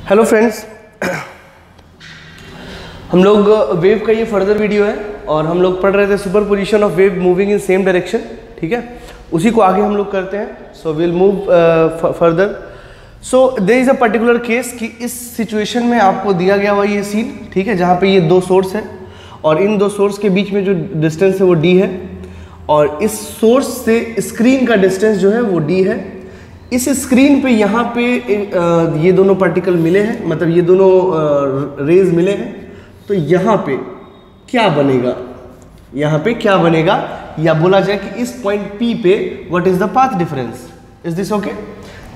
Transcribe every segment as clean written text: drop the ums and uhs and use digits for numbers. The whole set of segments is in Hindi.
हेलो फ्रेंड्स, हम लोग वेव का ये फर्दर वीडियो है और हम लोग पढ़ रहे थे superposition of wave moving in same direction. ठीक है, उसी को आगे हम लोग करते हैं। So will move further. So there is a particular case कि इस सिचुएशन में आपको दिया गया हुआ ये सीन, ठीक है, जहाँ पे ये दो सोर्स है और इन दो सोर्स के बीच में जो डिस्टेंस है वो d है और इस सोर्स से स्क्रीन का डिस्टेंस जो है वो d है। इस स्क्रीन पे यहाँ पे ये दोनों पार्टिकल मिले हैं, मतलब ये दोनों रेज मिले हैं, तो यहाँ पे क्या बनेगा, यहाँ पे क्या बनेगा, या बोला जाए कि इस पॉइंट P पे what is the path difference. Is this okay?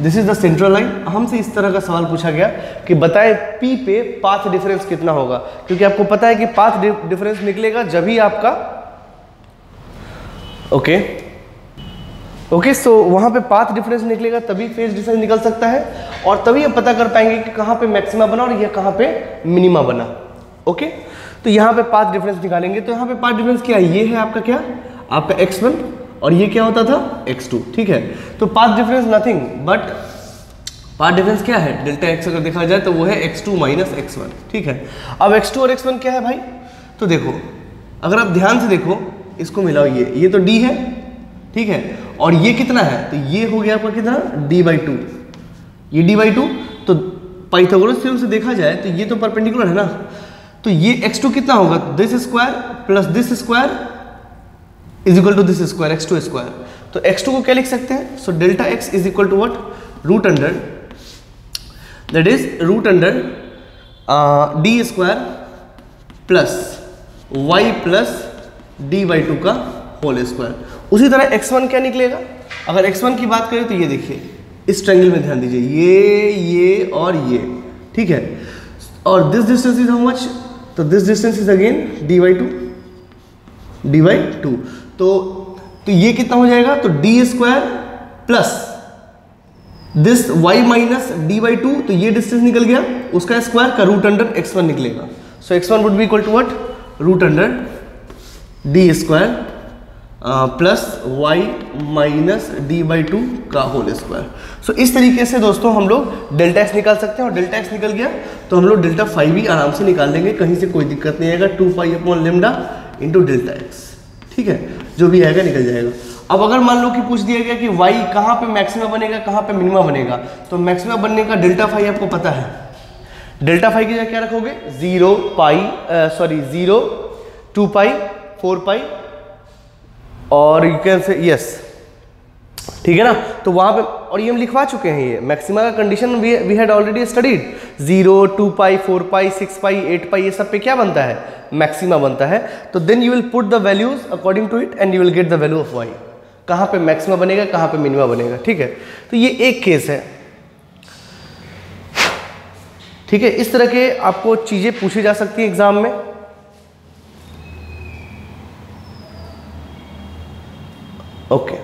This is the central line. हमसे इस तरह का सवाल पूछा गया कि बताएं P पे पाथ डिफरेंस कितना होगा, क्योंकि आपको पता है कि पाथ डिफरेंस निकलेगा जब ही आपका ओके सो वहाँ पे पाथ डिफरेंस निकलेगा तभी फेज डिफरेंस निकल सकता है और तभी आप पता कर पाएंगे कि कहाँ पे मैक्सिमा बना और ये कहाँ पे मिनिमा बना। ओके, तो यहाँ पे पाथ डिफरेंस निकालेंगे। तो यहाँ पे पाथ डिफरेंस क्या है, ये है आपका क्या, आपका x1 और ये क्या होता था x2। ठीक है, तो path difference nothing but path difference क्या है, डेल्टा x अगर देखा जाए तो वो है x2 माइनस x1। ठीक है, अब x2 और x1 क्या है भाई, तो देखो अगर आप ध्यान से देखो इसको मिलाओ, ये तो d है, ठीक है, और ये कितना है, तो ये हो गया आपका कितना d/2, ये d/2। तो पाइथागोरस थ्योरम से देखा जाए तो ये तो परपेंडिकुलर है ना, तो ये x2 कितना होगा, this square plus this square is equal to this square, x2 square. तो x2 को क्या लिख सकते हैं, so delta x is equal to what, root under, that is root under d square plus y plus d/2 का होल स्क्वायर। उसी तरह x1 क्या निकलेगा, अगर x1 की बात करें तो ये देखिए इस ट्रायंगल में ध्यान दीजिए, ये और ये, ठीक है, और this distance is how much, तो this distance is again d/2। तो ये कितना हो जाएगा, तो d square plus this y minus d/2, तो ये डिस्टेंस निकल गया, उसका स्क्वायर का रूट अंडर x1 निकलेगा। So x1 would be equal to what, root under d square plus y minus d/2 का होल स्क्वायर। सो इस तरीके से दोस्तों हम लोग डेल्टा x निकाल सकते हैं और डेल्टा x निकल गया तो हम लोग डेल्टा फाई भी आराम से निकाल लेंगे, कहीं से कोई दिक्कत नहीं आएगा। 2π/λ इंटू डेल्टा x, ठीक है, जो भी आएगा निकल जाएगा। अब अगर मान लो कि पूछ दिया गया कि y कहाँ पे मैक्सिमा बनेगा, कहाँ पे मिनिमा बनेगा, तो मैक्सिमा बनने का डेल्टा फाई आपको पता है, डेल्टा फाई की जगह क्या रखोगे, 0, 2π, 4π और यू कैन से यस, ठीक है ना। तो वहां पे, और ये हम लिखवा चुके हैं, ये मैक्सिमा का condition we had already studied, 0, 2π, 4π, 6π, 8π, ये सब पे क्या बनता है, मैक्सिमा बनता है। तो then you will put the values according to it and you will get the value of y, कहाँ पे मैक्सिमा बनेगा, कहाँ पे मिनिमा बनेगा। ठीक है, तो ये एक केस है, ठीक है। इस तरह के आपको चीजें पूछी जा सकती है एग्जाम में। ओके,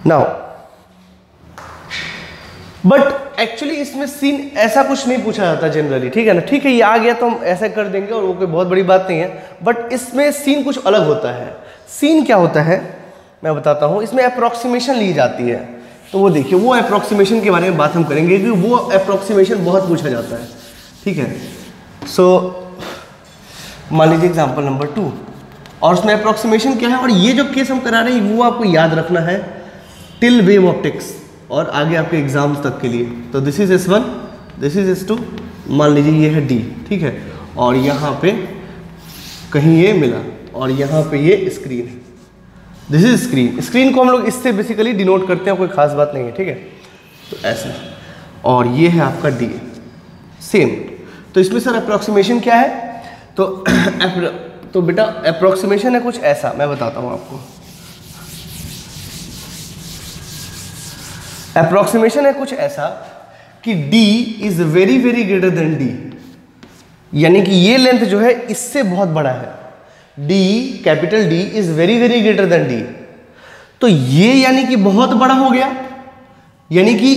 नाउ बट एक्चुअली इसमें सीन ऐसा कुछ नहीं पूछा जाता जनरली, ठीक है ना। ठीक है, ये आ गया तो हम ऐसा कर देंगे और वो कोई बहुत बड़ी बात नहीं है, बट इसमें सीन कुछ अलग होता है। सीन क्या होता है मैं बताता हूँ, इसमें अप्रोक्सीमेशन ली जाती है। तो वो देखिए, वो अप्रोक्सीमेशन के बारे में बात हम करेंगे कि वो अप्रोक्सीमेशन बहुत पूछा जाता है, ठीक है। सो मान लीजिए एग्जाम्पल नंबर 2 और उसमें अप्रोक्सीमेशन क्या है, और ये जो केस हम करा रहे हैं वो आपको याद रखना है टिल वेव ऑप्टिक्स और आगे आपके एग्जाम्स तक के लिए। तो this is S1, this is S2, मान लीजिए ये है D, ठीक है, और यहाँ पे कहीं ये मिला और यहाँ पे ये स्क्रीन है, दिस इज स्क्रीन। स्क्रीन को हम लोग इससे बेसिकली डिनोट करते हैं, कोई खास बात नहीं है, ठीक है। तो ऐसा, और ये है आपका D सेम। तो इसमें सर अप्रोक्सीमेशन क्या है, तो बेटा अप्रोक्सीमेशन है कुछ ऐसा, मैं बताता हूँ आपको। अप्रोक्सीमेशन है कुछ ऐसा कि D is very very greater than D, यानी कि ये लेंथ जो है इससे बहुत बड़ा है, D, capital D is very very greater than D। तो ये यानी कि बहुत बड़ा हो गया, यानी कि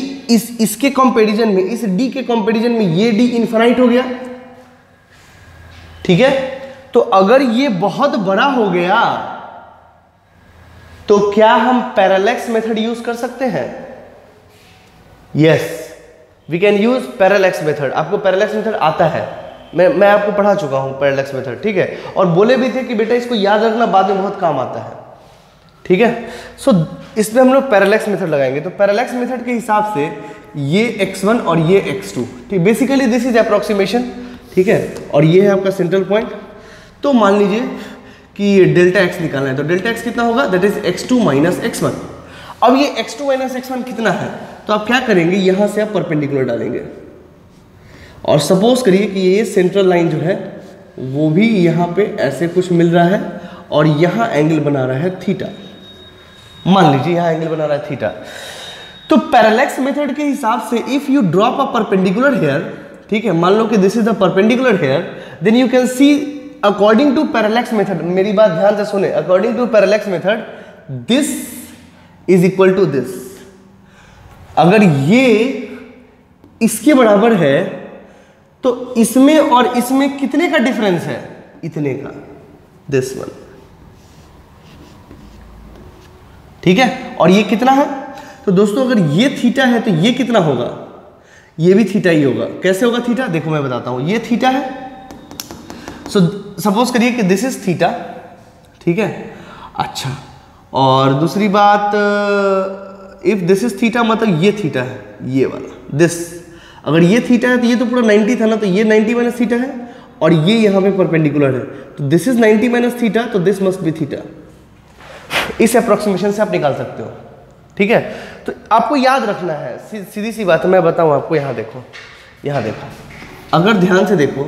इसके कंपैरिजन में, इस D के कंपैरिजन में ये D इनफाइनाइट हो गया, ठीक है। तो अगर ये बहुत बड़ा हो गया तो क्या हम पैरेलैक्स मेथड यूज कर सकते हैं, yes, we can use parallax method. आपको पैरेलैक्स मेथड आता है, मैं आपको पढ़ा चुका हूँ पैरेलैक्स मेथड, ठीक है। और बोले भी थे कि बेटा इसको याद रखना, बाद में बहुत काम आता है, ठीक है। सो इसमें हम लोग पैरेलैक्स मेथड लगाएंगे। तो पैरेलैक्स मेथड के हिसाब से ये x1 और ये x2, ठीक, बेसिकली दिस इज अप्रोक्सीमेशन, ठीक है। और ये है आपका सेंट्रल पॉइंट। तो मान लीजिए कि डेल्टा x निकालना है, तो डेल्टा x कितना होगा, that is x2 minus x1। अब ये x2 माइनस x1 कितना है, तो आप क्या करेंगे, यहां से आप परपेंडिकुलर डालेंगे और सपोज करिए कि ये सेंट्रल लाइन जो है वो भी यहाँ पे ऐसे कुछ मिल रहा है और यहाँ एंगल बना रहा है थीटा। मान लीजिए यहाँ एंगल बना रहा है थीटा। तो पैरेलैक्स मेथड के हिसाब से if you drop a perpendicular here, ठीक है, मान लो कि this is the perpendicular here, then you can see according to parallax method, मेरी बात ध्यान से सुने, according to parallax method this is equal to this. अगर ये इसके बराबर है तो इसमें और इसमें कितने का डिफरेंस है, इतने का, दिस वन, ठीक है। और ये कितना है, तो दोस्तों अगर ये थीटा है तो ये कितना होगा, ये भी थीटा ही होगा। कैसे होगा थीटा, देखो मैं बताता हूं, ये थीटा है। सो सपोज करिए कि दिस इज थीटा, ठीक है। अच्छा, और दूसरी बात, इफ दिस इज थीटा मतलब ये थीटा है, ये वाला दिस, अगर ये थीटा है तो ये तो पूरा 90 था ना, तो ये 90 माइनस थीटा है और ये यहाँ पे परपेंडिकुलर है, तो दिस इज 90 माइनस थीटा, तो दिस मस्ट बी थीटा। इस अप्रोक्सीमेशन से आप निकाल सकते हो, ठीक है। तो आपको याद रखना है, सीधी सी बात है, मैं बताऊं आपको। यहाँ देखो, यहाँ देखो, अगर ध्यान से देखो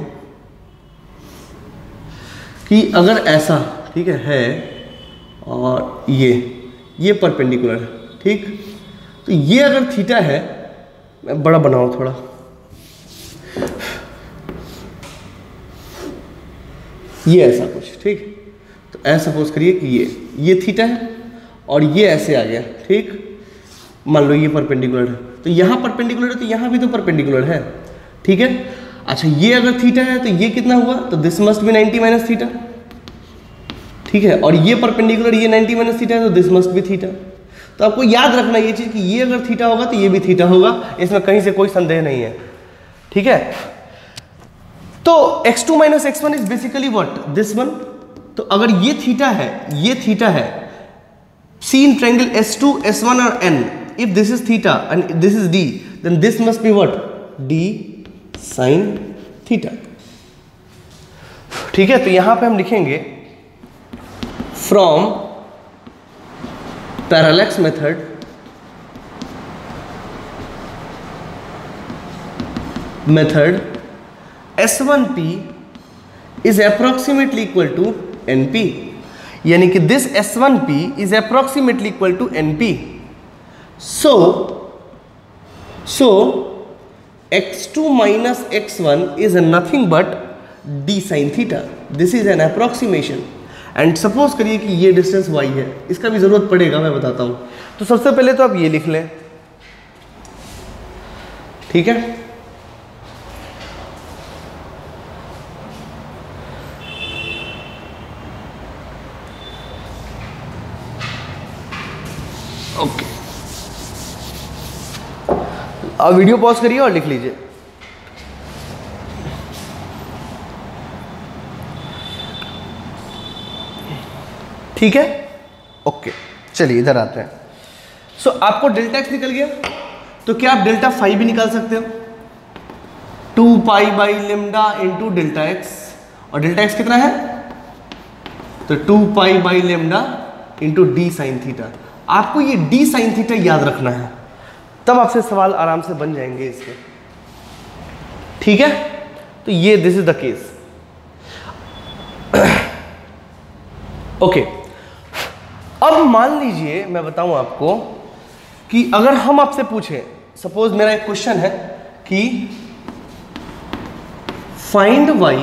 कि अगर ऐसा, ठीक है और ये परपेंडिकुलर है, ठीक, तो ये अगर थीटा है, मैं बड़ा बनाऊं थोड़ा, ये ऐसा कुछ, ठीक, तो ऐसा सपोज करिए कि ये थीटा है और ये ऐसे आ गया, ठीक, मान लो ये परपेंडिकुलर है, तो यहाँ परपेंडिकुलर है तो यहाँ भी तो परपेंडिकुलर है, ठीक है। अच्छा, ये अगर थीटा है तो ये कितना हुआ, तो this must be 90 minus theta, ठीक है। और ये परपेंडिकुलर, ये 90 माइनस थीटा है, तो दिस मस्ट बी थीटा। तो आपको याद रखना ये चीज कि ये अगर थीटा होगा तो ये भी थीटा होगा, इसमें कहीं से कोई संदेह नहीं है, ठीक है। तो x2 minus x1 is basically what, this one. तो अगर ये थीटा है, ये थीटा है, सी इन ट्रायंगल S2, S1 और N, if this is theta and this is D, then this must be what, D sin theta, ठीक है। तो यहां पे हम लिखेंगे from parallax method S1P is approximately equal to NP, यानी कि this S1P is approximately equal to NP. So x2 minus x1 is nothing but d sin theta. This is an approximation. And suppose करिए कि ये डिस्टेंस y है, इसका भी जरूरत पड़ेगा, मैं बताता हूं। तो सबसे पहले तो आप ये लिख लें, ठीक है। ओके, अब वीडियो पॉज करिए और लिख लीजिए। ठीक है, ओके, चलिए इधर आते हैं। सो आपको डेल्टा एक्स निकल गया, तो क्या आप डेल्टा फाई भी निकाल सकते हो, 2 pi by lambda into delta x, और डेल्टा एक्स कितना है, तो 2 pi by lambda into D sine theta. आपको ये डी साइन थीटा याद रखना है, तब आपसे सवाल आराम से बन जाएंगे इसके, ठीक है। तो ये this is the case, okay. अब मान लीजिए मैं बताऊं आपको कि अगर हम आपसे पूछें, सपोज मेरा एक क्वेश्चन है कि find y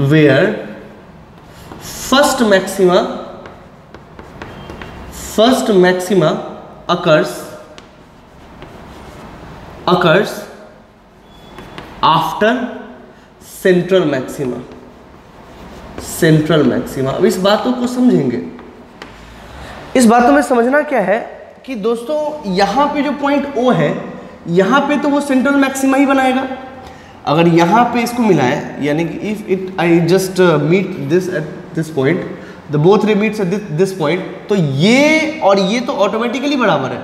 where first maxima occurs after central maxima. अब इस बातों को समझेंगे। इस बातों में समझना क्या है कि दोस्तों यहाँ पे जो पॉइंट O है, यहाँ पे तो वो सेंट्रल मैक्सिमा ही बनाएगा। अगर यहाँ पे इसको मिलाएं, यानी कि if it I just meet this at this point, the both ray meets at this point, तो ये और ये तो ऑटोमेटिकली बराबर है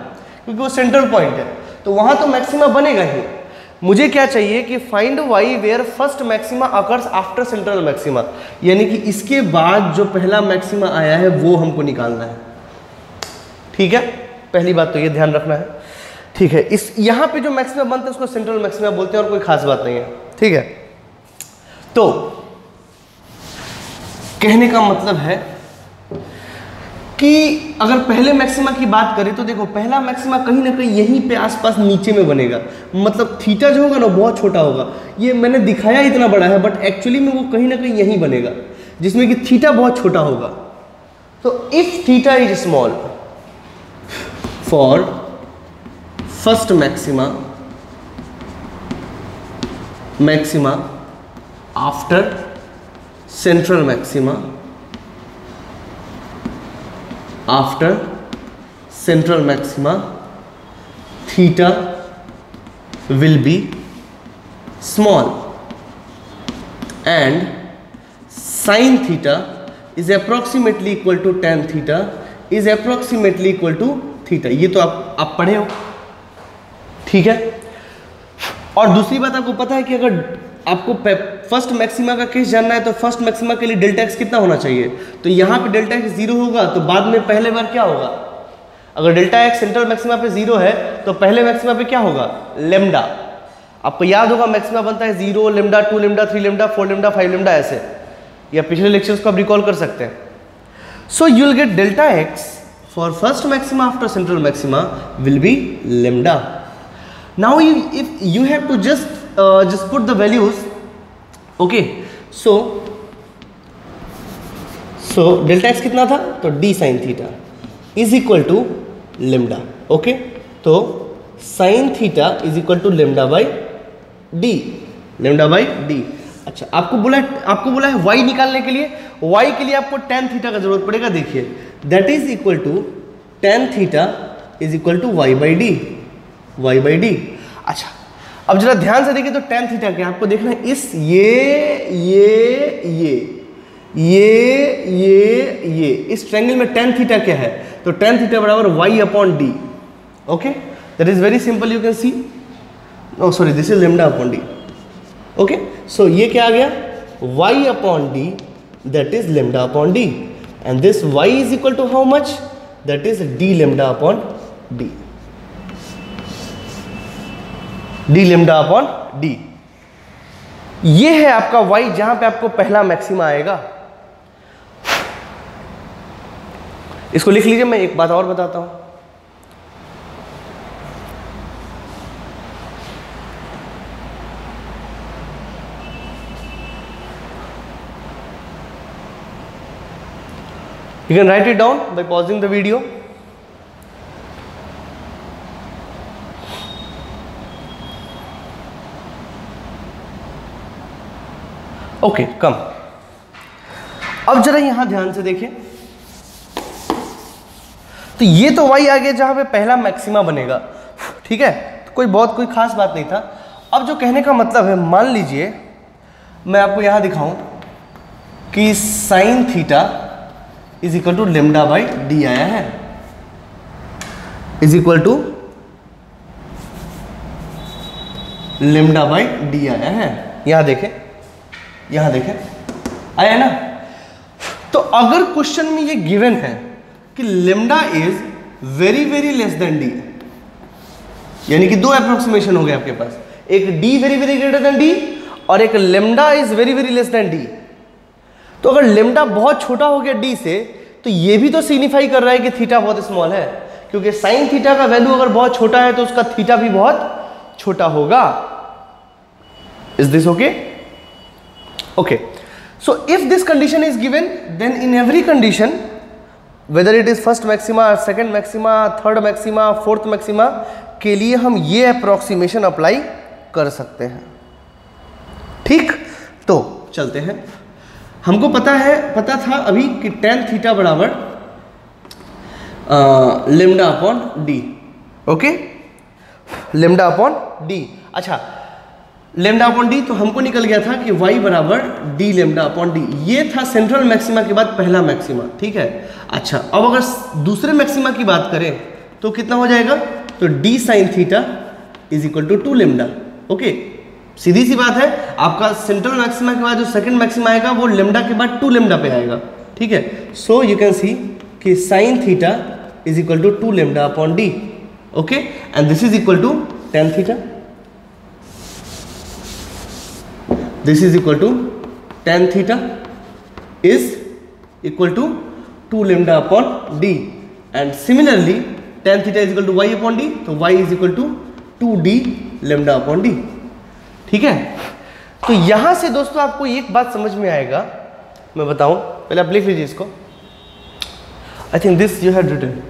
क्योंकि वो सेंट्रल पॉइंट है, तो वहाँ तो मैक्सिमा बनेगा ही। मुझे क्या चाहिए कि find y where first maxima occurs after central maxima, यानी कि इसके बाद जो पहला मैक्सिमा आया है वो हमको निकालना है। ठीक है, पहली बात तो ये ध्यान रखना है। ठीक है, इस यहाँ पे जो मैक्सिमा बनता है उसको सेंट्रल मैक्सिमा बोलते हैं और कोई खास बात नहीं है। ठीक है, तो कहने का मतलब है कि अगर पहले मैक्सिमा की बात करें तो देखो पहला मैक्सिमा कहीं ना कहीं यहीं पे आसपास नीचे में बनेगा, मतलब थीटा जो होगा ना बहुत छोटा होगा। ये मैंने दिखाया इतना बड़ा है बट एक्चुअली में वो कहीं ना कहीं यहीं बनेगा जिसमें कि थीटा बहुत छोटा होगा। तो if theta is small for first maxima after central maxima, after central maxima, theta will be small and sin theta is approximately equal to tan theta is approximately equal to theta। ये तो आप पढ़े हो। ठीक है, और दूसरी बात आपको पता है कि अगर आपको फर्स्ट मैक्सिमा का केस जानना है तो फर्स्ट मैक्सिमा के लिए डेल्टा एक्स कितना होना चाहिए, तो यहाँ पे डेल्टा एक्स 0 होगा तो बाद में पहले बार क्या होगा, अगर डेल्टा एक्स सेंट्रल मैक्सिमा पे 0 है तो पहले मैक्सिमा पे क्या होगा, लेमडा। आपको याद होगा मैक्सिमा बनता है 0, lambda, 2 lambda, 3 lambda, 4 lambda, 5 lambda, ऐसे, या पिछले लेक्चर्स को आप रिकॉल कर सकते हैं। So you will get delta x for first maxima after central maxima will be lambda. Now if you have to just put the values, okay, so delta x कितना था, तो d sin theta is equal to lambda, okay, तो sin theta is equal to lambda by d, lambda by d। अच्छा, आपको बोला है y निकालने के लिए, y के लिए आपको tan theta का जरूरत पड़ेगा। देखिए that is equal to tan theta is equal to y by d। अच्छा, अब जरा ध्यान से देखिए तो tan थीटा क्या, आपको देखना है इस ये इस ट्रायंगल में tan थीटा क्या है, तो tan थीटा बराबर y upon d। Okay, that is very simple, you can see, no sorry this is lambda upon d। Okay, so ये क्या आ गया, y upon d, that is lambda upon d, and this y is equal to how much, that is d lambda upon d, d lambda upon d। ये है आपका y जहां पे आपको पहला मैक्सिमा आएगा। इसको लिख लीजिए। मैं एक बात और बताता हूं, you can write it down by pausing the video। Okay, come. अब जरा यहां ध्यान से देखें, तो ये तो y आ गया जहां पे पहला मैक्सिमा बनेगा। ठीक है, तो कोई खास बात नहीं था। अब जो कहने का मतलब है, मान लीजिए मैं आपको यहां दिखाऊं कि sine theta is equal to lambda by d आया है, is equal to lambda by d आया है। यहां देखें आया ना। तो अगर क्वेश्चन में ये गिवन है कि lambda is very very less than D, यानी कि दो अप्रोक्सीमेशन हो गए आपके पास, एक D very very greater than D और एक lambda is very very less than D. तो अगर लेमडा बहुत छोटा हो गया डी से, तो ये भी तो सिग्निफाई कर रहा है कि थीटा बहुत स्मॉल है, क्योंकि साइन थीटा का वैल्यू अगर बहुत छोटा है तो उसका थीटा भी बहुत छोटा होगा। Is this okay? Okay, so if this condition is given, then in every condition, whether it is first maxima, second maxima, third maxima, fourth maxima, के लिए हम ये अप्रोक्सीमेशन अप्लाई कर सकते हैं। ठीक, तो चलते हैं। हमको पता था अभी कि tan थीटा बराबर lambda upon d. Okay, lambda upon D. अच्छा, लेमडा अपॉन डी तो हमको निकल गया था कि y बराबर डी लेमडा अपॉन डी। ये था सेंट्रल मैक्सिमा के बाद पहला मैक्सिमा, ठीक है। अच्छा, अब अगर दूसरे मैक्सिमा की बात करें तो कितना हो जाएगा, तो D sine theta is equal to 2 lambda. Okay, सीधी सी बात है, आपका सेंट्रल मैक्सिमा के बाद जो सेकंड मैक्सिमा आएगा वो लेमडा के बाद 2 लेमडा पे आएगा, ठीक है। सो यू कैन सी कि sine theta is equal to 2 lambda upon d. Okay, and this is equal to tan theta. This is equal to tan theta is equal to 2 lambda upon d, and similarly tan theta is equal to y upon d, तो y is equal to 2d lambda upon d, ठीक है। तो यहां से दोस्तों आपको एक बात समझ में आएगा, मैं बताऊं, पहले आप लिख लीजिए इसको। I think this you had written,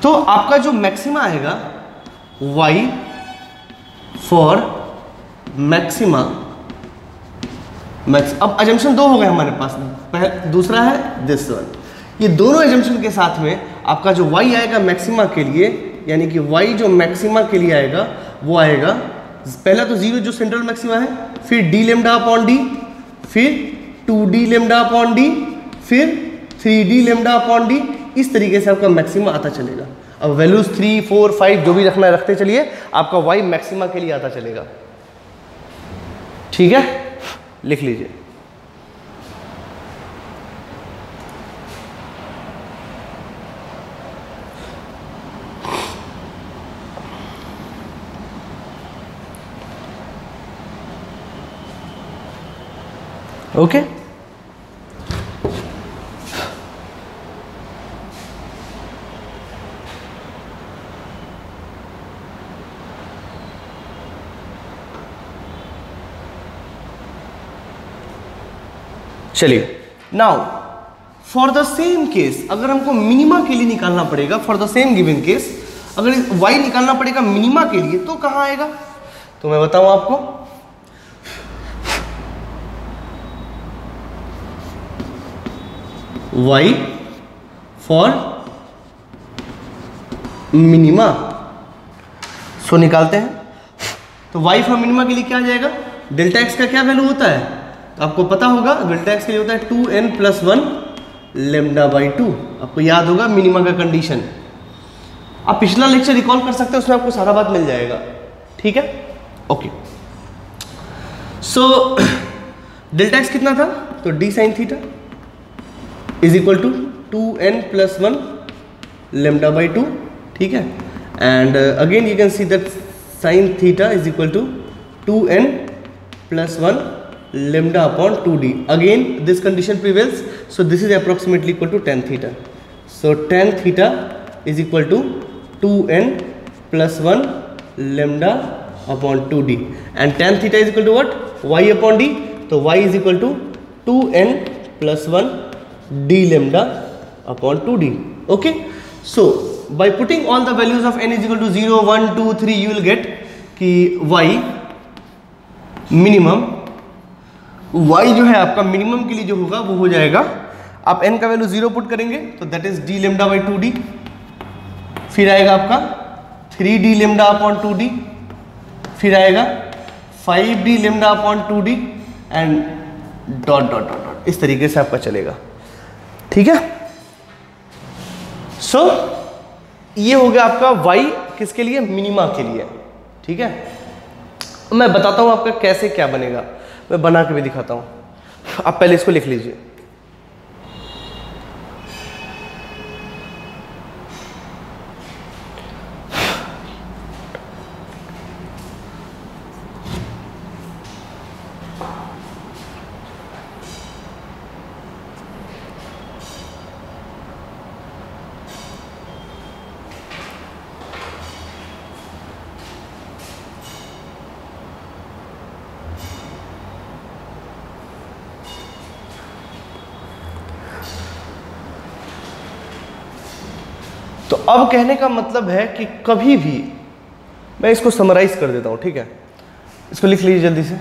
तो आपका जो मैक्सिमा आएगा y फॉर मैक्सिमा अब अजम्पशन दो हो गए हमारे पास में, दूसरा है दिस वन। ये दोनों एजम्पशन के साथ में आपका जो y आएगा मैक्सिमा के लिए, यानी कि y जो मैक्सिमा के लिए आएगा वो आएगा पहला तो 0 जो सेंट्रल मैक्सिमा है, फिर d लेमडा अपॉन d, फिर 2d लेमडा अपॉन d, फिर 3d लेमडा अपॉन d। इस तरीके से आपका मैक्सिमा आता चलेगा। अब वैल्यूज 3, 4, 5 जो भी रखना है रखते चलिए, आपका y मैक्सिमा के लिए आता चलेगा, ठीक है। लिख लीजिए, ओके। चलिए, now for the same case अगर हमको मिनिमा के लिए निकालना पड़ेगा, for the same given case अगर y निकालना पड़ेगा मिनिमा के लिए तो कहां आएगा, तो मैं बताऊं आपको। y फॉर मिनिमा, सो निकालते हैं। तो y फॉर मिनिमा के लिए क्या आ जाएगा, डेल्टा x का क्या वैल्यू होता है, तो आपको पता होगा डेल्टा x के लिए होता है 2n + 1 लेमडा बाई 2। आपको याद होगा मिनिमा का कंडीशन, आप पिछला लेक्चर रिकॉल कर सकते हैं, उसमें आपको सारा बात मिल जाएगा, ठीक है। ओके, सो डेल्टा x कितना था, तो d sine theta is equal to 2n + 1 lambda by 2, ठीक है। And again you can see that sine theta is equal to 2n + 1 lambda upon 2d. Again this condition prevails, so this is approximately equal to tan theta. So tan theta is equal to 2n + 1 lambda upon 2d, and tan theta is equal to what, y upon d, तो y is equal to 2n + 1 d lambda upon 2d. Okay, so by putting all the values of n is equal to 0, 1, 2, 3 you will get कि y मिनिमम, y जो है आपका मिनिमम के लिए जो होगा वो हो जाएगा, आप n का वैल्यू 0 पुट करेंगे तो that is d lambda by 2d, फिर आएगा आपका 3d लेमडा अपॉन 2d, फिर आएगा 5d lambda upon 2d and dot dot dot dot, इस तरीके से आपका चलेगा, ठीक है। सो ये हो गया आपका y किसके लिए, मिनिमा के लिए, ठीक है। मैं बताता हूं आपका कैसे क्या बनेगा, मैं बना के भी दिखाता हूं। आप पहले इसको लिख लीजिए, तो अब कहने का मतलब है कि कभी भी, मैं इसको समराइज कर देता हूं, ठीक है। इसको लिख लीजिए जल्दी से।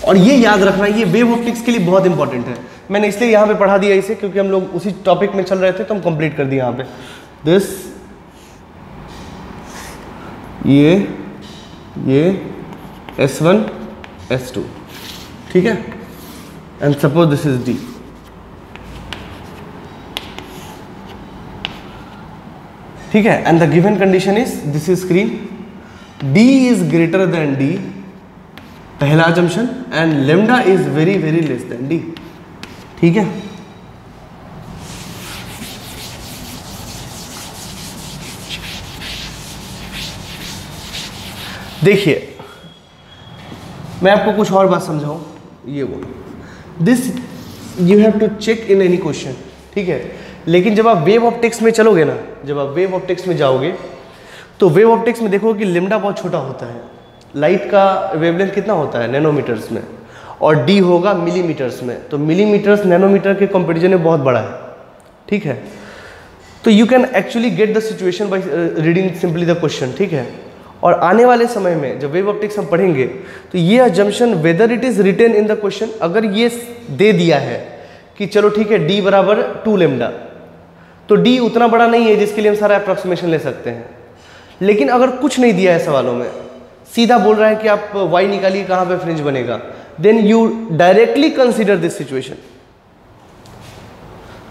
और ये याद रखना, ये वेव ऑप्टिक्स के लिए बहुत इंपॉर्टेंट है। मैंने इसलिए यहाँ पे पढ़ा दिया इसे क्योंकि हम लोग उसी टॉपिक में चल रहे थे तो हम कंप्लीट कर दिए यहाँ पे। दिस ये S1 S2, ठीक है, and suppose this is D। ठीक है, and the given condition is, this is screen, D is greater then D, पहला assumption, and lambda is very very less then D। ठीक है, देखिए मैं आपको कुछ और बात समझाऊं, ये वो this you have to check in any question, ठीक है। लेकिन जब आप वेव ऑप्टिक्स में चलोगे ना, जब आप वेव ऑप्टिक्स में जाओगे तो वेव ऑप्टिक्स में देखो कि लेमडा बहुत छोटा होता है। लाइट का वेवलेंथ कितना होता है? नैनोमीटर्स में, और डी होगा मिलीमीटर्स में। तो मिलीमीटर्स नैनोमीटर के कंपैरिजन में बहुत बड़ा है, ठीक है। तो you can actually get the situation by reading simply the question, ठीक है। और आने वाले समय में जब वेव ऑप्टिक्स हम पढ़ेंगे तो ये assumption whether it is written in the question, अगर ये दे दिया है कि चलो ठीक है डी बराबर 2 लेमडा, तो डी उतना बड़ा नहीं है जिसके लिए हम सारा अप्रॉक्सीमेशन ले सकते हैं। लेकिन अगर कुछ नहीं दिया है सवालों में, सीधा बोल रहा है कि आप y निकालिए कहाँ पे फ्रिंज बनेगा, then you directly consider this situation.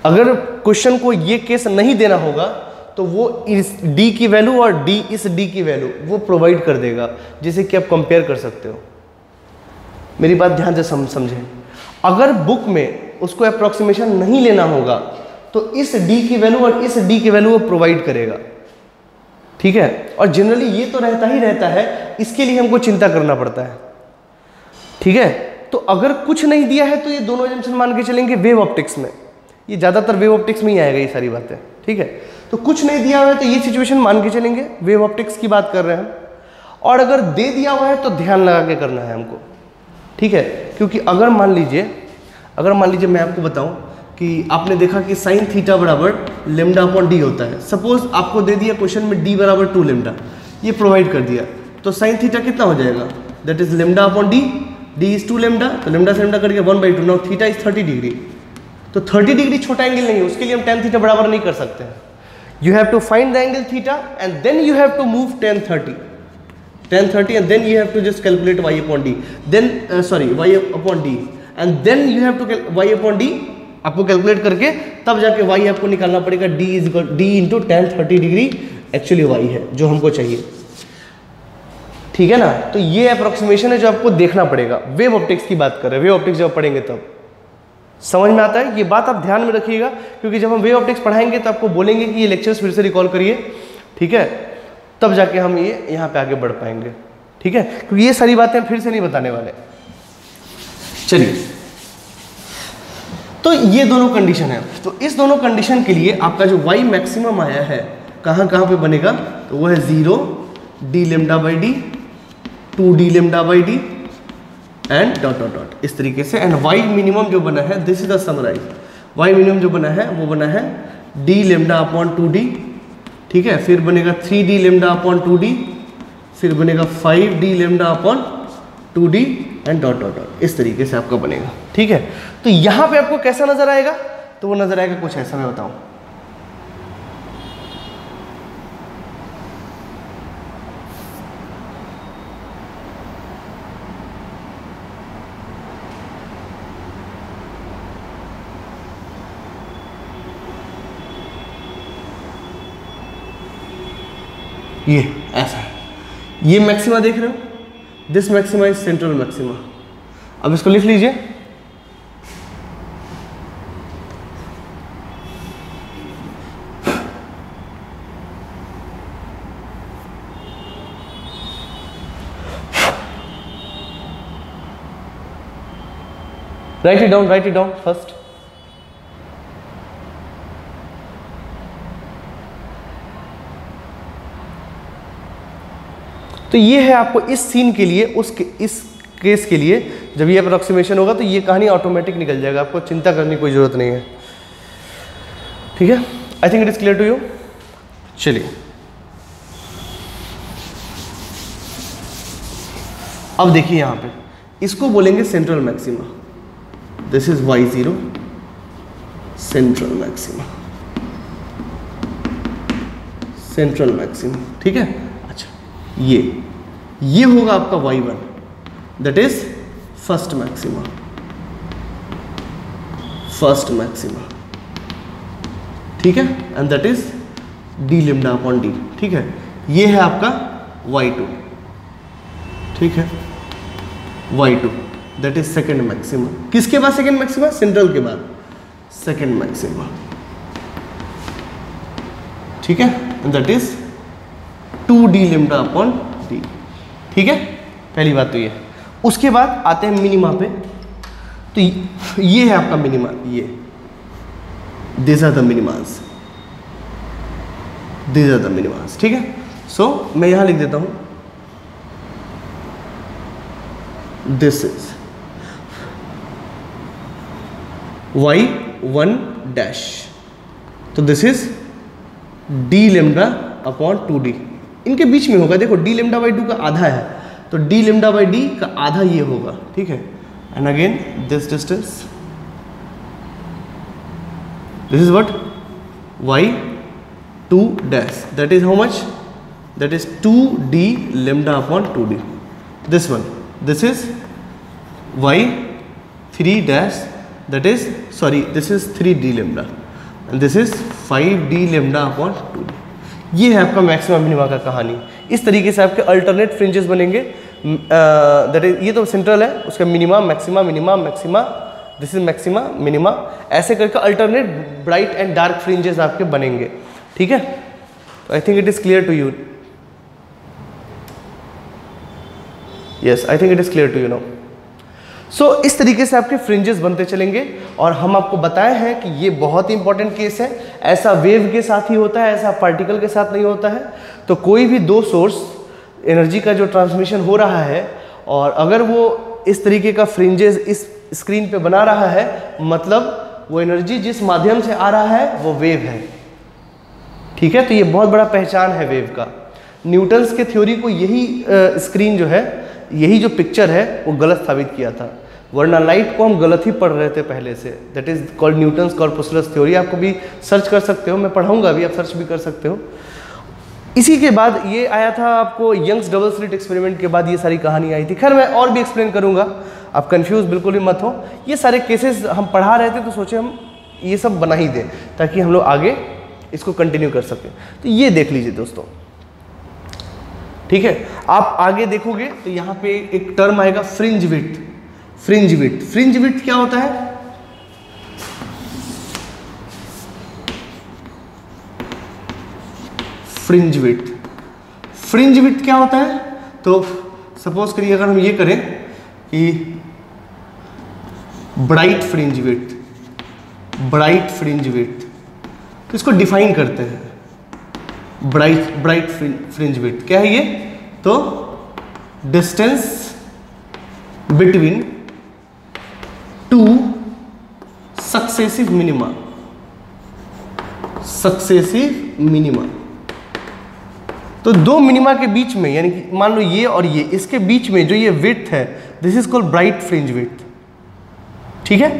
अगर क्वेश्चन को ये केस नहीं देना होगा तो वो इस d की वैल्यू और d इस d की वैल्यू वो प्रोवाइड कर देगा, जिसे कि आप कंपेयर कर सकते हो। मेरी बात ध्यान से समझें। अगर बुक में उसको अप्रॉक्सीमेशन नहीं लेना होगा तो इस d की वैल्यू और इस d की वैल्यू वो प्रोवाइड करेगा, ठीक है। और जनरली ये तो रहता ही रहता है, इसके लिए हमको चिंता करना पड़ता है, ठीक है। तो अगर कुछ नहीं दिया है तो ये दोनों अजम्पशन मान के चलेंगे वेव ऑप्टिक्स में, ये ज़्यादातर वेव ऑप्टिक्स में ही आएगा ये सारी बातें, ठीक है। तो कुछ नहीं दिया हुआ है तो ये सिचुएशन मान के चलेंगे, वेव ऑप्टिक्स की बात कर रहे हैं हम। और अगर दे दिया हुआ है तो ध्यान लगा के करना है हमको, ठीक है। क्योंकि अगर मान लीजिए मैं आपको बताऊं कि आपने देखा कि साइन थीटा बराबर लेमडा अपॉन डी होता है। सपोज आपको दे दिया क्वेश्चन में डी बराबर 2 लेमडा, ये प्रोवाइड कर दिया, तो साइन थीटा कितना हो जाएगा? That is lambda upon D, D is 2 lambda, तो लेमडा से लेमडा करके 1/2। नाउ थीटा इज 30 डिग्री, तो 30 डिग्री छोटा एंगल नहीं है, उसके लिए हम tan थीटा बराबर नहीं कर सकते हैं। You have to find the angle theta and then you have to move tan 30 and then you have to just calculate y upon d, then y upon d, and then you have to y upon d आपको कैलकुलेट करके तब जाके y आपको निकालना पड़ेगा। d is equal d into tan 30 degree actually y है जो हमको चाहिए, ठीक है ना। तो ये अप्रोक्सीमेशन है जो आपको देखना पड़ेगा। वेव ऑप्टिक्स की बात कर रहे हैं, वेव ऑप्टिक्स जब पढ़ेंगे तब समझ में आता है। ये बात आप ध्यान में रखिएगा क्योंकि जब हम वेव ऑप्टिक्स पढ़ाएंगे तो आपको बोलेंगे कि ये लेक्चर्स फिर से रिकॉल करिए, ठीक है। तब जाके हम ये यहाँ पे आगे बढ़ पाएंगे, ठीक है। क्योंकि ये सारी बातें फिर से नहीं बताने वाले। चलिए, तो ये दोनों कंडीशन है। तो इस दोनों कंडीशन के लिए आपका जो y मैक्सिमम आया है कहाँ कहाँ पे बनेगा, तो वो है 0 d lambda by d, 2 d lambda by d and dot dot dot इस तरीके से। एंड y मिनिमम जो बना है, this is the summarise, y minimum जो बना है वो बना है d लेमडा अपॉन 2d, ठीक है। फिर बनेगा 3d लेमडा अपॉन 2d, फिर बनेगा 5d lambda upon 2d and dot dot dot इस तरीके से आपका बनेगा, ठीक है। तो यहाँ पे आपको कैसा नजर आएगा, तो वो नजर आएगा कुछ ऐसा, मैं बताऊं। ये ऐसा है, ये मैक्सिमा देख रहे हो, this maxima is central maxima. अब इसको लिख लीजिए, write it down first। तो ये है आपको इस सीन के लिए, इस केस के लिए जब ये अप्रोक्सीमेशन होगा तो ये कहानी ऑटोमेटिक निकल जाएगा, आपको चिंता करने की कोई ज़रूरत नहीं है, ठीक है। I think it is clear to you. चलिए, अब देखिए यहाँ पे इसको बोलेंगे central maxima. This is y0 central maxima, central maxima, ठीक है। अच्छा, ये होगा आपका y1, that is first maxima, first maxima, ठीक है। And that is d lambda upon d, ठीक है। ये है आपका y2, ठीक है, y2 that is second maxima. किसके बाद सेकेंड मैक्सिमा? सेंट्रल के बाद सेकेंड मैक्सिमा, ठीक है। And that is 2d lambda upon d, ठीक है। पहली बात तो ये। उसके बाद आते हैं मिनिमा पे। तो ये है आपका मिनिमा, ये this are the minimas, this are the minimas, ठीक है। सो मैं यहां लिख देता हूं, दिस इज y1 डैश, तो this is d lambda upon 2d, इनके बीच में होगा। देखो d लैम्डा बाई 2 का आधा है, तो d लैम्डा बाई d का आधा ये होगा, ठीक है। And again this distance, this is what y2 dash, that is how much? That is 2d lambda upon 2d। This one, this is y3 dash, that is sorry this is 3d lambda and this is 5d lambda upon 2d। ये है आपका मैक्सिमा मिनिमा का कहानी। इस तरीके से आपके अल्टरनेट फ्रिंजेस बनेंगे। दैट इज, ये तो सेंट्रल है, उसका minima, maxima, minima, maxima, this is maxima, minima, ऐसे करके alternate bright and dark fringes आपके बनेंगे, ठीक है। तो I think it is clear to you. Yes, I think it is clear to you now. So इस तरीके से आपके फ्रिंजेस बनते चलेंगे। और हम आपको बताए हैं कि ये बहुत ही इंपॉर्टेंट केस है, ऐसा वेव के साथ ही होता है, ऐसा पार्टिकल के साथ नहीं होता है। तो कोई भी दो सोर्स एनर्जी का जो ट्रांसमिशन हो रहा है और अगर वो इस तरीके का फ्रिंजेस इस स्क्रीन पे बना रहा है, मतलब वो एनर्जी जिस माध्यम से आ रहा है वो वेव है, ठीक है। तो ये बहुत बड़ा पहचान है वेव का। न्यूटन्स के थ्योरी को यही स्क्रीन जो है, यही जो पिक्चर है वो गलत साबित किया था, वरना लाइट को हम गलत ही पढ़ रहे थे पहले से। That is called Newton's corpuscular theory. आपको भी सर्च कर सकते हो, मैं पढ़ाऊंगा अभी, आप सर्च भी कर सकते हो। इसी के बाद ये आया था आपको यंग्स डबल स्लिट एक्सपेरिमेंट के बाद ये सारी कहानी आई थी। खैर मैं और भी एक्सप्लेन करूंगा, आप कंफ्यूज बिल्कुल भी मत हो। ये सारे केसेस हम पढ़ा रहे थे तो सोचे हम ये सब बना ही दें ताकि हम लोग आगे इसको कंटिन्यू कर सकें। तो ये देख लीजिए दोस्तों, ठीक है। आप आगे देखोगे तो यहाँ पे एक टर्म आएगा fringe width. Fringe width, fringe width क्या होता है? फ्रिंज विड्थ, फ्रिंज विड्थ क्या होता है? तो सपोज करिए अगर हम ये करें कि bright fringe width, bright fringe width, तो इसको डिफाइन करते हैं। ब्राइट फ्रिंज विड्थ क्या है ये? तो distance between two successive minima, successive minima. तो दो मिनिमा के बीच में, यानी कि मान लो ये और ये, इसके बीच में जो ये विड्थ है, this is called bright fringe width, ठीक है।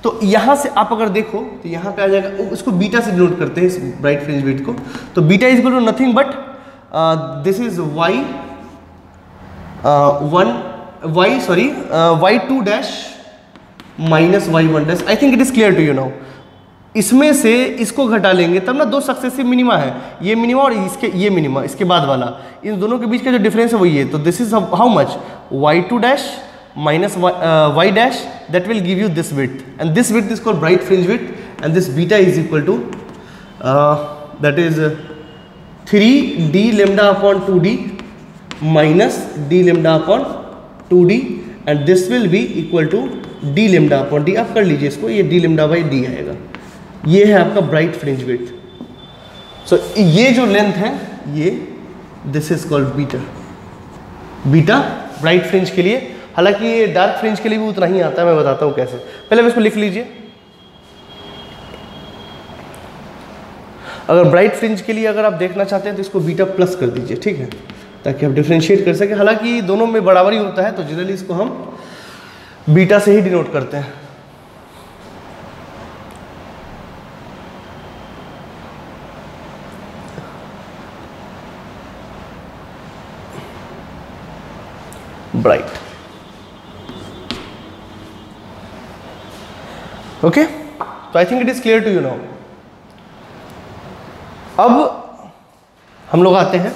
तो यहां से आप अगर देखो तो यहां पे आ जाएगा, इसको बीटा से डिनोट करते हैं इस ब्राइट फ्रिंज विड्थ को। तो beta is equal to nothing but this is y2 dash minus y1 dash. I think it is clear to you now. इसमें से इसको घटा लेंगे तब ना दो सक्सेसिव मिनिमा है, ये मिनिमा और इसके ये मिनिमा, इसके बाद वाला, इन दोनों के बीच का जो डिफरेंस है वो ये। तो this is how much? y2 dash minus y dash, that will give you this width, and this width is called bright fringe width, and this beta is equal to that is 3d lambda upon 2d minus d lambda upon 2d, and this will be equal to d lambda upon d। आप कर लीजिए इसको, ये d lambda by d आएगा। ये है आपका ब्राइट फ्रिंज विड्थ। सो ये जो लेंथ है ये, this is called beta. Beta bright fringe के लिए, हालांकि ये डार्क फ्रिंज के लिए भी उतना ही आता है, मैं बताता हूँ कैसे। पहले आप इसको लिख लीजिए। अगर ब्राइट फ्रिंज के लिए अगर आप देखना चाहते हैं तो इसको बीटा प्लस कर दीजिए, ठीक है, ताकि आप डिफ्रेंशिएट कर सकें। हालांकि दोनों में बराबर ही होता है, तो जनरली इसको हम बीटा से ही डिनोट करते हैं। ब्राइट। ओके, तो I think it is clear to you now. अब हम लोग आते हैं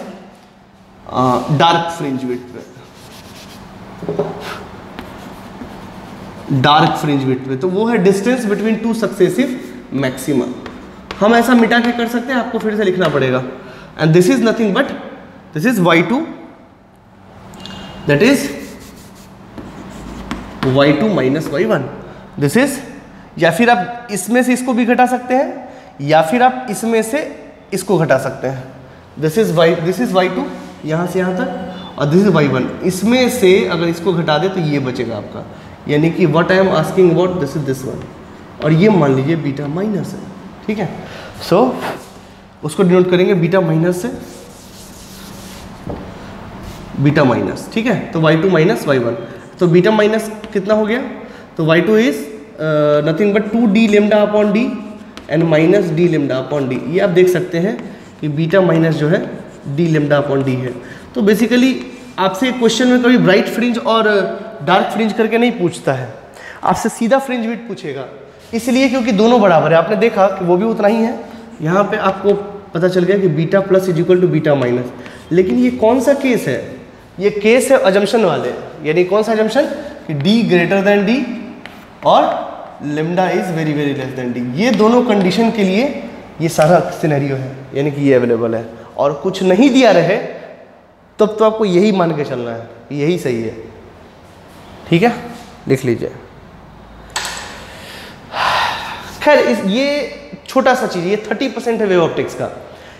डार्क फ्रिंज विड्थ पे। डार्क फ्रिंज विड्थ पे तो वो है distance between two successive maxima. हम ऐसा मिटा के कर सकते हैं, आपको फिर से लिखना पड़ेगा। And this is nothing but this is y2, that is y2 minus y1। This is, या फिर आप इसमें से इसको भी घटा सकते हैं, या फिर आप इसमें से इसको घटा सकते हैं। दिस इज y2 यहाँ से यहाँ तक, और दिस इज y1। इसमें से अगर इसको घटा दे तो ये बचेगा आपका, यानी कि what I am asking about this is this one, और ये मान लीजिए बीटा माइनस है। ठीक है, सो उसको डिनोट करेंगे बीटा माइनस से, बीटा माइनस। ठीक है, तो y2 माइनस y1, तो बीटा माइनस कितना हो गया, तो y2 is nothing but 2d lambda upon D and minus D lambda upon D. ये आप देख सकते हैं कि बीटा माइनस जो है डी लेमडा अपॉन डी है। तो बेसिकली आपसे क्वेश्चन में कभी ब्राइट फ्रिंज और डार्क फ्रिंज करके नहीं पूछता है, आपसे सीधा फ्रिंज विड्थ पूछेगा, इसलिए क्योंकि दोनों बराबर है। आपने देखा कि वो भी उतना ही है, यहाँ पे आपको पता चल गया कि beta plus is equal to beta minus. लेकिन ये कौन सा केस है, ये केस है अजम्पशन वाले, यानी कौन सा अजम्पशन कि d ग्रेटर देन d और lambda is very very less then d। ये दोनों कंडीशन के लिए ये सारा सिनेरियो है, यानी कि ये अवेलेबल है। और कुछ नहीं दिया रहे तब तो आपको यही मान के चलना है, यही सही है। ठीक है, लिख लीजिए। खैर ये छोटा सा चीज़, ये 30% है वेव ऑप्टिक्स का।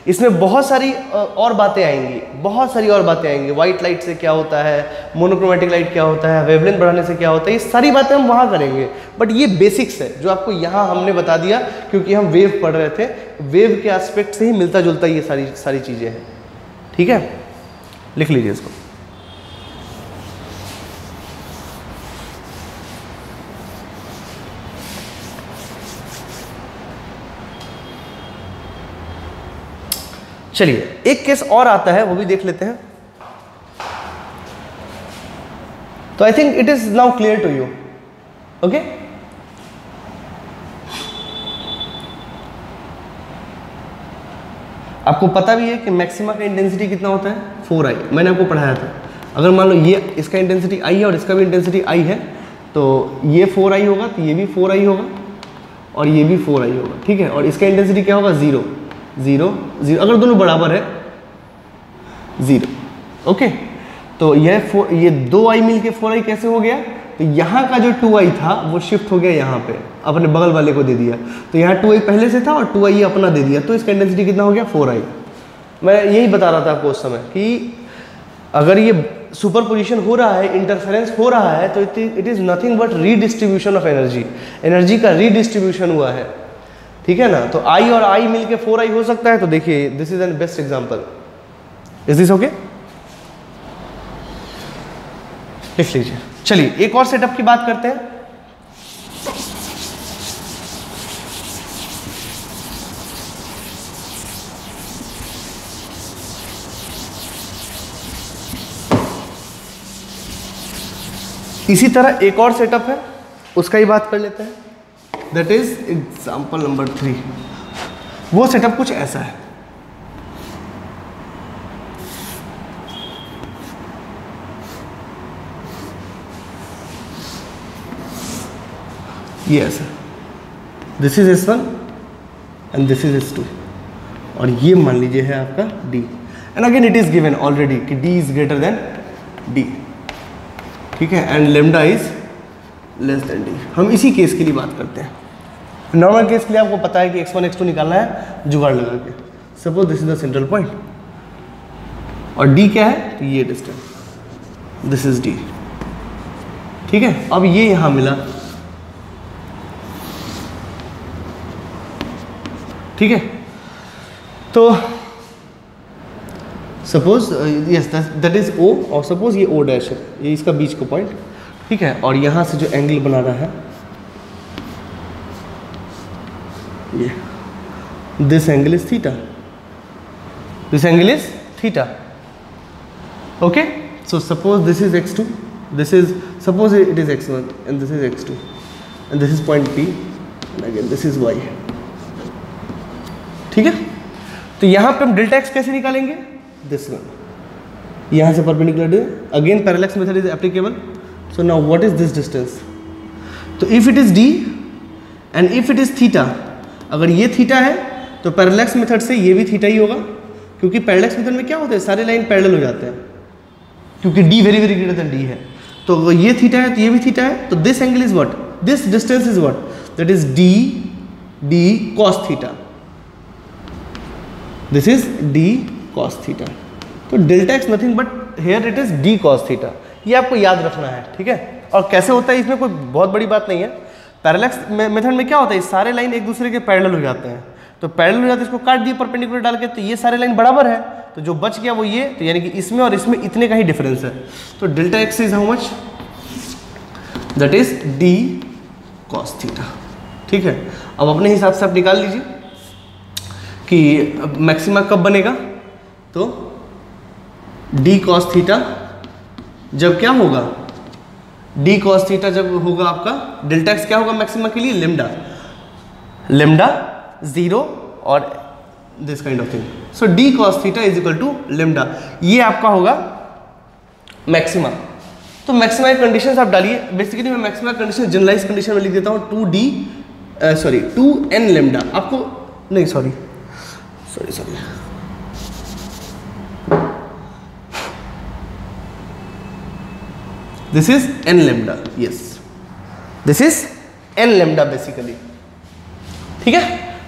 इसमें बहुत सारी और बातें आएंगी, बहुत सारी और बातें आएंगी। वाइट लाइट से क्या होता है, मोनोक्रोमेटिक लाइट क्या होता है, वेवलेंथ बढ़ाने से क्या होता है, ये सारी बातें हम वहाँ करेंगे। बट ये बेसिक्स है जो आपको यहाँ हमने बता दिया, क्योंकि हम वेव पढ़ रहे थे, वेव के एस्पेक्ट से ही मिलता जुलता ये सारी चीज़ें हैं। ठीक है, लिख लीजिए इसको। चलिए एक केस और आता है, वो भी देख लेते हैं। तो I think it is now clear to you. Okay, आपको पता भी है कि मैक्सिमा का इंटेंसिटी कितना होता है, 4i। मैंने आपको पढ़ाया था। अगर मान लो ये इसका इंटेंसिटी i है और इसका भी इंटेंसिटी i है, तो ये 4i होगा, तो ये भी 4i होगा और ये भी 4i होगा। ठीक है, और इसका इंटेंसिटी क्या होगा, 0 0 0। अगर दोनों बराबर है 0। ओके, तो ये 2i मिल के 4i कैसे हो गया, तो यहाँ का जो 2i था वो शिफ्ट हो गया यहाँ पे, अपने बगल वाले को दे दिया। तो यहाँ 2i पहले से था और 2i अपना दे दिया, तो इसका इंटेंसिटी कितना हो गया, 4i। मैं यही बता रहा था आपको उस समय कि अगर ये सुपरपोजिशन हो रहा है, इंटरफेरेंस हो रहा है, तो it is nothing but redistribution of energy. Energy का रीडिस्ट्रीब्यूशन हुआ है। ठीक है ना, तो i और i मिलके 4i हो सकता है। तो देखिए this is an best example. Is this okay? लिख लीजिए। चलिए एक और सेटअप की बात करते हैं। इसी तरह एक और सेटअप है, उसका ही बात कर लेते हैं। That is example number 3। वो सेटअप कुछ ऐसा है। ये ऐसा, this is S1 and this is S2, और ये मान लीजिए है आपका D। And again it is given already कि D is greater then D। ठीक है, and lambda is less than D। हम इसी केस के लिए बात करते हैं। नॉर्मल केस के लिए आपको पता है कि x1 x2 निकालना है जुगाड़ लगा के। Suppose this is the central point और D क्या है, तो ये डिस्टेंस, दिस इज D। ठीक है, अब ये यहां मिला। ठीक है, तो suppose yes that is O, और सपोज ये O डैश है, ये इसका बीच का पॉइंट। ठीक है, और यहाँ से जो एंगल बना रहा है ये, this angle is theta, this angle is theta. Okay, so suppose this is x2, this is, suppose it is x1 and this is x2 and this is point P and again this is y। ठीक है, तो यहाँ पे हम डेल्टा x कैसे निकालेंगे, दिस वन, यहाँ से perpendicular, again parallax method is applicable. So now what is this distance, तो if it is d and if it is theta, अगर ये थीटा है तो पैरेलैक्स मेथड से ये भी थीटा ही होगा, क्योंकि पैरेलैक्स मेथड में क्या होता है, सारे लाइन पैरेलल हो जाते हैं, क्योंकि d very very greater than d है। तो अगर ये थीटा है तो ये भी थीटा है, तो this angle is what, this distance is what, that is d cos theta, this is d cos theta. तो delta X nothing but here it is d cos theta, ये आपको याद रखना है। ठीक है, और कैसे होता है इसमें कोई बहुत बड़ी बात नहीं है। पैरेलैक्स मेथड में क्या होता है, सारे लाइन एक दूसरे के पैरेलल हो जाते हैं, तो पैरेलल हो जाते हैं, इसको काट दिए परपेंडिकुलर डाल के, तो ये सारे लाइन बराबर है, तो जो बच गया वो ये, तो यानी कि इसमें और इसमें इतने का ही डिफरेंस है। तो delta x is how much, that is d cos theta. ठीक है, अब अपने हिसाब से आप निकाल लीजिए कि मैक्सिमा कब बनेगा, तो d cos थीटा जब क्या होगा, d cos थीटा जब होगा आपका, डेल्टा एक्स क्या होगा मैक्सिमा के लिए, लेमडा 0 और this kind of thing. So d cos theta is equal to lambda, ये आपका होगा मैक्सिमा। तो मैक्सिमा की कंडीशन आप डालिए, बेसिकली मैं मैक्सिमा कंडीशन जनरलाइज कंडीशन में लिख देता हूँ 2n लेमडा, आपको नहीं sorry this is n lambda, yes this is n lambda basically. ठीक है,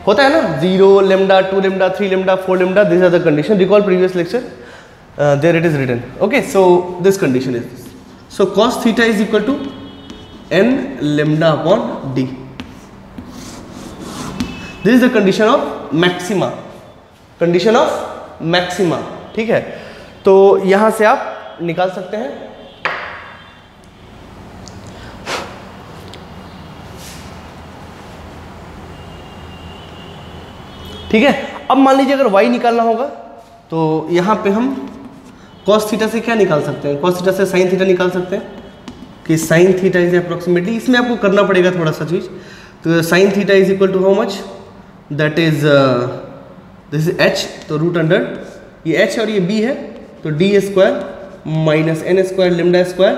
होता है ना 0 lambda 2 lambda 3 lambda 4 lambda, this are the condition, recall previous lecture, there it is written. Okay, so this condition is this, so cos theta is equal to n lambda upon d, this is the condition of maxima, condition of maxima. ठीक है, तो यहां से आप निकाल सकते हैं। ठीक है, अब मान लीजिए अगर y निकालना होगा, तो यहाँ पे हम cos थीटा से क्या निकाल सकते हैं, cos थीटा से sin थीटा निकाल सकते हैं कि sin थीटा इज अप्रोक्सीमेटली, इसमें आपको करना पड़ेगा थोड़ा सा चीज़, तो sin theta is equal to how much, that is this is h, तो रूट अंडर ये h और ये b है, तो d square minus n square lambda square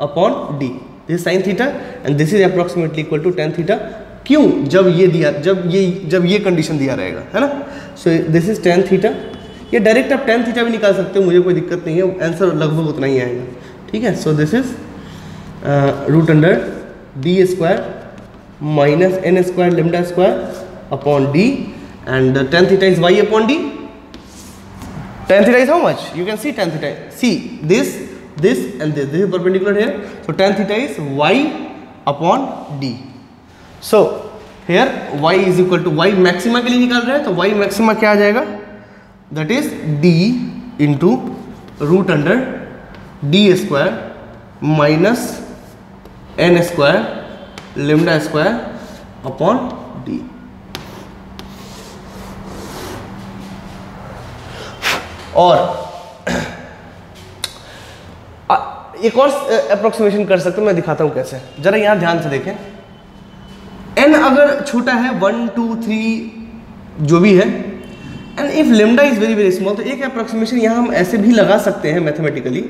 upon d, this sin theta and this is approximately equal to tan theta. क्यों, जब ये दिया, जब ये कंडीशन दिया रहेगा, है ना। सो दिस इज tan थीटा, ये डायरेक्ट आप tan थीटा भी निकाल सकते हो, मुझे कोई दिक्कत नहीं है, आंसर लगभग उतना ही आएगा। ठीक है, so this is root under d square minus n square lambda square upon d and tan theta is y upon d, tan theta is how much, you can see tan theta, see this and this is perpendicular here, so tan theta is y upon d। So here y is equal to, y maxima के लिए निकाल रहे हैं, तो y मैक्सिमा क्या आ जाएगा, that is d into root under d square minus n square lambda square upon d। और एक और अप्रोक्सीमेशन कर सकते हैं, मैं दिखाता हूं कैसे, जरा यहां ध्यान से देखें। n अगर छोटा है 1 2 3 जो भी है, and if lambda is very very small, तो एक अप्रोक्सीमेशन यहाँ हम ऐसे भी लगा सकते हैं मैथमेटिकली,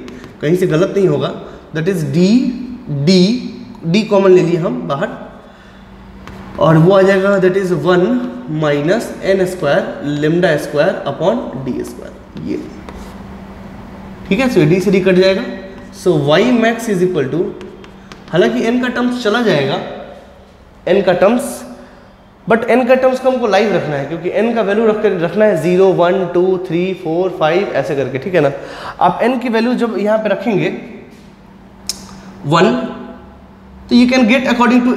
कहीं से गलत नहीं होगा, दैट इज d कॉमन ले लिए हम बाहर, और वो आ जाएगा that is 1 minus n square lambda square upon d square, ये ठीक है। सो d से d कट जाएगा, so y max is equal to, हालांकि n का टर्म्स चला जाएगा, n का टर्म्स, बट n का टर्म्स को हमको लाइव रखना है, क्योंकि n का वैल्यू रखना है 0 1 2 3 4 5 ऐसे करके, ठीक है ना। आप n की वैल्यू जब यहाँ पे रखेंगे 1, तो you can get according to,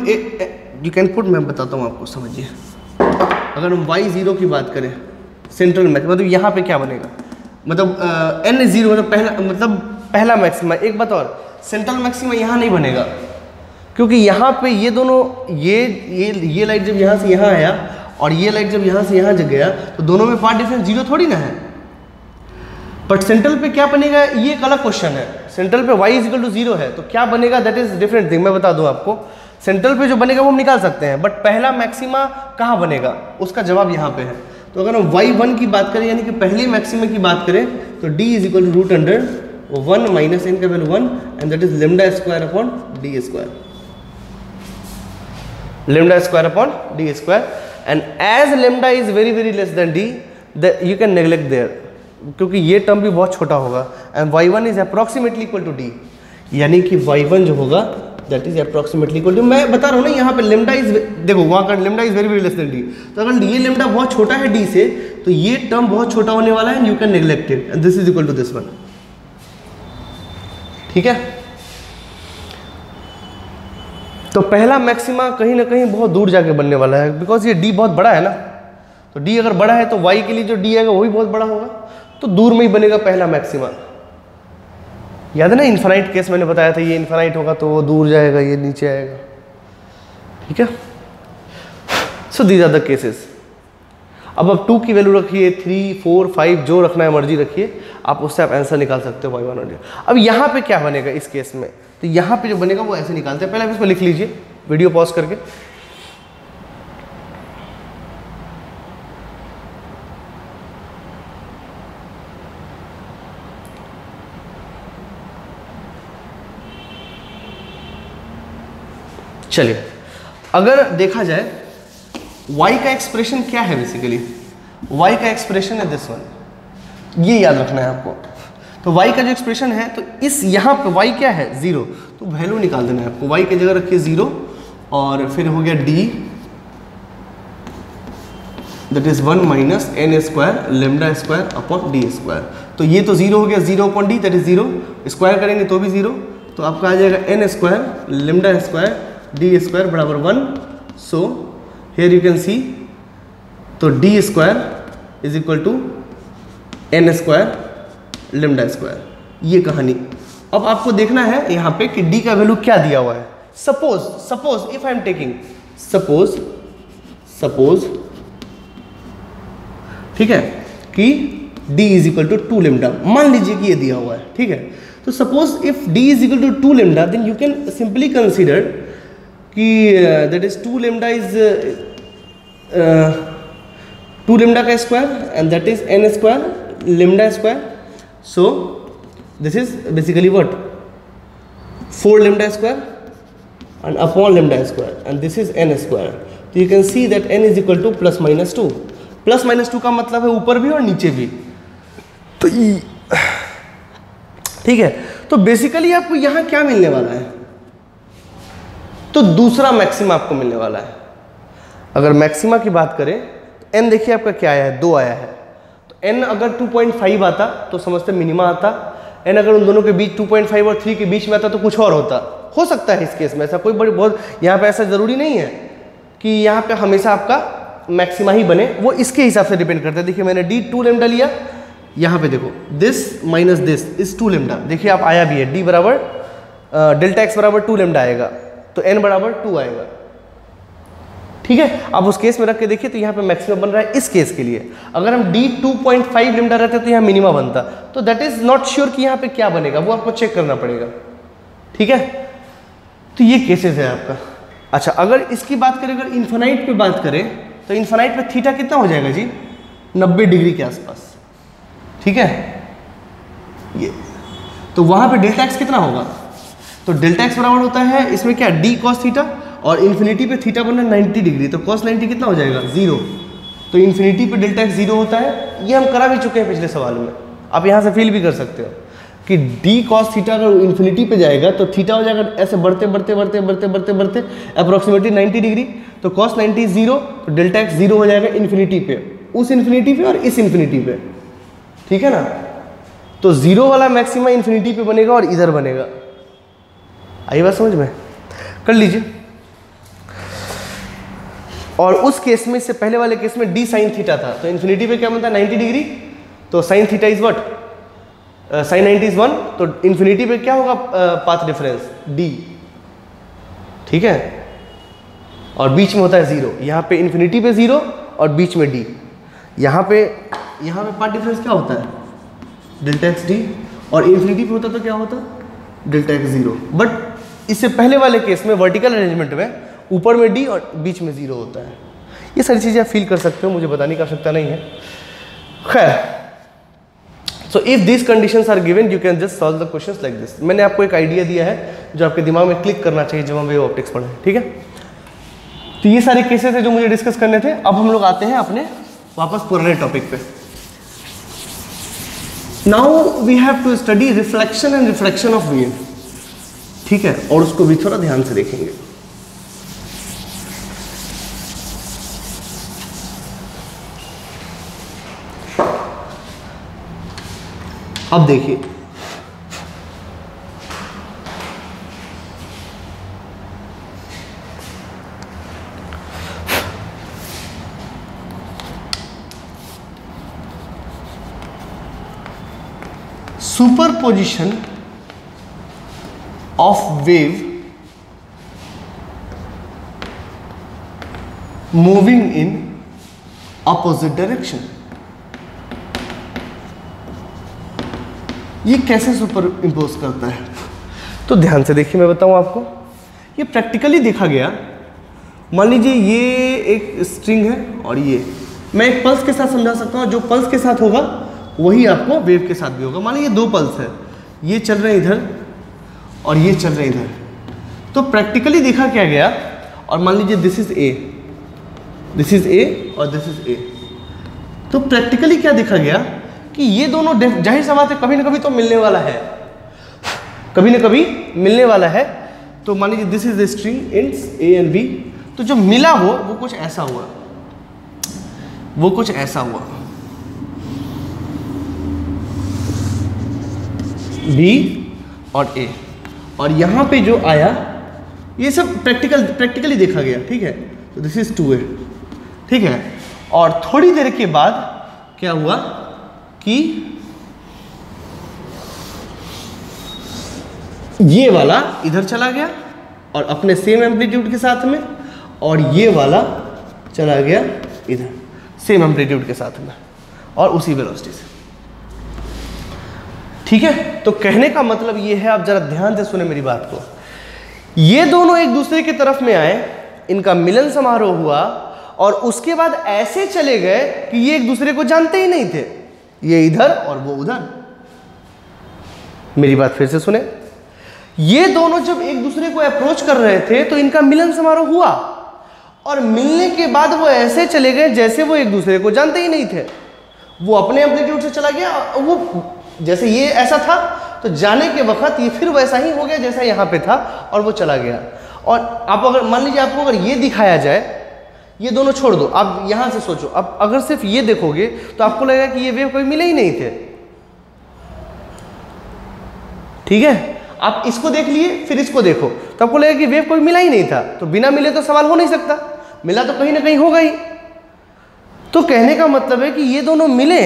you can put, मैं बताता हूँ आपको, समझिए। अगर हम y0 की बात करें सेंट्रल मैथ, मतलब यहाँ पे क्या बनेगा, मतलब n 0, मतलब पहला, मतलब पहला मैक्सिमा। एक बात और, सेंट्रल मैक्सिमा यहाँ नहीं बनेगा, क्योंकि यहाँ पे ये दोनों ये लाइट जब यहाँ से यहाँ आया और ये लाइट जब यहाँ से यहाँ गया तो दोनों में पाथ डिफरेंस जीरो थोड़ी ना है। बट सेंट्रल पे क्या बनेगा ये एक अलग क्वेश्चन है। सेंट्रल पे y इक्वल टू 0 है तो क्या बनेगा, दैट इज डिफरेंट थिंग। मैं बता दूं आपको, सेंट्रल पे जो बनेगा वो हम निकाल सकते हैं, बट पहला मैक्सिमा कहाँ बनेगा उसका जवाब यहाँ पे है। तो अगर हम y1 की बात करें यानी कि पहले मैक्सिमा की बात करें तो d is equal to √1 minus n का value 1 and that is lambda square upon D square, lambda square upon D square. And as lambda is very very less than d, you can neglect there, क्योंकि ये टर्म भी बहुत छोटा होगा। And y1 is approximately equal to d, यानी कि y1 जो होगा that is approximately equal to, मैं बता रहा हूँ ना यहाँ पे लेमडा इज, देखो वहाँ का lambda is very very less then d, तो अगर ये लेमडा बहुत छोटा है d से तो ये टर्म बहुत छोटा होने वाला है and you can neglect it and this is equal to this one. ठीक है, तो पहला मैक्सिमा कहीं ना कहीं बहुत दूर जाके बनने वाला है, बिकॉज ये d बहुत बड़ा है ना, तो d अगर बड़ा है तो y के लिए जो d आएगा वो भी बहुत बड़ा होगा, तो दूर में ही बनेगा पहला मैक्सिमा। याद है ना इन्फाइनाइट केस मैंने बताया था, ये इन्फाइनाइट होगा तो वो दूर जाएगा, ये नीचे आएगा। ठीक है, so these are the cases. अब आप 2 की वैल्यू रखिए, 3, 4, 5 जो रखना है मर्जी रखिए, आप उससे आप आंसर निकाल सकते हो y1 और d। अब यहाँ पे क्या बनेगा इस केस में, तो यहाँ पे जो बनेगा वो ऐसे निकालते हैं। पहले आप इसको लिख लीजिए वीडियो पॉज करके। चलिए, अगर देखा जाए y का एक्सप्रेशन क्या है, बेसिकली y का एक्सप्रेशन है दिस वन, ये याद रखना है आपको। तो y का जो एक्सप्रेशन है तो इस यहाँ पे y क्या है 0, तो वैल्यू निकाल देना है आपको। y की जगह रखिए 0 और फिर हो गया d that is 1 minus n square lambda square upon D square. तो ये तो 0 हो गया, 0 upon D that is 0, square करेंगे तो भी 0, तो आपका आ जाएगा n square lambda square D square बराबर 1। So here you can see, तो D square is equal to n square lambda square, ये कहानी। अब आपको देखना है यहाँ पे कि d का वैल्यू क्या दिया हुआ है। Suppose if I am taking suppose ठीक है कि d is equal to 2 lambda, मान लीजिए कि ये दिया हुआ है। ठीक है, तो suppose if d is equal to 2 lambda then you can simply consider कि that is 2 lambda is 2 lambda का square and that is n square lambda square. So this is basically what 4 lambda square and upon lambda square and this is n square. तो you can see that n is equal to plus minus 2। Plus minus 2 का मतलब है ऊपर भी और नीचे भी। तो ठीक है, तो बेसिकली आपको यहां क्या मिलने वाला है, तो दूसरा मैक्सिमा आपको मिलने वाला है। अगर मैक्सिमा की बात करें तो n देखिए आपका क्या आया है, 2 आया है। तो n अगर 2.5 आता तो समझते मिनिमा आता, n अगर उन दोनों के बीच 2.5 और 3 के बीच में आता तो कुछ और होता। हो सकता है इस केस में, ऐसा कोई बड़ी बहुत यहाँ पे ऐसा ज़रूरी नहीं है कि यहाँ पे हमेशा आपका मैक्सिमा ही बने, वो इसके हिसाब से डिपेंड करता है। देखिए मैंने d 2 लेमडा लिया, यहाँ पे देखो this minus this is 2 lambda, देखिए आप आया भी है d बराबर डेल्टा x बराबर 2 लेमडा आएगा, तो n बराबर 2 आएगा। ठीक है, अब उस केस में रख के देखिए तो यहाँ पे मैक्सिमम बन रहा है इस केस के लिए। अगर हम d 2.5 लेमडा रहते तो यहाँ मिनिमा बनता, तो दैट इज नॉट श्योर कि यहाँ पे क्या बनेगा, वो आपको चेक करना पड़ेगा। ठीक है, तो ये केसेस है आपका। अच्छा, अगर इसकी बात करें, अगर इन्फिनाइट पे बात करें तो इन्फिनाइट पे थीटा कितना हो जाएगा जी, 90 डिग्री के आसपास। ठीक है, ये तो वहाँ पे डेल्टा एक्स कितना होगा, तो डेल्टा एक्स बराबर होता है इसमें क्या d cos थीटा, और इन्फिनिटी पे थीटा बनना 90 डिग्री, तो cos 90 कितना हो जाएगा 0। तो इन्फिनिटी पे डेल्टा एक्स 0 होता है, ये हम करा भी चुके हैं पिछले सवाल में, आप यहाँ से फील भी कर सकते हो कि d cos थीटा अगर इन्फिनिटी पे जाएगा तो थीटा हो जाएगा ऐसे बढ़ते बढ़ते बढ़ते बढ़ते बढ़ते बढ़ते अप्रॉक्सीमेटली 90 डिग्री, तो cos 90 0, तो डेल्टा एक्स 0 हो जाएगा इन्फिनिटी पे, उस इन्फिनिटी पे और इस इन्फिनिटी पे। ठीक है ना, तो 0 वाला मैक्सिमा इन्फिनिटी पे बनेगा और इधर बनेगा। आई बात समझ में, कर लीजिए। और उस केस में, इससे पहले वाले केस में d साइन थीटा था, तो इन्फिनिटी पे क्या बनता है 90 डिग्री, तो sine theta is what sine 90 is 1, तो इन्फिनिटी पे क्या होगा पाथ डिफरेंस d, ठीक है, और बीच में होता है 0। यहाँ पे इन्फिनिटी पे 0 और बीच में d। यहाँ पे पाथ डिफरेंस क्या होता है डेल्टा एक्स डी, और इन्फिनिटी पे होता तो क्या होता डेल्टा एक्स 0। बट इससे पहले वाले केस में वर्टिकल अरेंजमेंट में ऊपर में d और बीच में 0 होता है। ये सारी चीज़ें आप फील कर सकते हो, मुझे बताने की आवश्यकता नहीं है। खैर, so if this conditions are given you can just solve the questions like this. मैंने आपको एक आइडिया दिया है जो आपके दिमाग में क्लिक करना चाहिए जब हम वेव ऑप्टिक्स पढ़ें, ठीक है। तो ये सारे केसेस है जो मुझे डिस्कस करने थे। अब हम लोग आते हैं अपने वापस पुराने टॉपिक पे। Now we have to study reflection and refraction of wave, ठीक है, और उसको भी थोड़ा ध्यान से देखेंगे। अब देखिए, superposition of wave moving in opposite direction, ये कैसे सुपर इम्पोज करता है? तो ध्यान से देखिए, मैं बताऊं आपको, ये प्रैक्टिकली देखा गया। मान लीजिए ये एक स्ट्रिंग है और ये मैं एक पल्स के साथ समझा सकता हूँ। जो पल्स के साथ होगा वही आपको वेव के साथ भी होगा। मान लीजिए 2 पल्स है, ये चल रहे हैं इधर और ये चल रहे हैं इधर। तो प्रैक्टिकली देखा क्या गया, और मान लीजिए this is A, this is ए और दिस इज ए। तो प्रैक्टिकली क्या देखा गया कि ये दोनों जाहिर सी बात है कभी ना कभी तो मिलने वाला है, कभी ना कभी मिलने वाला है। तो मान लीजिए this is the string ends A and B. तो जो मिला वो कुछ ऐसा हुआ, वो कुछ ऐसा हुआ, बी और ए, और यहां पे जो आया ये सब प्रैक्टिकली देखा गया, ठीक है। तो दिस इज 2a, ठीक है। और थोड़ी देर के बाद क्या हुआ कि ये वाला इधर चला गया और अपने सेम एम्पलीट्यूड के साथ में, और ये वाला चला गया इधर सेम एम्पलीट्यूड के साथ में और उसी वेलोसिटी से, ठीक है। तो कहने का मतलब ये है, आप जरा ध्यान से सुने मेरी बात को, ये दोनों एक दूसरे की तरफ में आए, इनका मिलन समारोह हुआ और उसके बाद ऐसे चले गए कि ये एक दूसरे को जानते ही नहीं थे, ये इधर और वो उधर। मेरी बात फिर से सुने, ये दोनों जब एक दूसरे को अप्रोच कर रहे थे तो इनका मिलन समारोह हुआ और मिलने के बाद वो ऐसे चले गए जैसे वो एक दूसरे को जानते ही नहीं थे। वो अपने एम्पलीट्यूड से चला गया, वो जैसे ये ऐसा था तो जाने के वक्त ये फिर वैसा ही हो गया जैसा यहाँ पे था और वो चला गया। और आप अगर मान लीजिए आपको अगर ये दिखाया जाए, ये दोनों छोड़ दो, आप यहाँ से सोचो, अब अगर सिर्फ ये देखोगे तो आपको लगेगा कि ये वेव कभी मिले ही नहीं थे, ठीक है। आप इसको देख लिए फिर इसको देखो तो आपको लगेगा कि वेव कोई मिला ही नहीं था। तो बिना मिले तो सवाल हो नहीं सकता, मिला तो कहीं ना कहीं होगा ही। तो कहने का मतलब है कि ये दोनों मिले,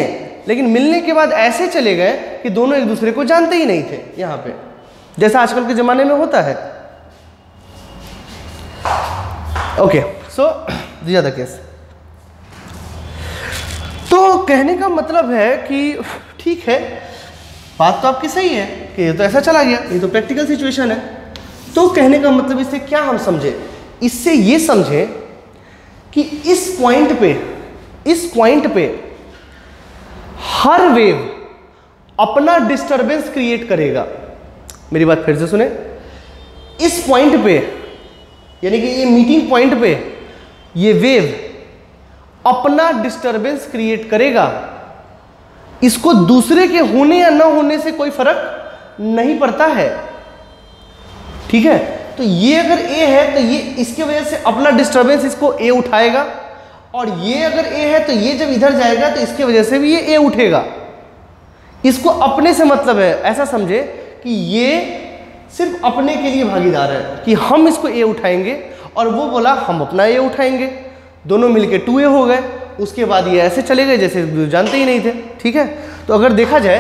लेकिन मिलने के बाद ऐसे चले गए कि दोनों एक दूसरे को जानते ही नहीं थे, यहाँ पे जैसा आजकल के ज़माने में होता है। Okay, so this are the case. तो कहने का मतलब है कि ठीक है, बात तो आपकी सही है कि ये तो ऐसा चला गया, ये तो प्रैक्टिकल सिचुएशन है। तो कहने का मतलब इससे क्या हम समझे, इससे ये समझे कि इस पॉइंट पे हर वेव अपना डिस्टरबेंस क्रिएट करेगा। मेरी बात फिर से सुने, इस पॉइंट पे यानी कि ये मीटिंग पॉइंट पे ये वेव अपना डिस्टरबेंस क्रिएट करेगा। इसको दूसरे के होने या ना होने से कोई फर्क नहीं पड़ता है, ठीक है। तो ये अगर ए है तो ये इसकी वजह से अपना डिस्टरबेंस इसको ए उठाएगा, और ये अगर ए है तो ये जब इधर जाएगा तो इसकी वजह से भी ये ए उठेगा। इसको अपने से मतलब है, ऐसा समझे कि ये सिर्फ अपने के लिए भागीदार है कि हम इसको ए उठाएंगे और वो बोला हम अपना ए उठाएंगे, दोनों मिलके 2a हो गए। उसके बाद ये ऐसे चले गए जैसे जानते ही नहीं थे, ठीक है। तो अगर देखा जाए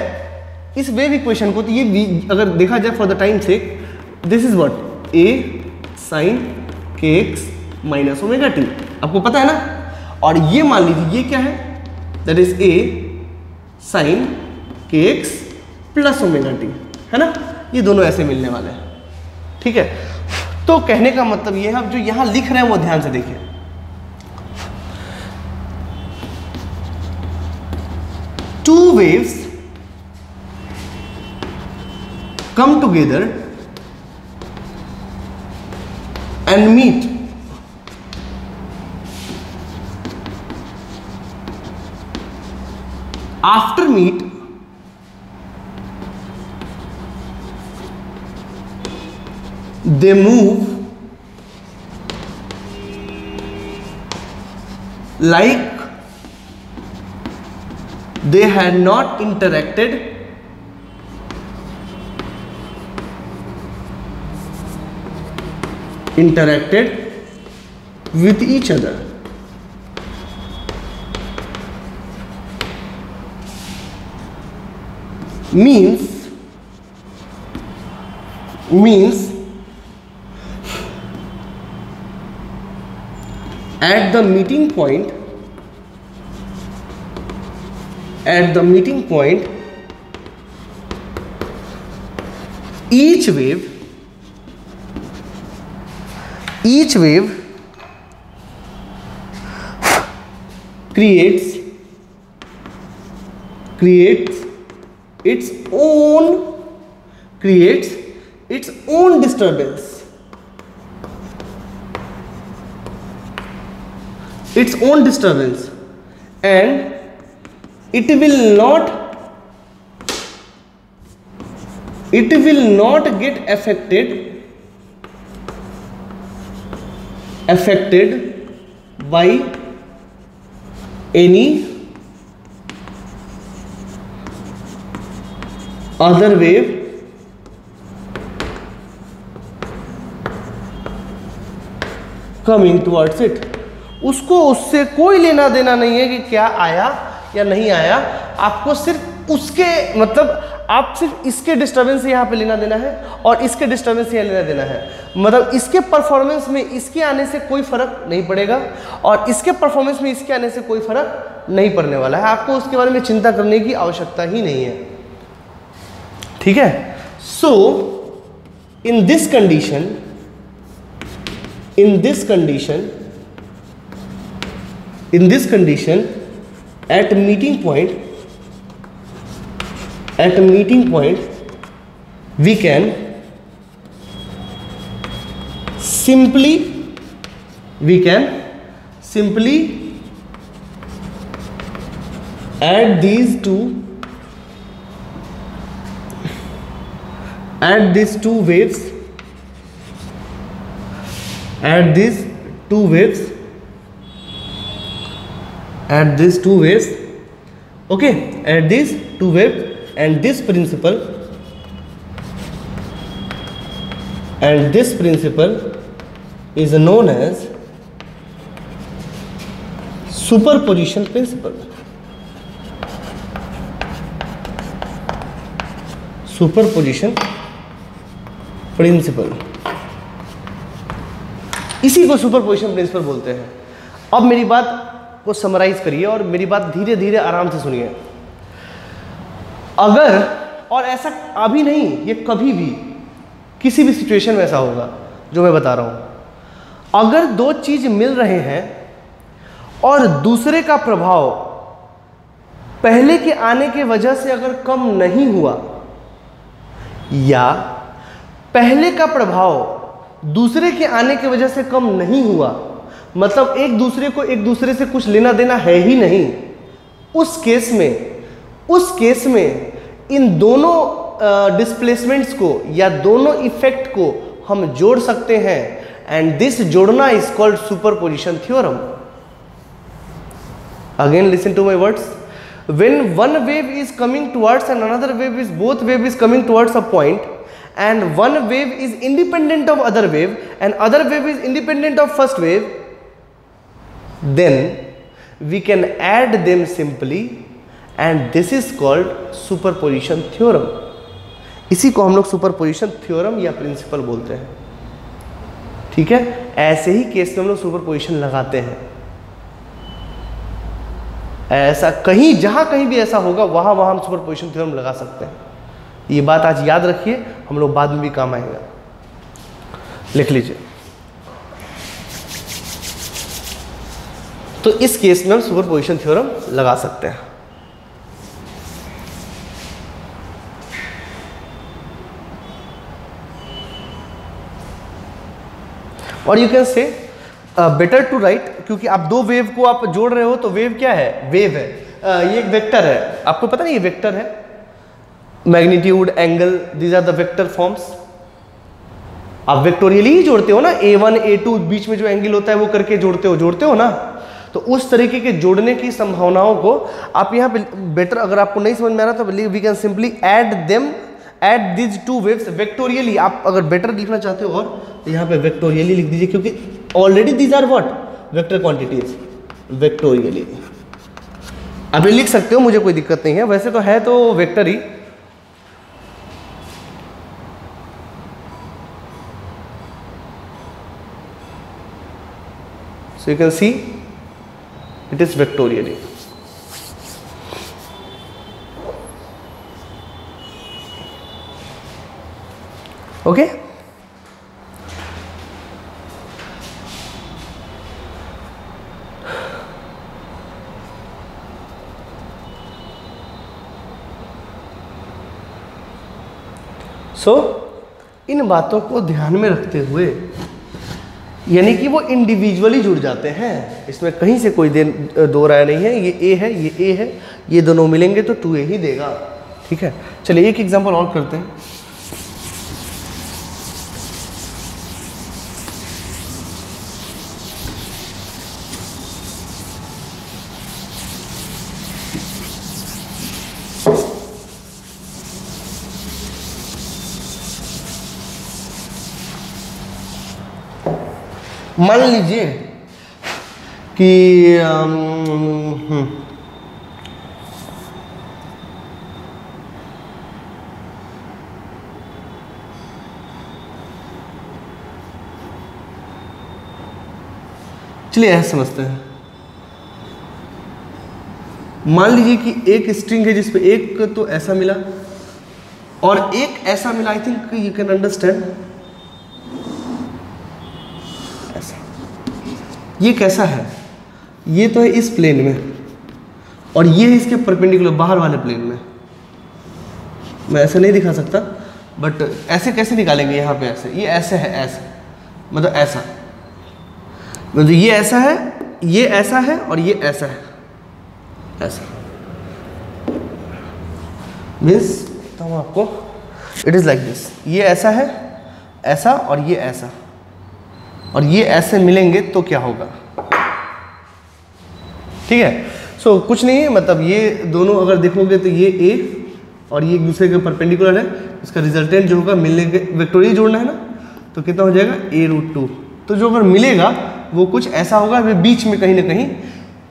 इस वेव इक्वेशन को, तो ये अगर देखा जाए फॉर द टाइम से, this is what a sin kx minus omega T, आपको पता है ना। और ये मान लीजिए ये क्या है, that is a sin kx plus omega T, है ना। ये दोनों ऐसे मिलने वाले हैं, ठीक है। तो कहने का मतलब ये है, अब जो यहां लिख रहे हैं वो ध्यान से देखिए। Two waves come together and meet after meet they move like they had not interacted with each other. Means at the meeting point each wave creates its own disturbance. And it will not get affected by any other wave coming towards it. उसको उससे कोई लेना देना नहीं है कि क्या आया या नहीं आया, आपको सिर्फ उसके मतलब आप सिर्फ इसके डिस्टर्बेंस से यहाँ पे लेना देना है और इसके डिस्टर्बेंस से यहाँ लेना देना है। मतलब इसके परफॉर्मेंस में इसके आने से कोई फर्क नहीं पड़ेगा और इसके परफॉर्मेंस में इसके आने से कोई फर्क नहीं पड़ने वाला है। आपको उसके बारे में चिंता करने की आवश्यकता ही नहीं है, ठीक है। So in this condition at meeting point we can simply add these two waves and this principle is known as superposition principle. इसी को सुपरपोजिशन प्रिंसिपल बोलते हैं। अब मेरी बात को समराइज करिए और मेरी बात धीरे धीरे आराम से सुनिए। अगर, और ऐसा अभी नहीं, ये कभी भी किसी भी सिचुएशन में ऐसा होगा जो मैं बता रहा हूं, अगर दो चीज मिल रहे हैं और दूसरे का प्रभाव पहले के आने के वजह से अगर कम नहीं हुआ या पहले का प्रभाव दूसरे के आने की वजह से कम नहीं हुआ, मतलब एक दूसरे से कुछ लेना देना है ही नहीं, उस केस में इन दोनों डिस्प्लेसमेंट्स को या दोनों इफेक्ट को हम जोड़ सकते हैं एंड दिस जोड़ना is called superposition theorem. Again listen to my words, when one wave is coming towards and another wave is, both wave is coming towards a point and one wave is independent of other wave and other wave is independent of first wave, then we can add them simply and this is called superposition theorem. इसी को हम लोग सुपरपोजिशन थ्योरम या प्रिंसिपल बोलते हैं। ठीक है, ऐसे ही केस में हम लोग सुपरपोजिशन लगाते हैं। ऐसा कहीं जहां कहीं भी ऐसा होगा वहां वहां हम सुपरपोजिशन थ्योरम लगा सकते हैं। ये बात आज याद रखिए, हम लोग बाद में भी काम आएगा। लिख लीजिए। तो इस केस में हम सुपरपोजिशन थ्योरम लगा सकते हैं। और you can say better to write, क्योंकि आप दो वेव को आप जोड़ रहे हो तो वेव क्या है, वेव है। ये एक वेक्टर है, आपको पता नहीं ये वेक्टर है। Magnitude, angle, these are the vector forms. आप वेक्टोरियली ही जोड़ते हो ना, a1 a2 बीच में जो एंगल होता है वो करके जोड़ते हो ना। तो उस तरीके के जोड़ने की संभावनाओं को आप यहाँ पे बेटर, अगर आपको नहीं समझ में आ रहा तो we can simply add them, add these two waves vectorially. आप अगर बेटर लिखना चाहते हो और तो यहाँ पे वेक्टोरियली लिख दीजिए, क्योंकि already these are what, vector quantities, vectorially. आप ये लिख सकते हो, मुझे कोई दिक्कत नहीं है, वैसे तो है तो vector he. So you can see it is vectorially. Okay? So इन बातों को ध्यान में रखते हुए, यानी कि वो इंडिविजुअली जुड़ जाते हैं, इसमें कहीं से कोई दो राय नहीं है। ये ए है, ये ए है, ये दोनों मिलेंगे तो 2a ही देगा। ठीक है, चलिए एक एग्जांपल और करते हैं। मान लीजिए कि चलिए ऐसे समझते हैं। मान लीजिए कि एक स्ट्रिंग है जिसपे एक तो ऐसा मिला और एक ऐसा मिला। I think you can understand. ये कैसा है, ये तो है इस प्लेन में और ये है इसके परपेंडिकुलर बाहर वाले प्लेन में। मैं ऐसे नहीं दिखा सकता, बट ऐसे कैसे निकालेंगे यहाँ पे, ऐसे ये ऐसे है, ऐसे मतलब ऐसा, मतलब ये ऐसा है, ये ऐसा है और ये ऐसा है, ऐसा मीन्स तो हम आपको इट इज़ लाइक दिस। ये ऐसा है, ऐसा और ये ऐसा, और ये ऐसे मिलेंगे तो क्या होगा। ठीक है, सो कुछ नहीं है, मतलब ये दोनों अगर देखोगे तो ये ए और ये एक दूसरे के परपेंडिकुलर है। इसका रिजल्टेंट जो होगा मिलने के वेक्टोरियल जोड़ना है ना, तो कितना हो जाएगा a√2। तो जो अगर मिलेगा वो कुछ ऐसा होगा बीच में कहीं ना कहीं,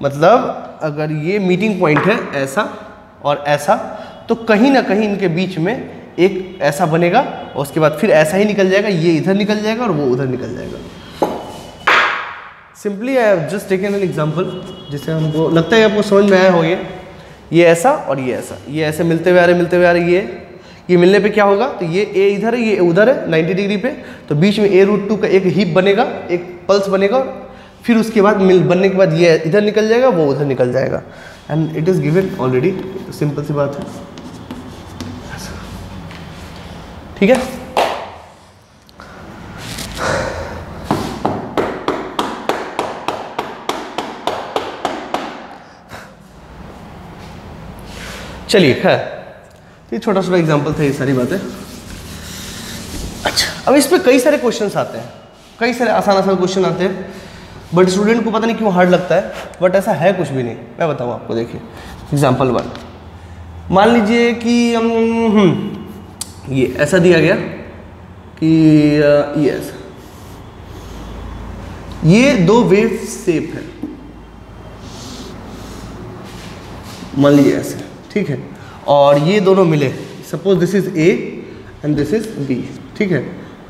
मतलब अगर ये मीटिंग पॉइंट है ऐसा और ऐसा, तो कहीं ना कहीं इनके बीच में एक ऐसा बनेगा और उसके बाद फिर ऐसा ही निकल जाएगा, ये इधर निकल जाएगा और वो उधर निकल जाएगा। Simply I have just taken an example जिससे हमको लगता है आपको समझ में आया हो। ये ऐसा और ये ऐसा, ये ऐसे मिलते हुए आ रहे, ये मिलने पे क्या होगा, तो ये ए इधर है, ये उधर है 90 डिग्री पे, तो बीच में a√2 का एक हीप बनेगा, एक पल्स बनेगा, फिर उसके बाद बनने के बाद ये इधर निकल जाएगा, वो उधर निकल जाएगा, and it is given already. तो सिंपल सी बात है, ठीक है। चलिए खैर, ये छोटा छोटा एग्जांपल था, ये सारी बातें। अच्छा, अब इस पे कई सारे क्वेश्चंस आते हैं, कई सारे आसान आसान क्वेश्चन आते हैं, बट स्टूडेंट को पता नहीं क्यों हार्ड लगता है, बट ऐसा है कुछ भी नहीं। मैं बताऊँ आपको, देखिए एग्जांपल 1, मान लीजिए कि ये ऐसा दिया गया कि ये ऐसा, ये दो वेव शेप है, मान लीजिए ऐसे, ठीक है, और ये दोनों मिले, suppose this is A and this is B, ठीक है,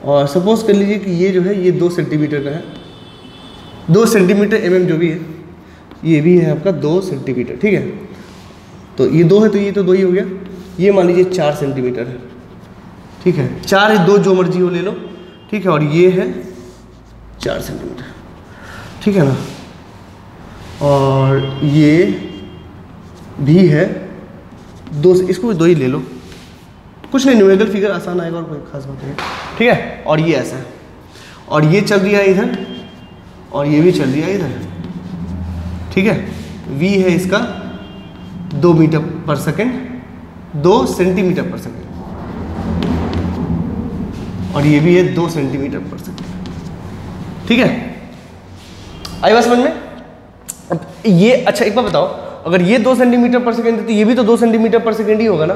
और सपोज कर लीजिए कि ये जो है ये 2 सेंटीमीटर का है, 2 सेंटीमीटर mm जो भी है, ये भी है आपका 2 सेंटीमीटर, ठीक है, तो ये 2 है तो ये तो 2 ही हो गया, ये मान लीजिए 4 सेंटीमीटर है, ठीक है, 4 2 जो मर्जी हो ले लो, ठीक है, और ये है 4 सेंटीमीटर, ठीक है ना, और ये भी है 2, इसको भी 2 ही ले लो, कुछ नहीं, न्यूमेरिकल फिगर आसान आएगा और कोई खास बात नहीं, ठीक है, और ये ऐसा है, और ये चल रही है इधर और ये भी चल रही है इधर, ठीक है, v है इसका 2 मीटर पर सेकेंड, 2 सेंटीमीटर पर सेकेंड, और ये भी है 2 सेंटीमीटर पर सेकेंड, ठीक है, आई बात समझ में। अब ये अच्छा एक बात बताओ, अगर ये 2 सेंटीमीटर पर सेकेंड है तो ये भी तो 2 सेंटीमीटर पर सेकेंड ही होगा ना,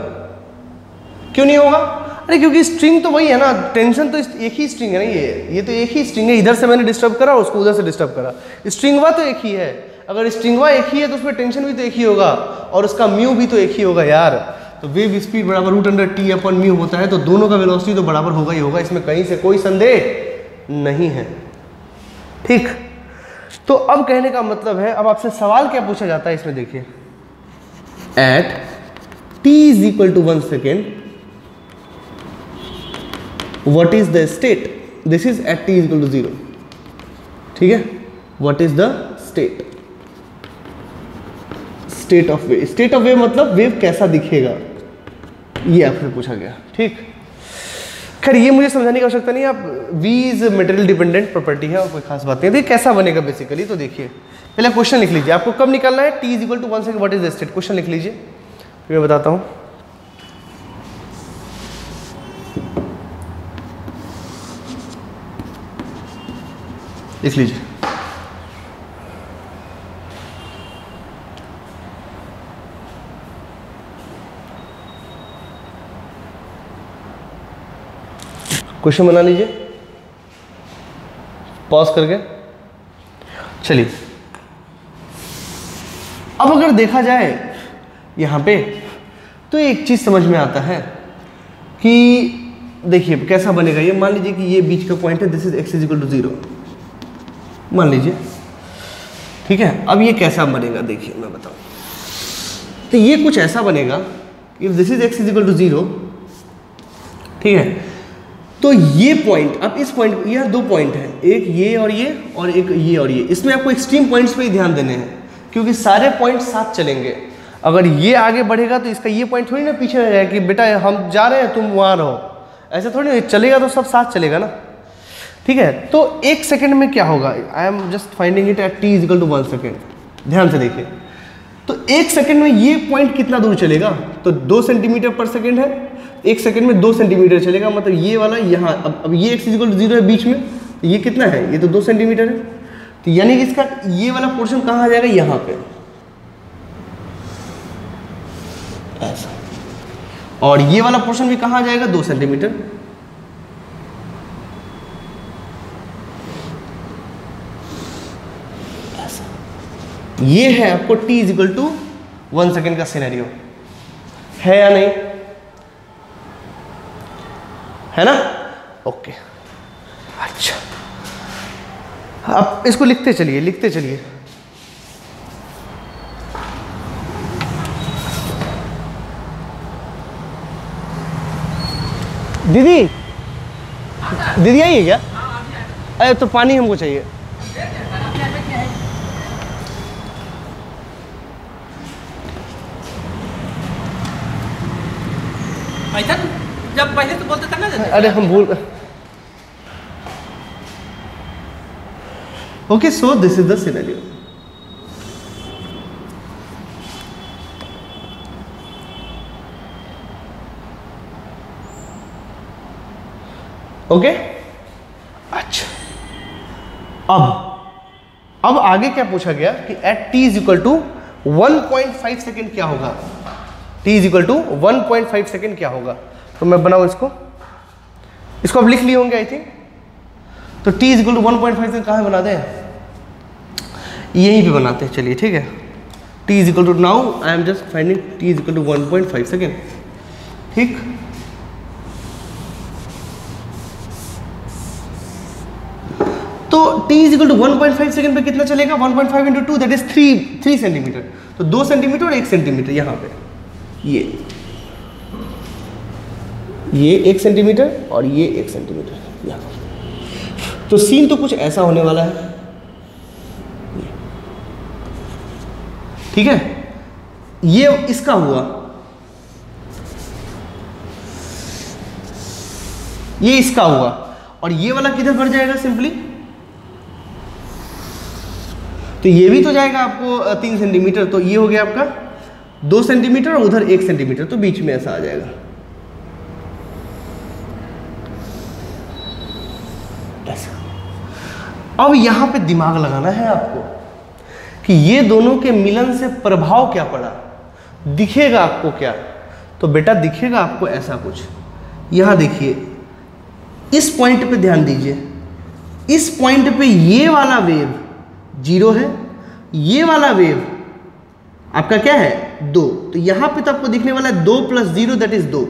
क्यों नहीं होगा? अरे क्योंकि स्ट्रिंग तो वही है ना, टेंशन तो एक ही स्ट्रिंग है ना, ये तो एक ही स्ट्रिंग है, इधर से मैंने डिस्टर्ब करा और उसको उधर से डिस्टर्ब करा, स्ट्रिंगवा तो एक ही है, अगर स्ट्रिंगवा एक ही है तो उसमें टेंशन भी तो एक ही होगा और उसका म्यू भी तो एक ही होगा यार, तो वेव स्पीड बराबर √T/μ होता है, तो दोनों का वेलोसिटी तो बराबर होगा ही होगा, इसमें कहीं से कोई संदेह नहीं है, ठीक। तो अब कहने का मतलब है, अब आपसे सवाल क्या पूछा जाता है इसमें, देखिए, at t = 1 second what is the state, this is at t = 0, ठीक है, what is the state of wave, state of wave मतलब वेव कैसा दिखेगा, ये आपसे पूछा गया, ठीक। खैर ये मुझे समझाने की आवश्यकता नहीं है, आप v is material dependent property है और कोई खास बात नहीं है। तो कैसा बनेगा बेसिकली, तो देखिए पहले क्वेश्चन लिख लीजिए, आपको कब निकालना है, t = 1 second what is the state, question लिख लीजिए, फिर मैं बताता हूँ। लिख लीजिए, क्वेश्चन बना लीजिए पॉज करके। चलिए अब अगर देखा जाए यहां पे तो एक चीज समझ में आता है कि देखिए कैसा बनेगा ये, मान लीजिए कि ये बीच का पॉइंट है, दिस इज x = 0 मान लीजिए, ठीक है। अब ये कैसा बनेगा देखिए मैं बताऊं, तो ये कुछ ऐसा बनेगा, इफ दिस इज x = 0, ठीक है, तो ये पॉइंट, अब इस पॉइंट, यह 2 पॉइंट है, एक ये और एक ये और ये, इसमें आपको एक्सट्रीम पॉइंट्स पे ही ध्यान देने हैं क्योंकि सारे पॉइंट साथ चलेंगे। अगर ये आगे बढ़ेगा तो इसका ये पॉइंट थोड़ी ना पीछे रह जाएगा कि बेटा हम जा रहे हैं तुम वहाँ रहो, ऐसे थोड़ी ना चलेगा, तो सब साथ चलेगा ना, ठीक है। तो 1 सेकेंड में क्या होगा, आई am just finding it at t = 1 second, ध्यान से देखिए, तो 1 सेकेंड में ये पॉइंट कितना दूर चलेगा, तो 2 सेंटीमीटर पर सेकेंड है, 1 सेकेंड में 2 सेंटीमीटर चलेगा, मतलब ये वाला यहाँ, अब ये x = 0 है बीच में, तो ये कितना है, ये तो 2 सेंटीमीटर है, तो यानी कि इसका ये वाला पोर्शन कहाँ आ जाएगा, यहाँ पे ऐसा, और ये वाला पोर्शन भी कहाँ आ जाएगा, 2 सेंटीमीटर, ऐसा। ये है आपको t = 1 सेकेंड का सिनेरियो, है या नहीं, है ना, ओके। अच्छा आप इसको लिखते चलिए, लिखते चलिए, दीदी दीदी आई है क्या, अरे तो पानी हमको चाहिए, जब पहले तो बोलते था ना, अरे हम भूल, okay, so this is the scenario, okay. अच्छा अब आगे क्या पूछा गया कि एट t = 1.5 सेकेंड क्या होगा, t = 1.5 सेकेंड क्या होगा, तो मैं बनाऊं इसको अब लिख लिए होंगे आई थिंक, तो t = 1.5 सेकेंड कहाँ बना दें, यहीं पे बनाते हैं, चलिए ठीक है, t is equal to, now I am just finding t is equal to 1.5 second. ठीक, तो t is equal to 1.5 second पे कितना चलेगा? 1.5 इंटू 2 दैट इज 3 सेंटीमीटर। तो 2 सेंटीमीटर और 1 सेंटीमीटर यहाँ पे, ये 1 सेंटीमीटर और ये 1 सेंटीमीटर यहाँ। तो सीन तो कुछ ऐसा होने वाला है, ठीक है। ये इसका हुआ, ये इसका हुआ, और ये वाला किधर बढ़ जाएगा सिंपली? तो ये भी तो जाएगा आपको 3 सेंटीमीटर, तो ये हो गया आपका 2 सेंटीमीटर और उधर 1 सेंटीमीटर, तो बीच में ऐसा आ जाएगा ऐसा। अब यहां पे दिमाग लगाना है आपको कि ये दोनों के मिलन से प्रभाव क्या पड़ा, दिखेगा आपको क्या? तो बेटा दिखेगा आपको ऐसा कुछ। यहां देखिए, इस पॉइंट पे ध्यान दीजिए, इस पॉइंट पे ये वाला वेव 0 है, ये वाला वेव आपका क्या है 2, तो यहां पे तो आपको दिखने वाला है 2 + 0 दैट इज 2,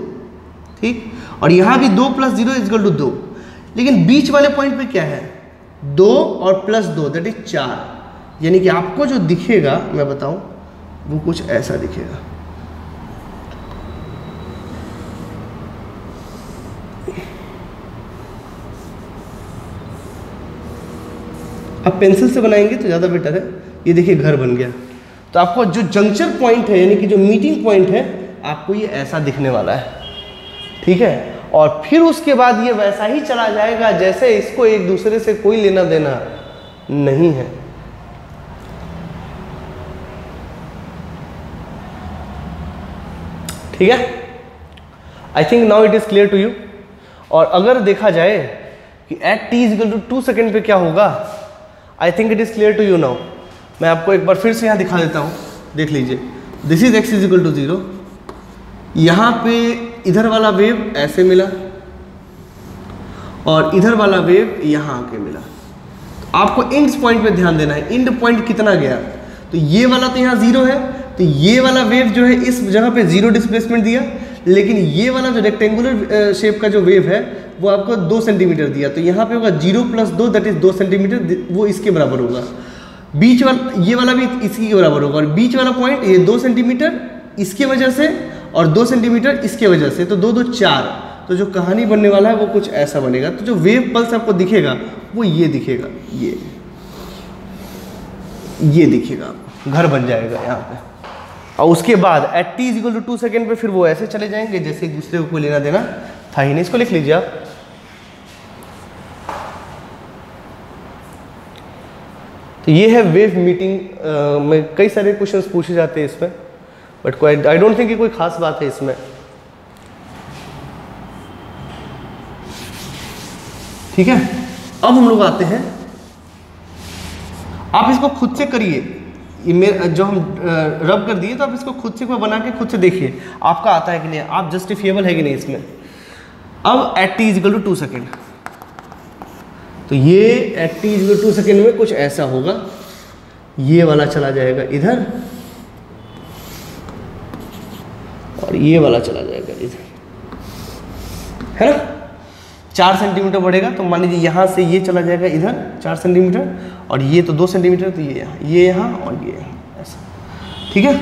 ठीक। और यहां भी 2 + 0 इज इक्वल टू 2, लेकिन बीच वाले पॉइंट पे क्या है 2 और +2 दैट इज 4। यानी कि आपको जो दिखेगा मैं बताऊं वो कुछ ऐसा दिखेगा। आप पेंसिल से बनाएंगे तो ज़्यादा बेटर है। ये देखिए घर बन गया, तो आपको जो जंक्चर पॉइंट है यानी कि जो मीटिंग पॉइंट है आपको ये ऐसा दिखने वाला है, ठीक है। और फिर उसके बाद ये वैसा ही चला जाएगा जैसे इसको एक दूसरे से कोई लेना देना नहीं है। ठीक है, I think now it is clear to you. और अगर देखा जाए कि at t is equal to 2 second पे क्या होगा, I think it is clear to you now. मैं आपको एक बार फिर से यहाँ दिखा देता हूँ, देख लीजिए। This is x is equal to 0, यहाँ पे इधर वाला वेव ऐसे मिला और इधर वाला वेव यहाँ आके मिला। तो आपको इंड पॉइंट पे ध्यान देना है, इंड पॉइंट कितना गया, तो ये वाला तो यहाँ 0 है, तो ये वाला वेव जो है इस जगह पे 0 डिस्प्लेसमेंट दिया, लेकिन ये वाला जो रेक्टेंगुलर शेप का जो वेव है वो आपको 2 सेंटीमीटर दिया, तो यहाँ पे होगा 0 + 2 दैट इज 2 सेंटीमीटर, वो इसके बराबर होगा। बीच वाला ये वाला भी इसकी के बराबर होगा, और बीच वाला पॉइंट ये 2 सेंटीमीटर इसके वजह से और 2 सेंटीमीटर इसके वजह से, तो 2 2 4। तो जो कहानी बनने वाला है वो कुछ ऐसा बनेगा। तो जो वेव पल्स आपको दिखेगा वो ये दिखेगा, ये दिखेगा, घर बन जाएगा यहाँ पे। और उसके बाद at t is equal to 2 second पे फिर वो ऐसे चले जाएंगे जैसे एक दूसरे को कोई लेना देना था ही नहीं। इसको लिख लीजिए आप। तो ये है वेव मीटिंग में कई सारे क्वेश्चंस पूछे जाते हैं इसमें, बट आई डोंट थिंक कि कोई खास बात है इसमें। ठीक है, अब हम लोग आते हैं, आप इसको खुद से करिए, ये मेरे जो हम रब कर दिए, तो आप इसको खुद से बना के खुद से देखिए आपका आता है कि नहीं, आप जस्टिफिएबल है कि नहीं इसमें। अब at t is equal to 2 second, तो ये at t is equal to 2 second में कुछ ऐसा होगा, ये वाला चला जाएगा इधर और ये वाला चला जाएगा इधर, है ना। 4 सेंटीमीटर बढ़ेगा, तो मान लीजिए यहाँ से ये चला जाएगा इधर 4 सेंटीमीटर, और ये तो 2 सेंटीमीटर, तो ये यहाँ और ये यहाँ ऐसा, ठीक है।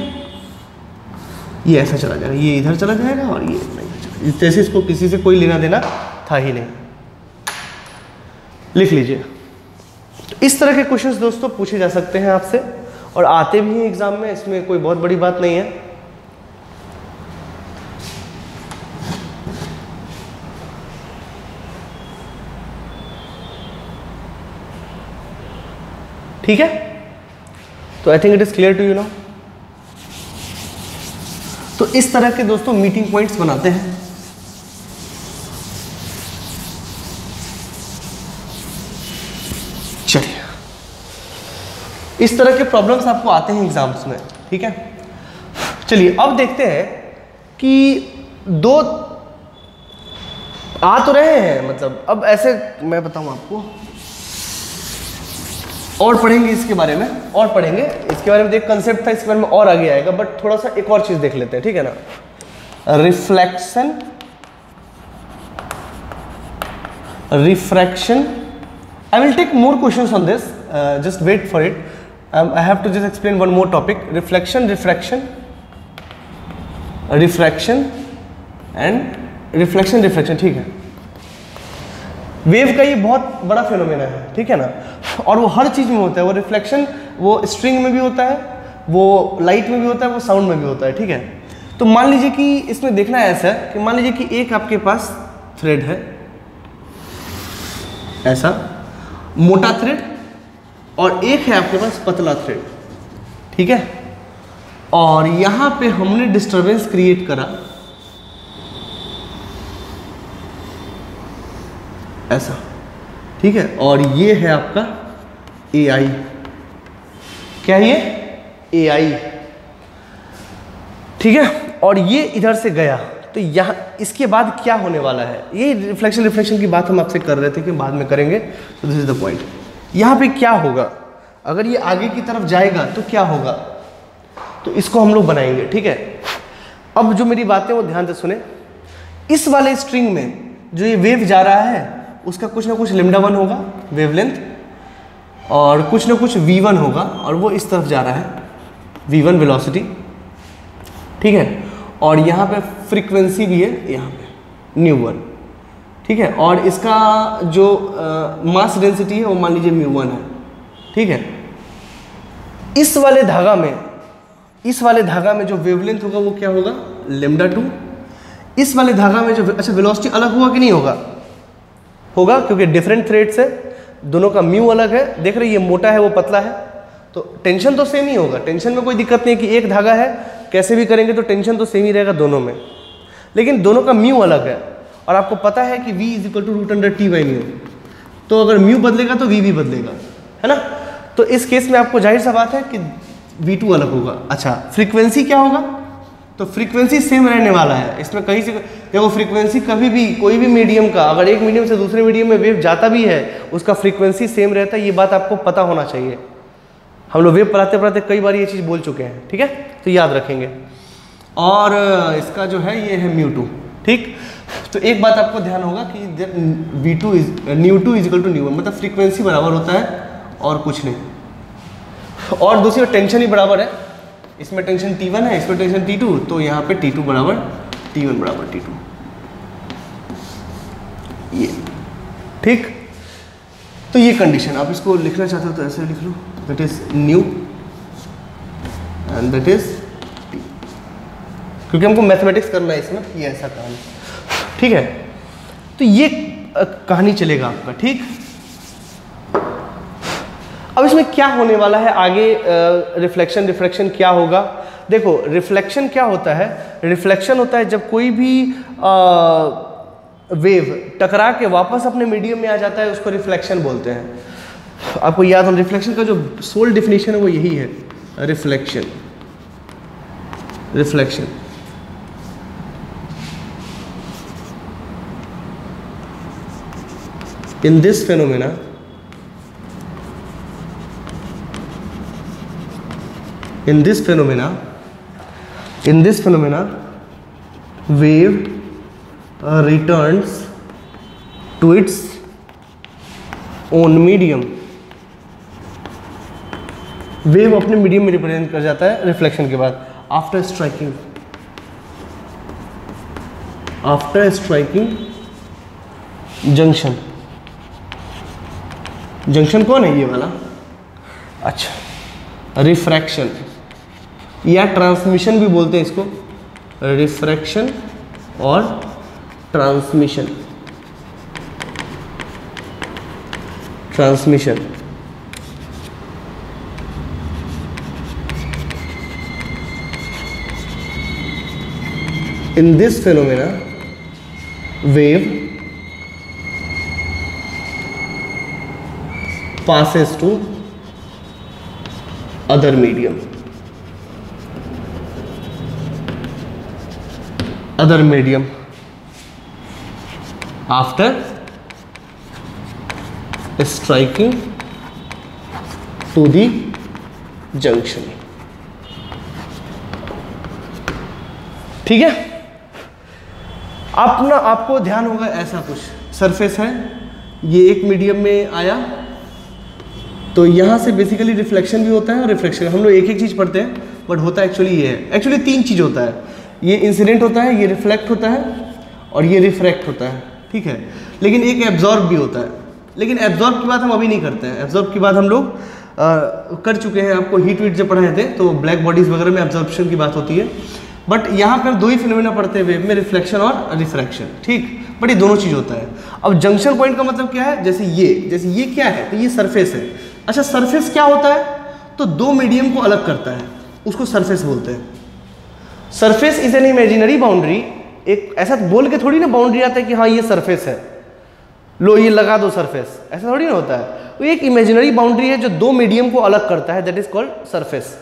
ये ऐसा चला जाएगा, ये इधर चला जाएगा और ये नहीं, जैसे इसको किसी से कोई लेना देना था ही नहीं। लिख लीजिए। तो इस तरह के क्वेश्चंस दोस्तों पूछे जा सकते हैं आपसे, और आते भी हैं एग्जाम में, इसमें कोई बहुत बड़ी बात नहीं है। ठीक है, तो I think it is clear to you now. तो इस तरह के दोस्तों मीटिंग पॉइंट्स बनाते हैं। चलिए, इस तरह के प्रॉब्लम्स आपको आते हैं एग्जाम्स में, ठीक है। चलिए अब देखते हैं कि दो आ तो रहे हैं, मतलब अब ऐसे मैं बताऊं आपको, और पढ़ेंगे इसके बारे में, और पढ़ेंगे इसके बारे में। एक कंसेप्ट था, इसके बारे में और आगे आएगा, बट थोड़ा सा एक और चीज देख लेते हैं, ठीक है ना। Reflection, refraction, I will take more questions on this, just wait for it. I have to just explain one more topic. Reflection, refraction, refraction and reflection, refraction, ठीक है। वेव का ये बहुत बड़ा फिनोमेना है, ठीक है ना, और वो हर चीज़ में होता है। वो रिफ्लेक्शन वो स्ट्रिंग में भी होता है, वो लाइट में भी होता है, वो साउंड में भी होता है, ठीक है। तो मान लीजिए कि इसमें देखना है ऐसा कि मान लीजिए कि एक आपके पास थ्रेड है, ऐसा मोटा थ्रेड, और एक है आपके पास पतला थ्रेड, ठीक है। और यहां पे हमने डिस्टरबेंस क्रिएट करा ऐसा, ठीक है। और ये है आपका AI, क्या है ये AI, ठीक है। और ये इधर से गया, तो यहाँ इसके बाद क्या होने वाला है, ये रिफ्लेक्शन रिफ्लेक्शन की बात हम आपसे कर रहे थे कि बाद में करेंगे। तो दिस इज द पॉइंट। यहाँ पे क्या होगा, अगर ये आगे की तरफ जाएगा तो क्या होगा, तो इसको हम लोग बनाएंगे, ठीक है। अब जो मेरी बातें वो ध्यान से सुने। इस वाले स्ट्रिंग में जो ये वेव जा रहा है उसका कुछ ना कुछ λ1 होगा वेवलेंथ, और कुछ ना कुछ v1 होगा, और वो इस तरफ जा रहा है v1 वेलोसिटी, ठीक है। और यहाँ पे फ्रीक्वेंसी भी है, यहाँ पे μ1, ठीक है। और इसका जो मास डेंसिटी है वो मान लीजिए μ1 है, ठीक है। इस वाले धागा में जो वेवलेंथ होगा वो क्या होगा, λ2। इस वाले धागा में जो, अच्छा वेलोसिटी अलग हुआ कि नहीं होगा, होगा, क्योंकि डिफरेंट थ्रेड्स है, दोनों का म्यू अलग है। देख रहे ये मोटा है वो पतला है, तो टेंशन तो सेम ही होगा, टेंशन में कोई दिक्कत नहीं है कि एक धागा है कैसे भी करेंगे तो टेंशन तो सेम ही रहेगा दोनों में, लेकिन दोनों का म्यू अलग है। और आपको पता है कि v = √T/μ, तो अगर म्यू बदलेगा तो v भी बदलेगा, है ना। तो इस केस में आपको जाहिर सा बात है कि v2 अलग होगा। अच्छा फ्रीक्वेंसी क्या होगा, तो फ्रीक्वेंसी सेम रहने वाला है। इसमें कहीं से देखो, फ्रीक्वेंसी कभी भी कोई भी मीडियम का, अगर एक मीडियम से दूसरे मीडियम में वेव जाता भी है उसका फ्रीक्वेंसी सेम रहता है, ये बात आपको पता होना चाहिए। हम लोग वेव पढ़ाते पढ़ाते कई बार ये चीज़ बोल चुके हैं, ठीक है, तो याद रखेंगे। और इसका जो है ये है μ2, ठीक। तो एक बात आपको ध्यान होगा कि v2 = μ1, मतलब फ्रीक्वेंसी बराबर होता है और कुछ नहीं। और दूसरी टेंशन ही बराबर है, इसमें टेंशन T1 है, इसमें टेंशन T2, तो यहाँ पे T2 बराबर T1 बराबर T2, ये ठीक। तो ये कंडीशन, आप इसको लिखना चाहते हो तो ऐसे लिख लो, that is nu and that is T, क्योंकि हमको मैथमेटिक्स करना है इसमें, ये ऐसा काम है, ठीक है। तो ये कहानी चलेगा आपका, ठीक। अब इसमें क्या होने वाला है आगे, रिफ्लेक्शन रिफ्रैक्शन क्या होगा। देखो रिफ्लेक्शन क्या होता है, रिफ्लेक्शन होता है जब कोई भी वेव टकरा के वापस अपने मीडियम में आ जाता है, उसको रिफ्लेक्शन बोलते हैं। आपको याद हो, रिफ्लेक्शन का जो सोल डेफिनेशन है वो यही है, reflection, reflection. In this phenomena, wave returns to its own medium. Wave अपने मीडियम में रिप्रेजेंट कर जाता है रिफ्लेक्शन के बाद, आफ्टर स्ट्राइकिंग जंक्शन। जंक्शन कौन है, ये वाला। अच्छा रिफ्रैक्शन या ट्रांसमिशन भी बोलते हैं इसको, रिफ्रैक्शन और transmission. In this phenomena, wave passes to other medium after striking to the junction. ठीक है, अपना आपको ध्यान होगा ऐसा कुछ सरफेस है, ये एक मीडियम में आया, तो यहाँ से बेसिकली रिफ्लेक्शन भी होता है और रिफ्लेक्शन, हम लोग एक एक चीज़ पढ़ते हैं बट होता है एक्चुअली ये है। एक्चुअली तीन चीज़ होता है, ये इंसिडेंट होता है, ये रिफ्लेक्ट होता है और ये रिफ्रैक्ट होता है। ठीक है, लेकिन एक एब्जॉर्ब भी होता है, लेकिन एब्जॉर्ब की बात हम अभी नहीं करते हैं। एब्जॉर्ब की बात हम लोग कर चुके हैं, आपको हीट वीट जब पढ़ाए थे तो ब्लैक बॉडीज़ वगैरह में एब्जॉर्प्शन की बात होती है। बट यहाँ पर दो ही फिनोमेना पढ़ते हैं वेव में, रिफ्लेक्शन और रिफ्रैक्शन। ठीक, बट ये दोनों चीज़ होता है। अब जंक्शन पॉइंट का मतलब क्या है, जैसे ये क्या है, तो ये सरफेस है। अच्छा, सरफेस क्या होता है, तो दो मीडियम को अलग करता है, उसको सरफेस बोलते हैं। Surface is an imaginary boundary, एक ऐसा बोल के थोड़ी ना बाउंड्री आता है कि हाँ ये सरफेस है, लो ये लगा दो सरफेस, ऐसा थोड़ी ना होता है। वो एक इमेजिनरी बाउंड्री है जो दो मीडियम को अलग करता है, दैट इज कॉल्ड सरफेस।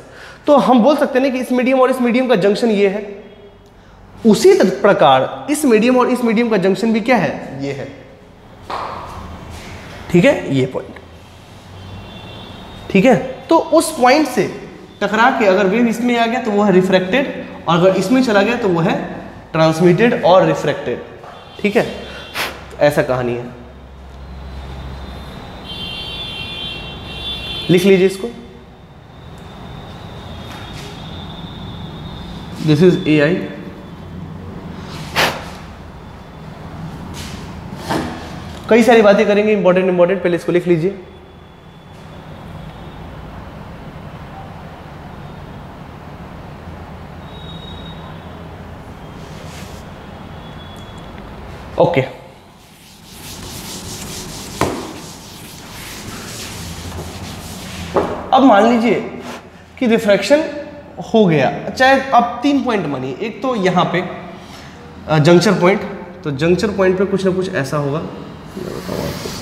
तो हम बोल सकते हैं ना कि इस मीडियम और इस मीडियम का जंक्शन ये है, उसी प्रकार इस मीडियम और इस मीडियम का जंक्शन भी क्या है, ये है। ठीक है, ये पॉइंट। ठीक है, तो उस पॉइंट से टकरा के अगर वेव इसमें आ गया तो वो है रिफ्रैक्टेड, और अगर इसमें चला गया तो वो है ट्रांसमिटेड और रिफ्रैक्टेड। ठीक है, ऐसा कहानी है। लिख लीजिए इसको, दिस इज AI, कई सारी बातें करेंगे इंपॉर्टेंट, पहले इसको लिख लीजिए। ओके, अब मान लीजिए कि रिफ्रैक्शन हो गया, चाहे अब 3 पॉइंट मानिए, एक तो यहाँ पे जंक्शन पॉइंट, तो जंक्शन पॉइंट पे कुछ ना कुछ ऐसा होगा, मैं बताऊँ आपको।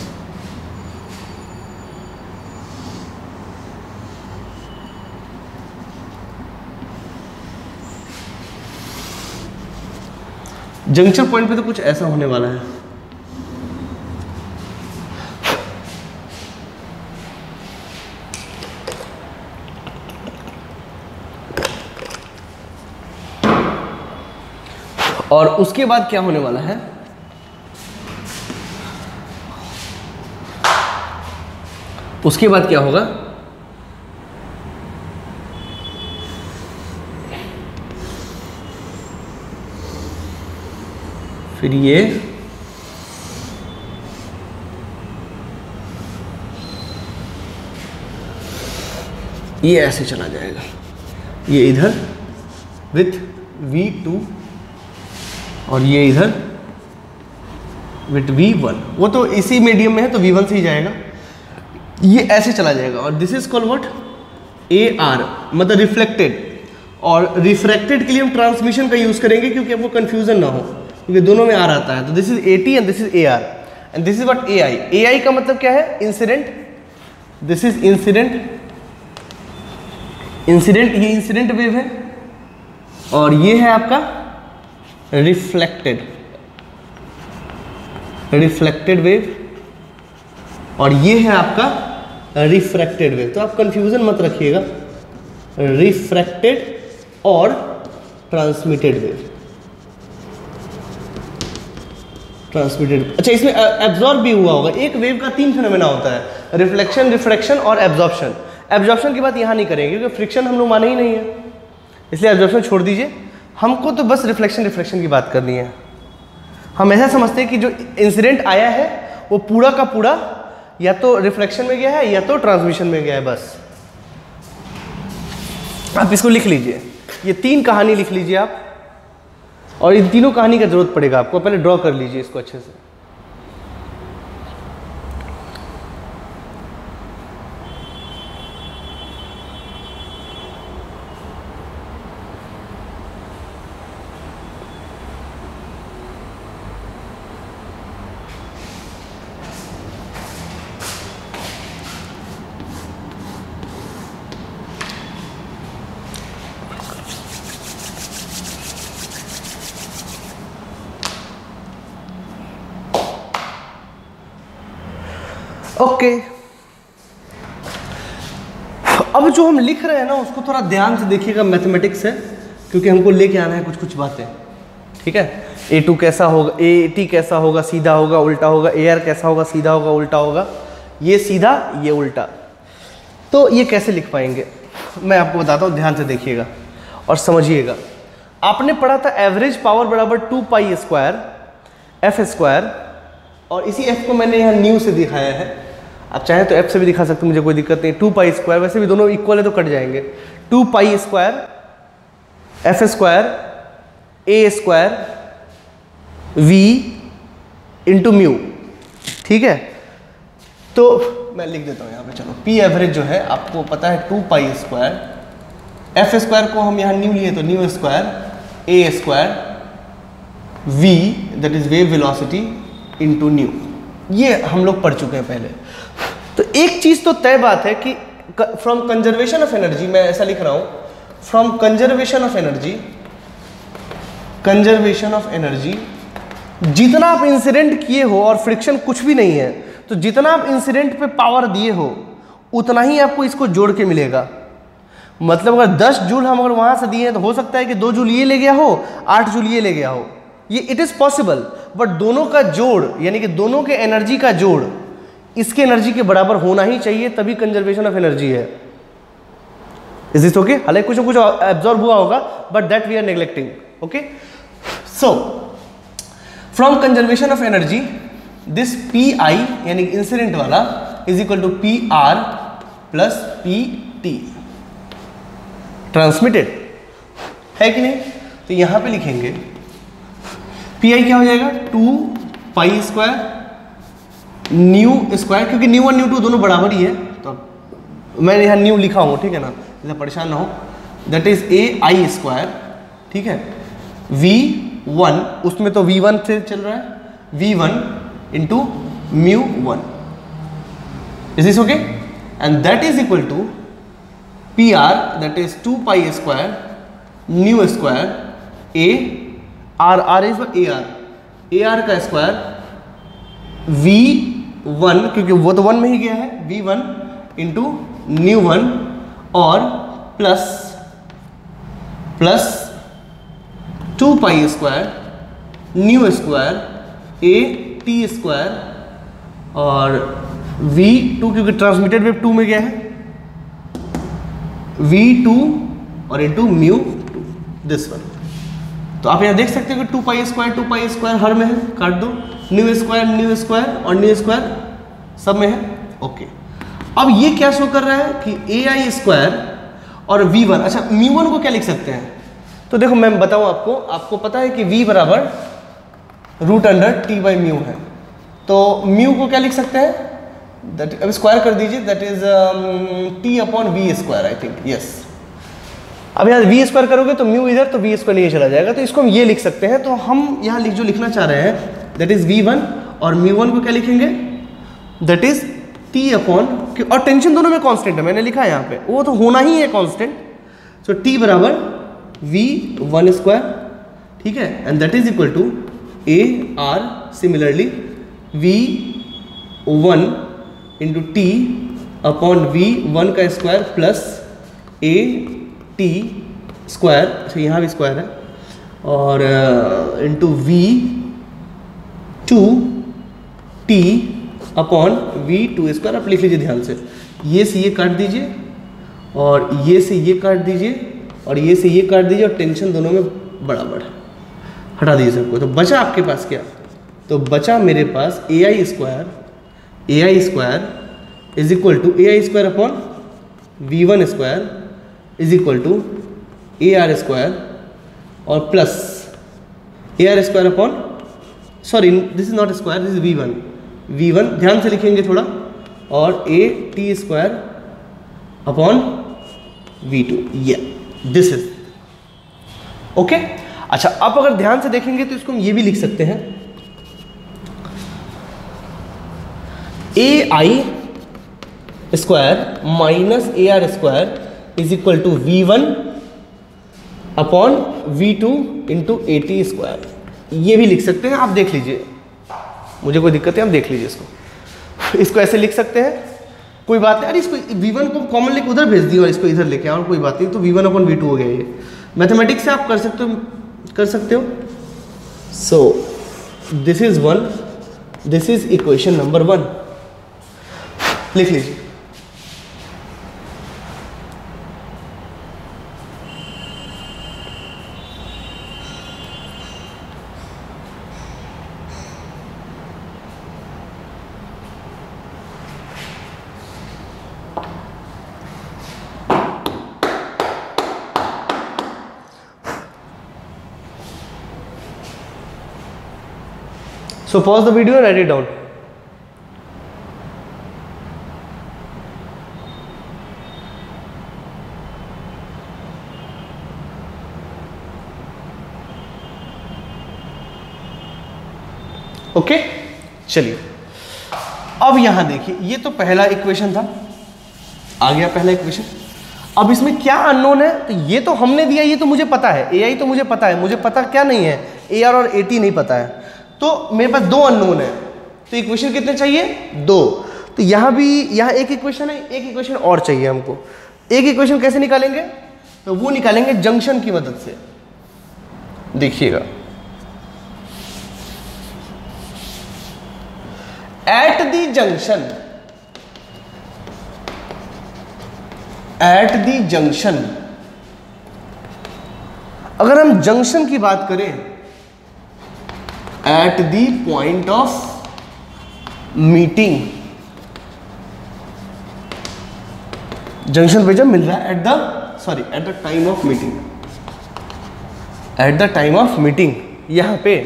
जंक्शन पॉइंट पे तो कुछ ऐसा होने वाला है। और उसके बाद क्या होने वाला है, उसके बाद क्या होगा, फिर ये ऐसे चला जाएगा, ये इधर विथ V2 और ये इधर विथ V1। वो तो इसी मीडियम में है तो V1 से ही जाएगा, ये ऐसे चला जाएगा। और this is called what, AR, मतलब रिफ्लेक्टेड। और रिफ्रैक्टेड के लिए हम ट्रांसमिशन का यूज करेंगे क्योंकि आपको कंफ्यूजन ना हो, क्योंकि दोनों में R आता है। तो this is AT and this is AR and this is what AI। AI का मतलब क्या है, इंसिडेंट, दिस इज इंसिडेंट, ये इंसिडेंट वेव है, और ये है आपका रिफ्लेक्टेड वेव, और ये है आपका रिफ्रैक्टेड वेव। तो आप कंफ्यूजन मत रखिएगा, रिफ्रैक्टेड और ट्रांसमिटेड वेव, ट्रांसमिटेड। अच्छा, इसमें एब्जॉर्ब भी हुआ होगा। एक वेव का 3 फिनोमेना होता है, रिफ्लेक्शन, रिफ्रैक्शन और एब्जॉर्प्शन। एब्जॉर्प्शन की बात यहाँ नहीं करेंगे क्योंकि फ्रिक्शन हम लोग माने ही नहीं है, इसलिए एब्जॉर्प्शन छोड़ दीजिए। हमको तो बस रिफ्लेक्शन की बात करनी है। हम ऐसा समझते हैं कि जो इंसिडेंट आया है वो पूरा का पूरा या तो रिफ्लेक्शन में गया है या तो ट्रांसमिशन में गया है, बस। आप इसको लिख लीजिए, ये 3 कहानी लिख लीजिए आप, और इन तीनों कहानी का जरूरत पड़ेगा आपको। पहले ड्रॉ कर लीजिए इसको अच्छे से। ओके, अब जो हम लिख रहे हैं ना उसको थोड़ा ध्यान से देखिएगा, मैथमेटिक्स है, क्योंकि हमको लेके आना है कुछ कुछ बातें, ठीक है। A2 कैसा होगा, AT कैसा होगा, सीधा होगा उल्टा होगा, AR कैसा होगा, सीधा होगा उल्टा होगा, ये सीधा ये उल्टा, तो ये कैसे लिख पाएंगे मैं आपको बताता हूँ, ध्यान से देखिएगा और समझिएगा। आपने पढ़ा था एवरेज पावर बराबर 2 पाई स्क्वायर एफ स्क्वायर, और इसी एफ को मैंने यहाँ न्यू से दिखाया है, आप चाहें तो एफ से भी दिखा सकते हैं, मुझे कोई दिक्कत नहीं। 2 पाई स्क्वायर, वैसे भी दोनों इक्वल है तो कट जाएंगे। 2 pi square F square A square V into mu, ठीक है। तो मैं लिख देता हूँ यहाँ पे, चलो पी एवरेज जो है आपको पता है 2 पाई स्क्वायर, एफ स्क्वायर को हम यहाँ न्यू लिए तो nu square A square V that is wave velocity into nu, ये हम लोग पढ़ चुके हैं पहले। तो एक चीज़ तो तय बात है कि फ्रॉम कंजर्वेशन ऑफ एनर्जी, मैं ऐसा लिख रहा हूँ, from conservation of energy, conservation of energy, जितना आप इंसिडेंट किए हो और फ्रिक्शन कुछ भी नहीं है, तो जितना आप इंसिडेंट पे पावर दिए हो उतना ही आपको इसको जोड़ के मिलेगा। मतलब अगर 10 जूल हम अगर वहां से दिए हैं तो हो सकता है कि 2 जूल ये ले गया हो, 8 जूल ये ले गया हो, ये इट इज पॉसिबल, बट दोनों का जोड़ यानी कि दोनों के एनर्जी का जोड़ इसके एनर्जी के बराबर होना ही चाहिए, तभी कंजर्वेशन ऑफ एनर्जी है। Is this okay? हालांकि कुछ ना कुछ एब्जॉर्ब हुआ होगा, but that we are neglecting, okay. So from conservation of energy this P I यानी इंसिडेंट वाला is equal to P R plus P T transmitted, है कि नहीं? तो यहां पे लिखेंगे पी आई क्या हो जाएगा 2 पाई स्क्वायर न्यू स्क्वायर, क्योंकि न्यू 1 न्यू 2 दोनों बराबर ही है, तो मैंने यहाँ न्यू लिखा हूँ, ठीक है ना, इतना परेशान ना हो। That is a I square, ठीक है, V1 उसमें तो V1 से चल रहा है, V1 into mu 1, is this okay? And that is equal to P R that is 2 pi square nu square A R, R is A R, A R का स्क्वायर V1, क्योंकि वो तो 1 में ही गया है, V1 इंटू न्यू 1 और plus 2 pi square nu square ए टी स्क्वायर और V2, क्योंकि ट्रांसमिटेड वेव 2 में गया है, V2 और इंटू म्यू 2, दिस वन। तो आप यहाँ देख सकते हो कि 2 पाई स्क्वायर हर में है, काट दो, न्यू स्क्वायर और न्यू स्क्वायर सब में है, ओके। अब ये क्या शो कर रहा है कि ए आई स्क्वायर और V1, अच्छा म्यू 1 को क्या लिख सकते हैं? तो देखो मैं बताऊं आपको पता है कि V बराबर root under T by mu है, तो म्यू को क्या लिख सकते हैं? दैट अब स्क्वायर कर दीजिए, that is T upon V square, I think, yes. अब यहाँ वी स्क्वायर करोगे तो म्यू इधर, तो वी स्क्वायर नहीं चला जाएगा, तो इसको हम ये लिख सकते हैं। तो हम यहाँ जो लिखना चाह रहे हैं दैट इज V1 और म्यू 1 को क्या लिखेंगे? दैट इज टी अपॉन, और टेंशन दोनों में कांस्टेंट है, मैंने लिखा है यहाँ पे, वो तो होना ही है कांस्टेंट, सो टी बराबर V1 स्क्वायर, ठीक है, and that is equal to A R, similarly V1 into T upon V1 का square plus A T square, अच्छा यहाँ भी स्क्वायर है, और into V2 T upon V2 square. आप लिख लीजिए ध्यान से, ये से ये काट दीजिए और ये से ये काट दीजिए और ये से ये काट दीजिए, और टेंशन दोनों में बराबर हटा दीजिए सबको। तो बचा आपके पास क्या? तो बचा मेरे पास A I square is equal to A I square upon V1 square is equal to A R square और plus A R square upon, sorry this is not square, this is V1 ध्यान से लिखेंगे थोड़ा, और ए टी स्क्वायर अपॉन V2, ये दिस इज ओके। अच्छा अब अगर ध्यान से देखेंगे तो इसको हम ये भी लिख सकते हैं, A I square minus A R square is equal to V1 upon V2 into A T square, ये भी लिख सकते हैं। आप देख लीजिए, मुझे कोई दिक्कत है, आप देख लीजिए इसको ऐसे लिख सकते हैं, कोई बात नहीं, अरे इसको v1 को कॉमन लेके उधर भेज दियो और इसको इधर लेके आओ, और कोई बात नहीं, तो v1/v2 हो गया ये। मैथमेटिक्स से आप कर सकते हो। सो this is 1, this is equation number 1, लिख लीजिए। So pause the video and write it down. Okay, चलिए अब यहां देखिए, ये तो पहला इक्वेशन था, आ गया पहला इक्वेशन। अब इसमें क्या अननोन है, तो ये तो हमने दिया, ये तो मुझे पता है, AI तो मुझे पता है, मुझे पता क्या नहीं है, AR और AT नहीं पता है, तो मेरे पास 2 अननोन है। तो इक्वेशन कितने चाहिए? 2। तो यहाँ भी, यहाँ एक इक्वेशन है, एक इक्वेशन और चाहिए हमको। एक इक्वेशन कैसे निकालेंगे? तो वो निकालेंगे जंक्शन की मदद से। देखिएगा, एट द जंक्शन, अगर हम जंक्शन की बात करें, at the point of meeting, junction पे जब मिल रहा है, at the time of meeting, at the time of meeting, यहां पे,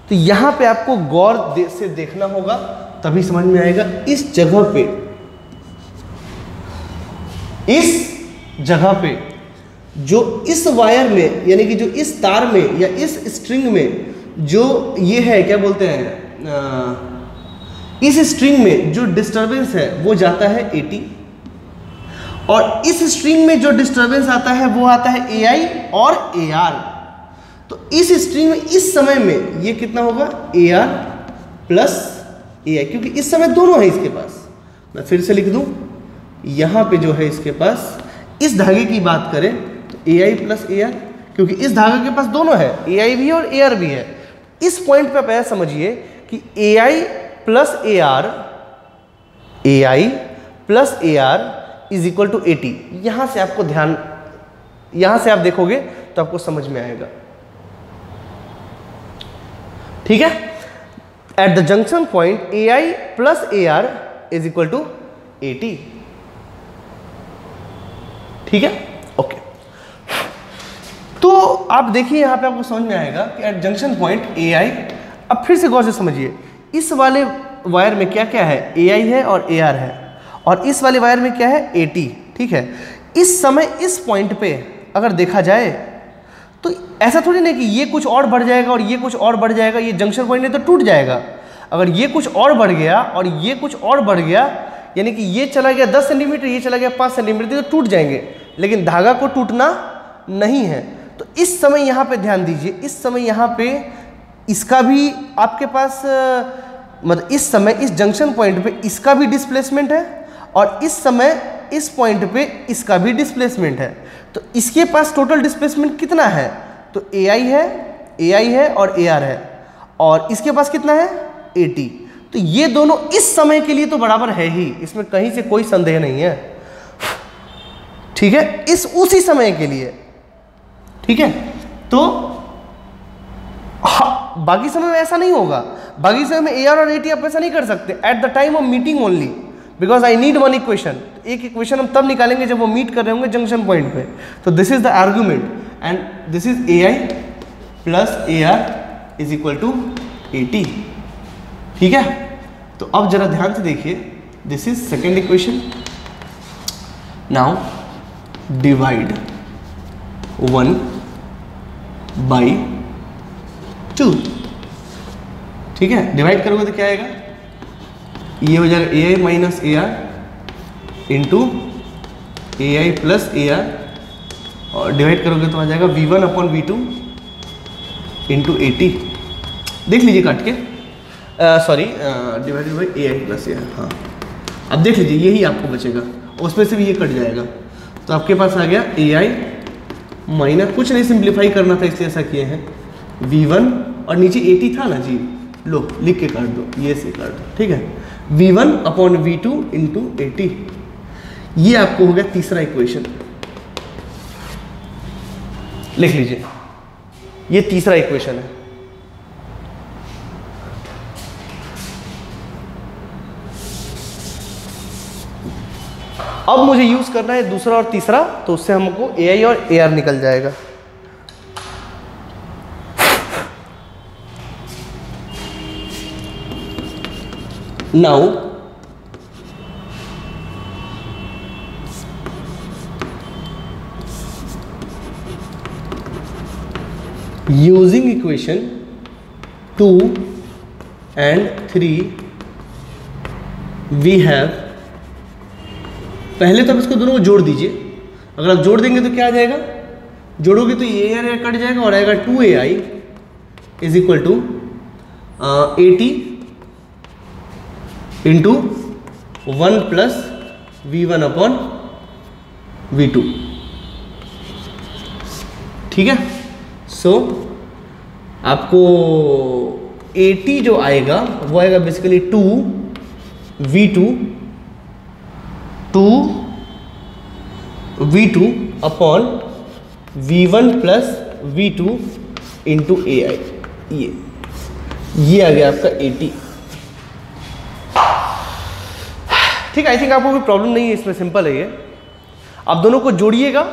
तो यहां पे आपको गौर से देखना होगा, तभी समझ में आएगा। इस जगह पे जो इस वायर में, यानी कि जो इस तार में या इस स्ट्रिंग में जो ये है, क्या बोलते हैं, इस स्ट्रिंग में जो डिस्टरबेंस है वो जाता है 80, और इस स्ट्रिंग में जो डिस्टरबेंस आता है वो आता है AI और AR। तो इस स्ट्रिंग में इस समय में ये कितना होगा? AR प्लस AI, क्योंकि इस समय दोनों है इसके पास। मैं फिर से लिख दूं, यहां पे जो है इसके पास, इस धागे की बात करें तो AI प्लस AR, क्योंकि इस धागे के पास दोनों है, AI भी और AR भी है। इस पॉइंट पे आप ऐसा समझिए कि AI plus AR is equal to 80। यहां से आपको ध्यान, यहां से आप देखोगे तो आपको समझ में आएगा, ठीक है। At the junction point AI plus AR is equal to 80, ठीक है, ओके। तो आप देखिए यहां पे आपको समझ में आएगा कि एट जंक्शन पॉइंट AI, अब फिर से गौर से समझिए, इस वाले वायर में क्या क्या है? AI है और AR है, और इस वाले वायर में क्या है? AT, ठीक है। इस समय इस पॉइंट पे अगर देखा जाए तो ऐसा थोड़ी ना कि ये कुछ और बढ़ जाएगा और ये कुछ और बढ़ जाएगा, ये जंक्शन पॉइंट नहीं तो टूट जाएगा। अगर ये कुछ और बढ़ गया और ये कुछ और बढ़ गया, यानी कि ये चला गया 10 सेंटीमीटर, ये चला गया 5 सेंटीमीटर, तो टूट जाएंगे, लेकिन धागा को टूटना नहीं है। तो इस समय यहाँ पे ध्यान दीजिए, इस समय यहाँ पे इसका भी आपके पास, मतलब इस समय इस जंक्शन पॉइंट पे इसका भी डिस्प्लेसमेंट है, और इस समय इस पॉइंट पे इसका भी डिस्प्लेसमेंट है। तो इसके पास टोटल डिस्प्लेसमेंट कितना है? तो AI है और AR है, और इसके पास कितना है? 80। तो ये दोनों इस समय के लिए तो बराबर है ही, इसमें कहीं से कोई संदेह नहीं है, ठीक है, इस उसी समय के लिए, ठीक है। तो बाकी समय में ऐसा नहीं होगा, बाकी समय में AR और AT आप ऐसा नहीं कर सकते, at the time of meeting only, because I need one equation. एक इक्वेशन हम तब निकालेंगे जब वो मीट कर रहे होंगे जंक्शन पॉइंट पे। तो this is the argument, and this is AI plus AR is equal to 80, ठीक है। तो अब जरा ध्यान से देखिए, this is second equation. Now divide 1/2, ठीक है। डिवाइड करोगे तो क्या आएगा? ये हो जाएगा AI minus AR into AI plus AR, और डिवाइड करोगे तो आ जाएगा V1/V2 इंटू 80। देख लीजिए काट के, sorry, divided by AI plus AR, हाँ। अब देख लीजिए यही आपको बचेगा, उसमें से भी ये कट जाएगा, तो आपके पास आ गया AI माइनस, कुछ नहीं सिंप्लीफाई करना था इसलिए ऐसा किए हैं, V1 और नीचे 80 था ना जी, लो लिख के काट दो, ये से काट दो, ठीक है, V1 अपॉन V2 इंटू 80। ये आपको हो गया तीसरा इक्वेशन, लिख लीजिए, ये तीसरा इक्वेशन है। अब मुझे यूज करना है दूसरा और तीसरा, तो उससे हमको AI और AR निकल जाएगा। Now using equation 2 and 3 we have, पहले तो आप इसको दोनों को जोड़ दीजिए, अगर आप जोड़ देंगे तो क्या आ जाएगा, जोड़ोगे तो ये AI कट जाएगा और आएगा 2AI is equal to 80 into 1 plus V1 upon V2, ठीक है। सो आपको 80 जो आएगा वो आएगा basically 2V2 upon V1 plus V2 into AI, ये आ गया आपका 80, ठीक है। आई थिंक आपको कोई प्रॉब्लम नहीं है इसमें, सिंपल है ये। आप दोनों को जोड़िएगा,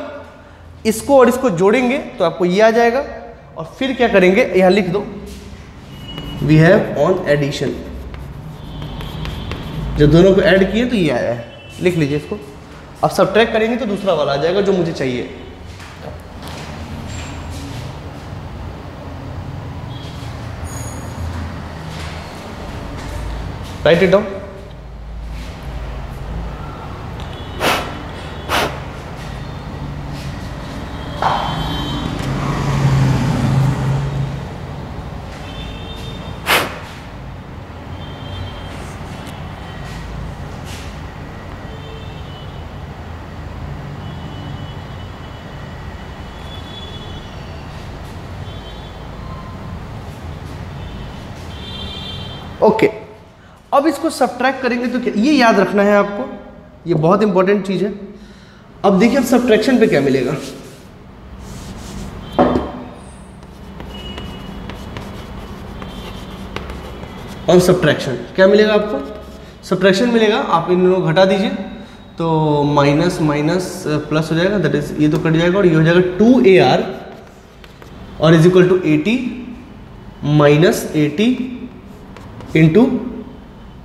इसको और इसको जोड़ेंगे तो आपको ये आ जाएगा, और फिर क्या करेंगे, यहां लिख दो वी हैव ऑन एडिशन, जब दोनों को ऐड किए तो ये आया है, लिख लीजिए इसको। अब सब्ट्रैक्ट करेंगे तो दूसरा वाला आ जाएगा जो मुझे चाहिए। Right it down. ओके, अब इसको सब्ट्रैक्ट करेंगे तो क्या, ये याद रखना है आपको, ये बहुत इंपॉर्टेंट चीज है। अब देखिए अब सब्ट्रैक्शन पे क्या मिलेगा, और सब्ट्रैक्शन क्या मिलेगा आपको, सब्ट्रैक्शन मिलेगा, आप इन दोनों घटा दीजिए तो माइनस माइनस प्लस हो जाएगा, दैट इज ये तो कट जाएगा और ये हो जाएगा 2AR और is equal to 80 minus 80 into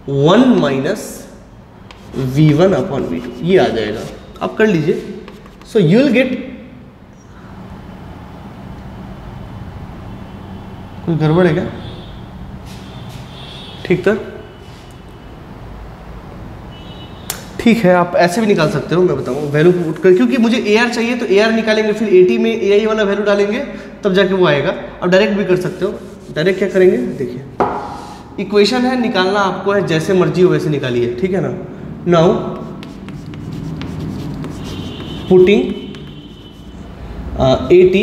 1 minus V1 upon V2, ये आ जाएगा। आप कर लीजिए। सो यू विल गेट, कोई गड़बड़ है क्या, ठीक था, ठीक है। आप ऐसे भी निकाल सकते हो, मैं बताऊँ वैल्यू पुट कर, क्योंकि मुझे AR चाहिए तो AR निकालेंगे, फिर 80 में AI वाला वैल्यू डालेंगे तब जाके वो आएगा। और डायरेक्ट भी कर सकते हो, डायरेक्ट क्या करेंगे, देखिए इक्वेशन है, निकालना आपको है, जैसे मर्जी हो वैसे निकालिए, ठीक है ना। Now putting 80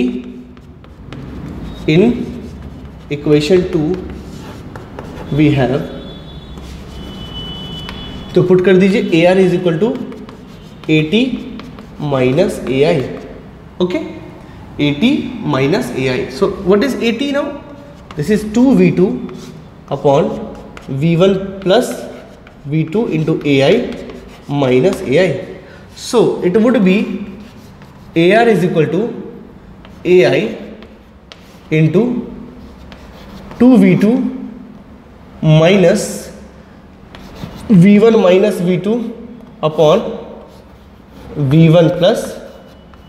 in equation 2 we have, तो पुट कर दीजिए AR is equal to 80 minus AI, okay, 80 minus AI। So what is 80 now, this is 2V2 upon V1 plus V2 into AI minus AI। So it would be AR is equal to AI into 2V2 minus V1 minus V2 upon V1 plus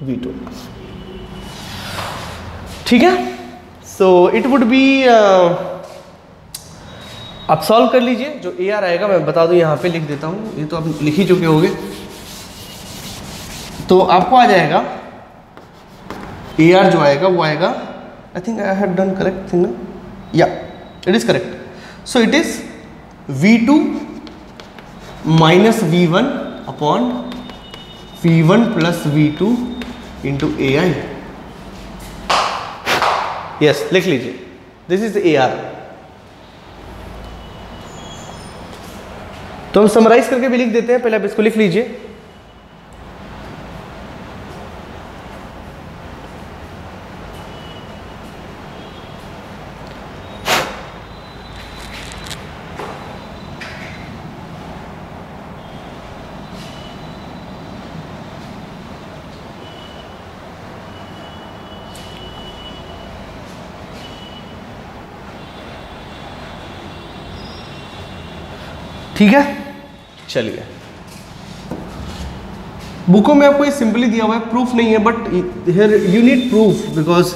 V2, ठीक है। सो इट वुड बी, आप सॉल्व कर लीजिए, जो AR आएगा मैं बता दूं, यहाँ पे लिख देता हूँ, ये तो आप लिख ही चुके होंगे, तो आपको आ जाएगा AR जो आएगा वो आएगा, I think I have done correct thing ना, या it is correct. So it is V2 minus V1 upon V1 plus V2 into AI। Yes, लिख लीजिए, दिस इज AR। तो हम समराइज करके भी लिख देते हैं, पहले आप इसको लिख लीजिए। ठीक है, चलिए। बुकों में आपको ये सिंपली दिया हुआ है, प्रूफ नहीं है, but here you need proof because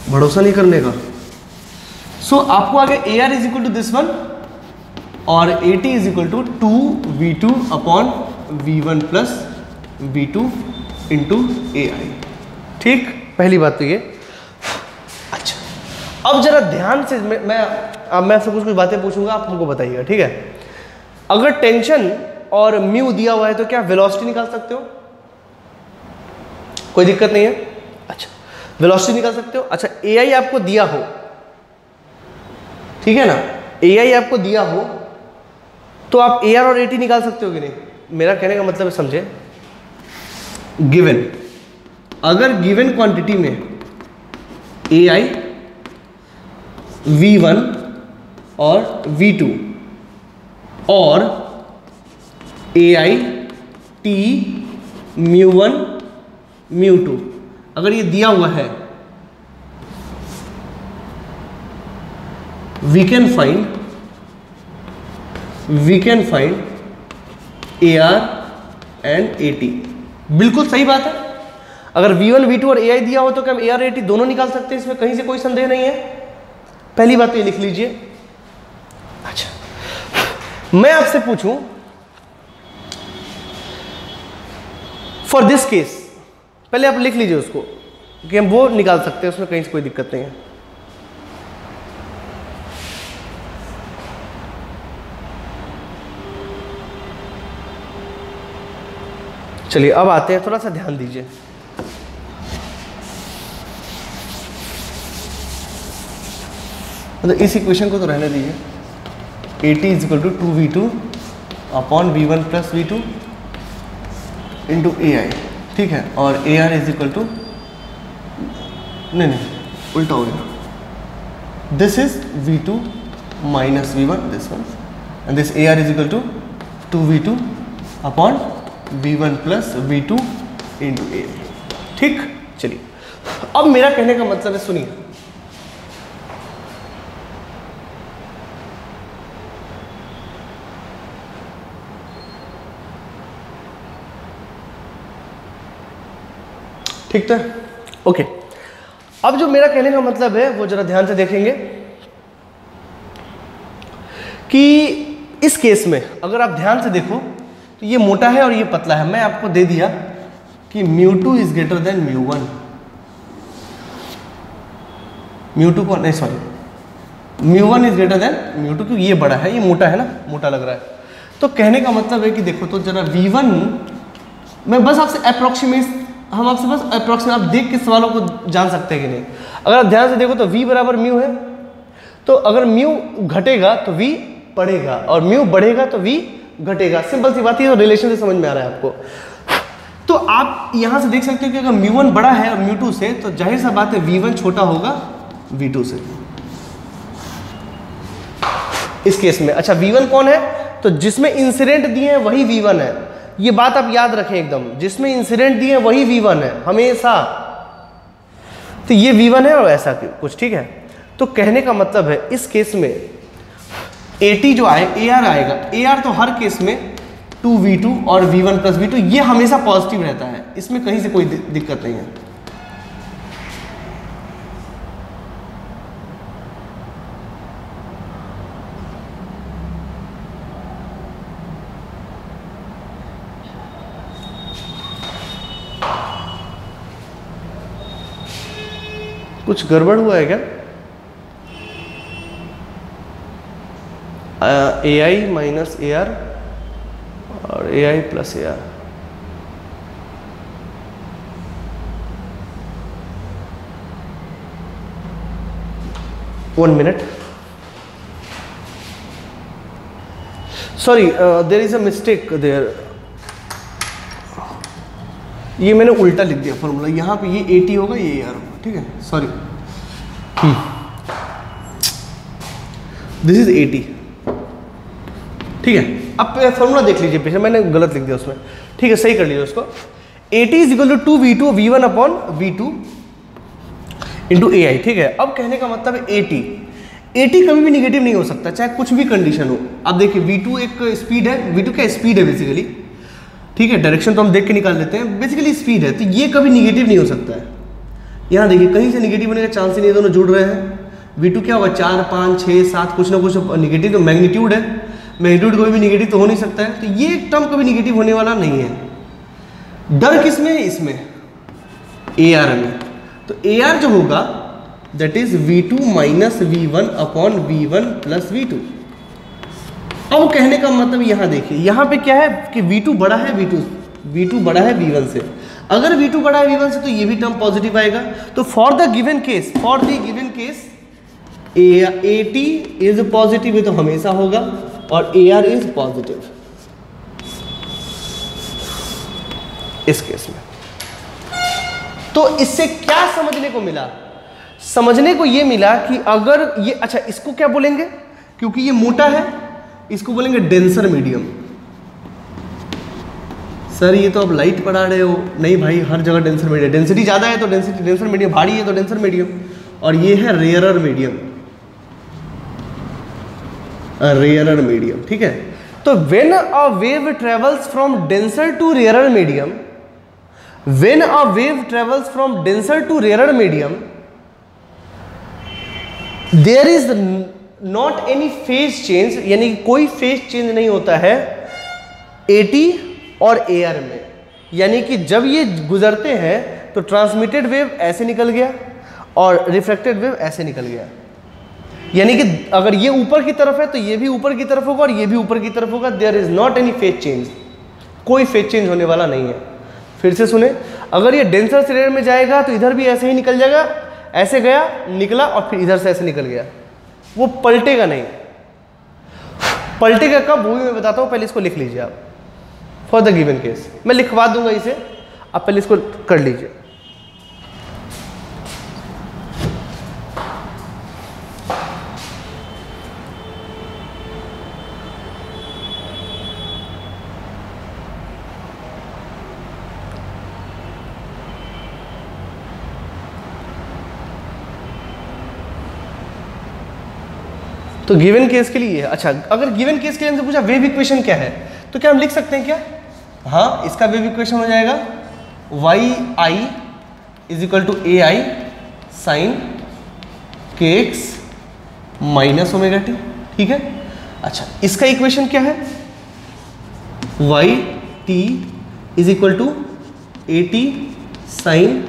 भरोसा नहीं करने का। सो आपको आगे AR is equal to this one और AT is equal to 2V2 upon V1 plus V2 into AI। ठीक, पहली बात तो ये। अच्छा, अब जरा ध्यान से मैं आपसे कुछ बातें पूछूंगा, आप हमको बताइएगा, ठीक है। अगर टेंशन और म्यू दिया हुआ है तो क्या वेलोसिटी निकाल सकते हो? कोई दिक्कत नहीं है। अच्छा, वेलोसिटी निकाल सकते हो। अच्छा, AI आपको दिया हो, ठीक है ना, AI आपको दिया हो तो आप AR और AT निकाल सकते हो कि नहीं? मेरा कहने का मतलब है, समझे, गिवन, अगर गिवन क्वांटिटी में AI V1 और V2 और AI T μ1 μ2 अगर ये दिया हुआ है, we can find AR and AT। बिल्कुल सही बात है। अगर V1 V2 और AI दिया हो तो क्या हम AR AT दोनों निकाल सकते हैं, इसमें कहीं से कोई संदेह नहीं है। पहली बात तो ये लिख लीजिए। अच्छा, मैं आपसे पूछूं फॉर दिस केस, पहले आप लिख लीजिए उसको कि हम वो निकाल सकते हैं, उसमें कहीं से कोई दिक्कत नहीं है। चलिए अब आते हैं, थोड़ा सा ध्यान दीजिए। मतलब इस इक्वेशन को तो रहने दीजिए। AT is equal to 2V2 upon V1 plus V2 into AI, ठीक है, और AR इज इक्वल टू, नहीं उल्टा हो गया, this is V2 minus V1, this one, and this AR is equal to 2V2 upon V1 plus V2 into AI। ठीक, चलिए अब मेरा कहने का मतलब है, सुनिए, ठीक तो है, ओके। अब जो मेरा कहने का मतलब है वो जरा ध्यान से देखेंगे कि इस केस में अगर आप ध्यान से देखो तो ये मोटा है और ये पतला है। मैं आपको दे दिया कि μ2 इज ग्रेटर देन μ1, μ2 को नहीं, सॉरी, μ1 इज ग्रेटर देन μ2, क्योंकि ये बड़ा है, ये मोटा है ना, मोटा लग रहा है। तो कहने का मतलब है कि देखो तो जरा V1, मैं बस आपसे अप्रोक्सीमेट, हम आपसे बस अप्रोक्सीमेट, आप देख के सवालों को जान सकते हैं कि नहीं। अगर आप ध्यान से देखो तो V बराबर म्यू है, तो अगर म्यू घटेगा तो V बढ़ेगा और म्यू बढ़ेगा तो V घटेगा। सिंपल सी बात है, तो रिलेशन से समझ में आ रहा है आपको। तो आप यहां से देख सकते हो कि अगर μ1 बड़ा है और μ2 से, तो जाहिर सा बात है V1 छोटा होगा V2 से इस केस में। अच्छा, V1 कौन है? तो जिसमें इंसिडेंट दिए हैं वही V1 है। ये बात आप याद रखें एकदम, जिसमें इंसिडेंट दिए हैं वही V1 है हमेशा। तो ये V1 है और ऐसा कुछ, ठीक है। तो कहने का मतलब है इस केस में AT जो आए, AR आएगा। AR तो हर केस में 2V2 और V1 प्लस V2 ये हमेशा पॉजिटिव रहता है, इसमें कहीं से कोई दिक्कत नहीं है। कुछ गड़बड़ हुआ है क्या? AI माइनस AR और A I plus A R. One minute, sorry there is a mistake there, ये मैंने उल्टा लिख दिया फॉर्मूला, यहाँ पे ये 80 होगा, ये AR होगा, ठीक है, सॉरी, दिस इज 80, ठीक है। अब फॉर्मूला देख लीजिए, पीछे मैंने गलत लिख दिया उसमें, ठीक है, सही कर लीजिए उसको। 80 is equal to 2V2 V1 upon V2 into AI, ठीक है। अब कहने का मतलब है 80 कभी भी निगेटिव नहीं हो सकता, चाहे कुछ भी कंडीशन हो। अब देखिए V2 एक स्पीड है, V2 क्या स्पीड है बेसिकली, ठीक है, डायरेक्शन तो हम देख के निकाल लेते हैं, बेसिकली स्पीड है, तो ये कभी निगेटिव नहीं हो सकता है। यहाँ देखिए कहीं से निगेटिव होने का चांस ही नहीं, दोनों जुड़ रहे हैं। V2 क्या होगा, 4 5 6 7 कुछ ना कुछ निगेटिव, तो मैग्नीट्यूड है, मैग्नीट्यूड कोई भी निगेटिव तो हो नहीं सकता है, तो ये टर्म कभी निगेटिव होने वाला नहीं है। डर किस में है, इसमें AR में, तो AR जो होगा that is V2 minus V1 upon V1 plus V2। अब कहने का मतलब यहाँ देखिए, यहाँ पे क्या है कि V2 बड़ा है V2 बड़ा है V1 से, अगर V2 बड़ा है V1 से तो ये भी टर्म पॉजिटिव आएगा। तो for the given case AT is positive, ये तो हमेशा होगा, और AR इज पॉजिटिव इस केस में। तो इससे क्या समझने को मिला, समझने को ये मिला कि अगर ये, अच्छा इसको क्या बोलेंगे, क्योंकि ये मोटा है इसको बोलेंगे डेंसर मीडियम। सर ये तो अब लाइट पढ़ा रहे हो, नहीं भाई हर जगह डेंसर मीडियम, डेंसिटी ज़्यादा है तो डेंसर मीडियम, भारी है तो डेंसर मीडियम, और ये है रेयरर मीडियम, ठीक है। तो when a wave travels from denser to rarer medium, when a wave travels from denser to rarer medium, there is not any phase change, यानी कोई फेज चेंज नहीं होता है AT और AR में। यानी कि जब ये गुजरते हैं तो ट्रांसमिटेड वेव ऐसे निकल गया और रिफ्लेक्टेड वेव ऐसे निकल गया। यानी कि अगर ये ऊपर की तरफ है तो ये भी ऊपर की तरफ होगा और ये भी ऊपर की तरफ होगा। There is not any phase change, कोई फेज चेंज होने वाला नहीं है। फिर से सुने, अगर ये डेंसर से रेयर में जाएगा तो इधर भी ऐसे ही निकल जाएगा, ऐसे गया निकला और फिर इधर से ऐसे निकल गया, वो पलटेगा नहीं। पलटेगा कब, वो भी मैं बताता हूँ, पहले इसको लिख लीजिए आप। फॉर द गिवन केस मैं लिखवा दूंगा इसे, आप पहले इसको कर लीजिए। तो गिवन केस के लिए, अच्छा अगर गिवन केस के लिए हमसे पूछा वेव इक्वेशन क्या है, तो क्या हम लिख सकते हैं क्या? हाँ, इसका वेव इक्वेशन हो जाएगा y i is equal to A I sine के एक्स माइनस ओमेगा टी, ठीक है। अच्छा इसका इक्वेशन क्या है, y t is equal to A T sine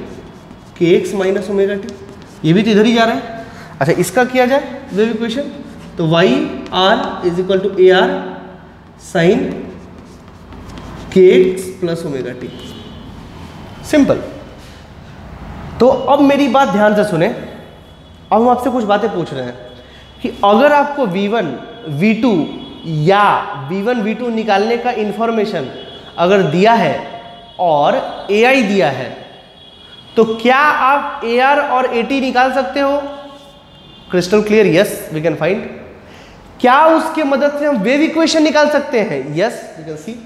के एक्स माइनस ओमेगा टी, ये भी तो इधर ही जा रहा है। अच्छा इसका किया जाए वेव इक्वेशन, तो y r is equal to A R sine के X plus omega T, simple. तो अब मेरी बात ध्यान से सुने, अब हम आपसे कुछ बातें पूछ रहे हैं कि अगर आपको V1 V2 या V1 V2 निकालने का इंफॉर्मेशन अगर दिया है और AI दिया है, तो क्या आप AR और AT निकाल सकते हो? Crystal clear, yes we can find. क्या उसके मदद से हम वेव इक्वेशन निकाल सकते हैं? Yes we can see.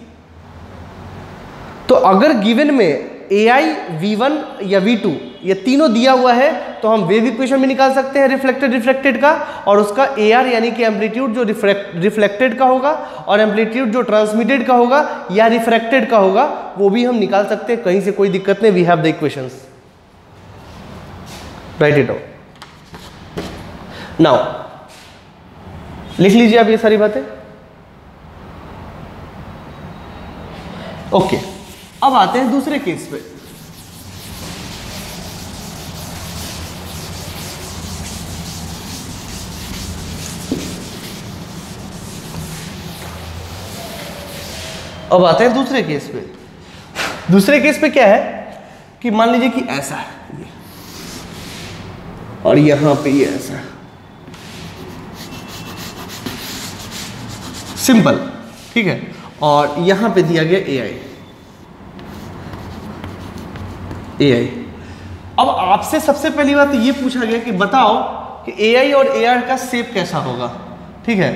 तो अगर गिवन में AI V1 या V2 ये तीनों दिया हुआ है तो हम वेव इक्वेशन भी निकाल सकते हैं रिफ्लेक्टेड का, और उसका AR यानी कि एम्पलीट्यूड जो रिफ्लेक्टेड का होगा और एम्पलीट्यूड जो ट्रांसमिटेड का होगा या रिफ्रैक्टेड का होगा वो भी हम निकाल सकते हैं, कहीं से कोई दिक्कत नहीं। We have the equations, write it down now, लिख लीजिए आप ये सारी बातें। ओके अब आते हैं दूसरे केस पे। अब आते हैं दूसरे केस पे। दूसरे केस पे क्या है कि मान लीजिए कि ऐसा है ये, और यहां पे ये ऐसा है, सिंपल, ठीक है। और यहां पे दिया गया AI। अब आपसे सबसे पहली बात ये पूछा गया कि बताओ कि AI और AR का शेप कैसा होगा, ठीक है,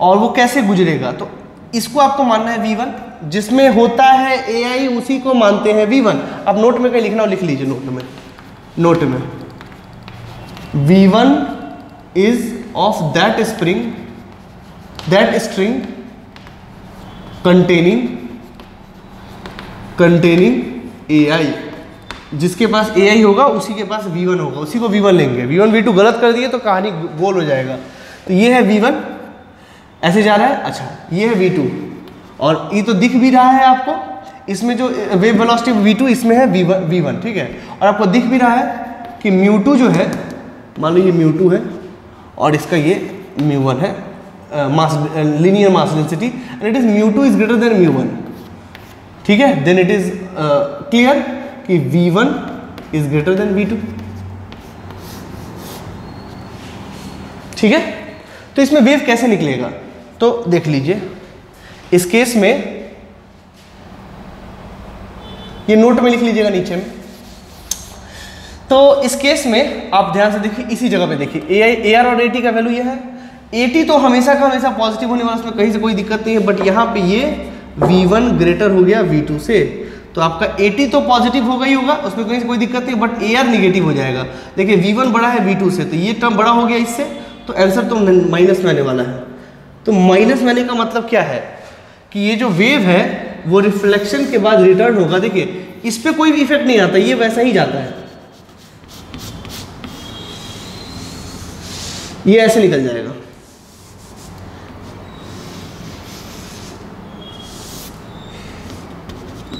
और वो कैसे गुजरेगा। तो इसको आपको मानना है V1, जिसमें होता है AI उसी को मानते हैं V1। अब नोट में कहीं लिखना हो लिख लीजिए, नोट में V1 is of that string containing AI। जिसके पास AI होगा उसी के पास V1 होगा, उसी को V1 लेंगे। V1 V2 गलत कर दिए तो कहानी गोल हो जाएगा। तो ये है V1, ऐसे जा रहा है। अच्छा, ये है V2, और ये तो दिख भी रहा है आपको, इसमें जो वेव वेलोसिटी V2 इसमें है V1, ठीक है। और आपको दिख भी रहा है कि μ2 जो है, मान लो ये μ2 है और इसका ये μ1 है, linear mass density, and it is μ2 is greater than μ1, ठीक है। देन इट इज क्लियर कि V1 is greater then V2, ठीक है। तो इसमें वेव कैसे निकलेगा तो देख लीजिए। इस केस में ये नोट में लिख लीजिएगा नीचे में। तो इस केस में आप ध्यान से देखिए, इसी जगह पे देखिए AR और AT का वैल्यू ये है। AT तो हमेशा का हमेशा पॉजिटिव होने वाला, उसमें कहीं से कोई दिक्कत नहीं है। बट यहाँ पे ये V1 ग्रेटर हो गया V2 से, तो आपका AT तो पॉजिटिव होगा ही होगा, उसमें कहीं से कोई दिक्कत नहीं। बट AR निगेटिव हो जाएगा। देखिए V1 बड़ा है V2 से, तो ये टर्म बड़ा हो गया इससे, तो आंसर तो माइनस में आने वाला है। तो माइनस में आने का मतलब क्या है कि ये जो वेव है वो रिफ्लेक्शन के बाद रिटर्न होगा। देखिए इस पे कोई भी इफेक्ट नहीं आता, ये वैसा ही जाता है, ये ऐसे निकल जाएगा।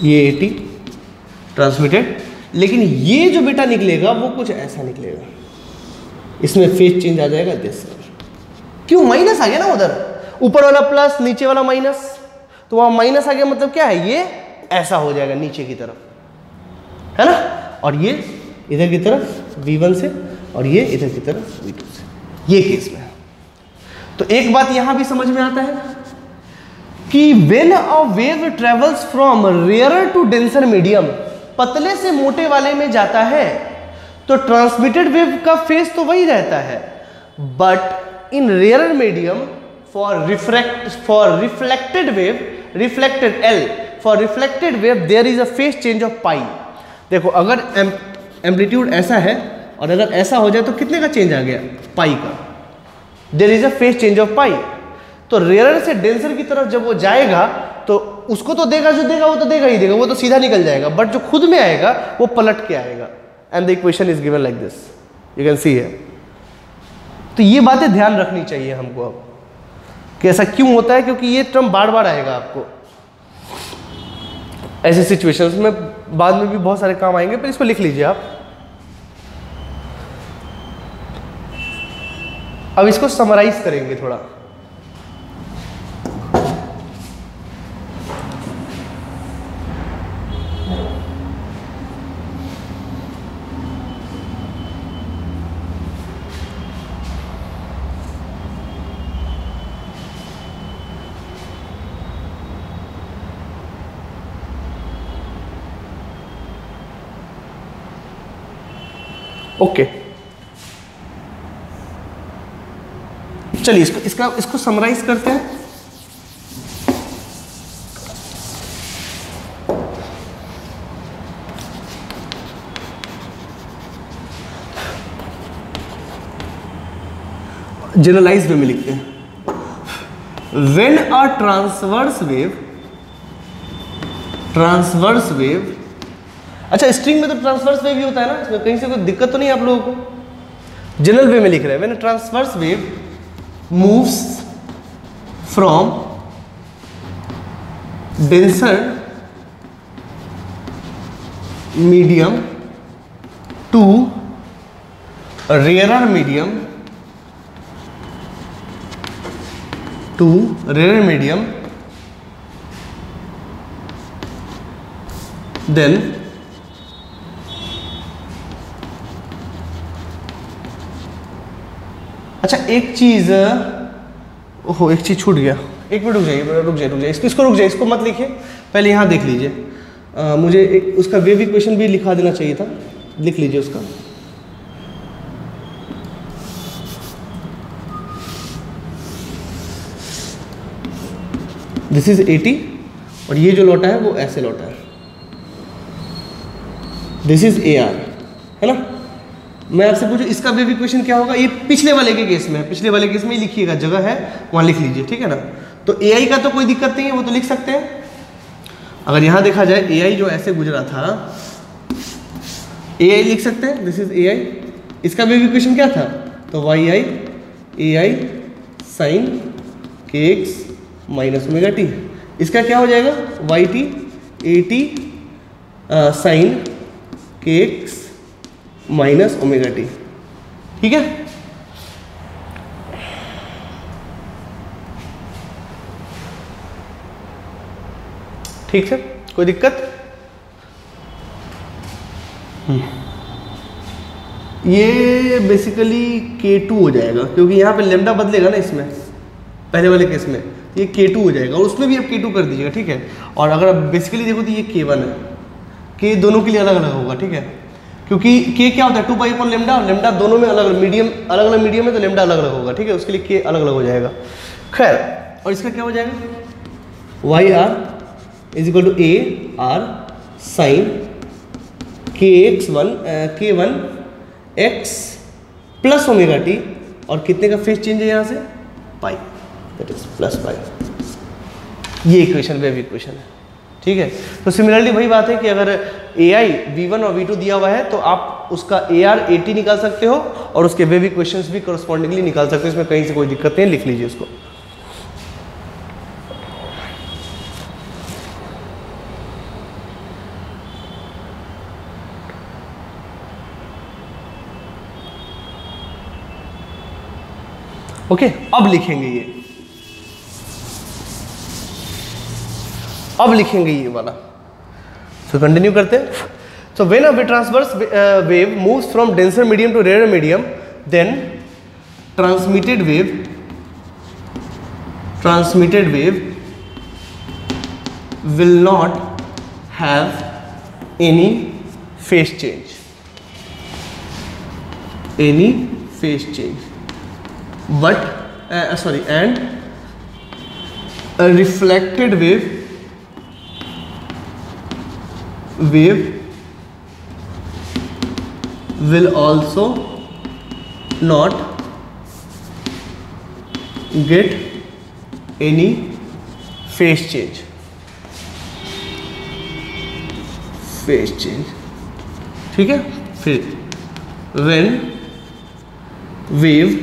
ये AT ट्रांसमिटेड, लेकिन ये जो बेटा निकलेगा वो कुछ ऐसा निकलेगा, इसमें फेज चेंज आ जाएगा। क्यों माइनस आ गया ना, उधर ऊपर वाला प्लस नीचे वाला माइनस, तो वहां माइनस आ गया, मतलब क्या है, ये ऐसा हो जाएगा नीचे की तरफ, है ना। और ये इधर की तरफ V1 से, और ये इधर की तरफ V2 से, ये केस में है। तो एक बात यहां भी समझ में आता है कि when a wave travels from rarer to denser medium, पतले से मोटे वाले में जाता है, तो ट्रांसमिटेड वेव का फेज तो वही रहता है। But in rarer medium for reflected wave, reflected L, for reflected wave there is a phase change of pi. देखो अगर एम्पलीट्यूड ऐसा है और अगर ऐसा हो जाए तो कितने का चेंज आ गया, पाई का। There is a phase change of pi. तो रेयरर से डेंसर की तरफ जब वो जाएगा तो उसको तो देगा, जो देगा वो तो देगा ही देगा, वो तो सीधा निकल जाएगा। बट जो खुद में आएगा वो पलट के आएगा। And the equation is given like this, you can see here. तो ये बातें ध्यान रखनी चाहिए हमको अब कि ऐसा क्यों होता है, क्योंकि ये टर्म बार बार आएगा आपको ऐसे सिचुएशंस में, बाद में भी बहुत सारे काम आएंगे, पर इसको लिख लीजिए आप। अब इसको समराइज करेंगे थोड़ा। ओके चलिए इसको समराइज करते हैं। जनरलाइज वे में लिखते हैं, व्हेन अ ट्रांसवर्स वेव, अच्छा स्ट्रिंग में तो ट्रांसवर्स वेव ही होता है ना, इसमें कहीं से कोई दिक्कत तो नहीं आप लोगों को। जनरल वे में लिख रहे हैं, when a transverse wave moves from denser medium to rarer medium then अच्छा एक चीज, ओहो एक चीज छूट गया, एक मिनट रुक जाइए इसको मत लिखिए, पहले यहाँ देख लीजिए। मुझे उसका वेव इक्वेशन भी लिखा देना चाहिए था, लिख लीजिए उसका। दिस इज 80 और ये जो लौटा है वो ऐसे लौटा है, दिस इज AR, है ना। मैं आपसे पूछूं इसका वेव इक्वेशन क्या होगा, ये पिछले वाले के केस में है, पिछले वाले केस में ही लिखिएगा, जगह है वहाँ लिख लीजिए, ठीक है ना। तो AI का तो कोई दिक्कत नहीं है, वो तो लिख सकते हैं। अगर यहाँ देखा जाए AI जो ऐसे गुजरा था, AI लिख सकते हैं, दिस इज AI। इसका वेव इक्वेशन क्या था, तो YI AI sine KX minus omega T. इसका क्या हो जाएगा, YT AT sine KX minus omega T, ठीक है। ठीक है, कोई दिक्कत? ये बेसिकली K2 हो जाएगा, क्योंकि यहाँ पे लेमडा बदलेगा ना इसमें, पहले वाले केस में ये K2 हो जाएगा, और उसमें भी आप K2 कर दीजिएगा, ठीक है। और अगर आप बेसिकली देखो तो ये K1 है, K दोनों के लिए अलग अलग होगा, ठीक है। क्योंकि K क्या होता है 2 पाई अपॉन लेमडा, और लेमडा दोनों में अलग अलग मीडियम है, तो लेमडा अलग अलग होगा, ठीक है। उसके लिए K अलग अलग हो जाएगा। खैर, और इसका क्या हो जाएगा, YR is equal to AR sine K1 X plus omega T, और कितने का फेज चेंज है यहाँ से, pi, that is plus pi. ये इक्वेशन वेव इक्वेशन है, ठीक है। तो सिमिलरली वही बात है कि अगर AI V1 और V2 दिया हुआ है तो आप उसका AR AT निकाल सकते हो, और उसके वेव इक्वेशंस भी करस्पॉन्डिंगली निकाल सकते हो, इसमें कहीं से कोई दिक्कत नहीं है, लिख लीजिए उसको। ओके, अब लिखेंगे ये वाला। सो कंटिन्यू करते हैं। So when a transverse wave moves from denser medium to rare medium, then transmitted wave will not have any phase change, but and a reflected wave will also not get any phase change, ठीक है। फिर when wave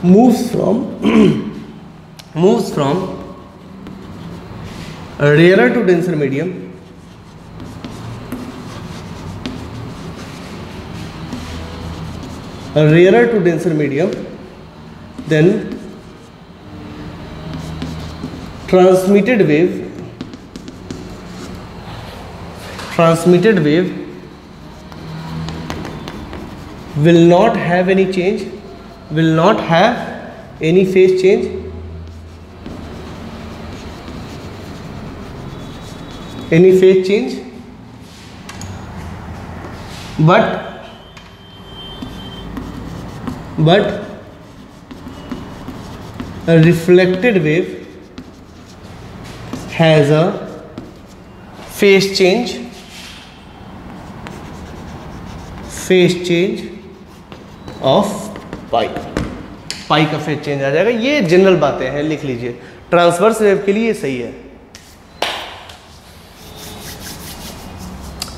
moves from rarer to denser medium, then transmitted wave will not have any change, will not have any phase change, but a reflected wave has a phase change of पाई का फेज चेंज आ जाएगा। ये जनरल बातें हैं, लिख लीजिए। ट्रांसवर्स वेव के लिए सही है,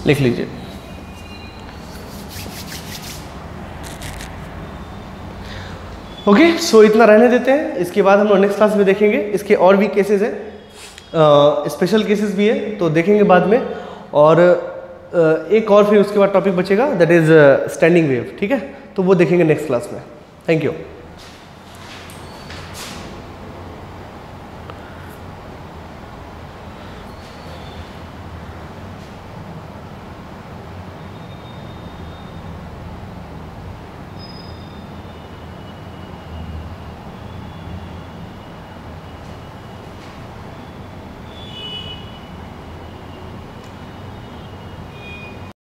लिख लीजिए। ओके, सो इतना रहने देते हैं। इसके बाद हम लोग नेक्स्ट क्लास में देखेंगे, इसके और भी केसेस हैं, स्पेशल केसेस भी है, तो देखेंगे बाद में। और एक और फिर उसके बाद टॉपिक बचेगा, दैट इज स्टैंडिंग वेव, ठीक है। तो वो देखेंगे नेक्स्ट क्लास में। Thank you.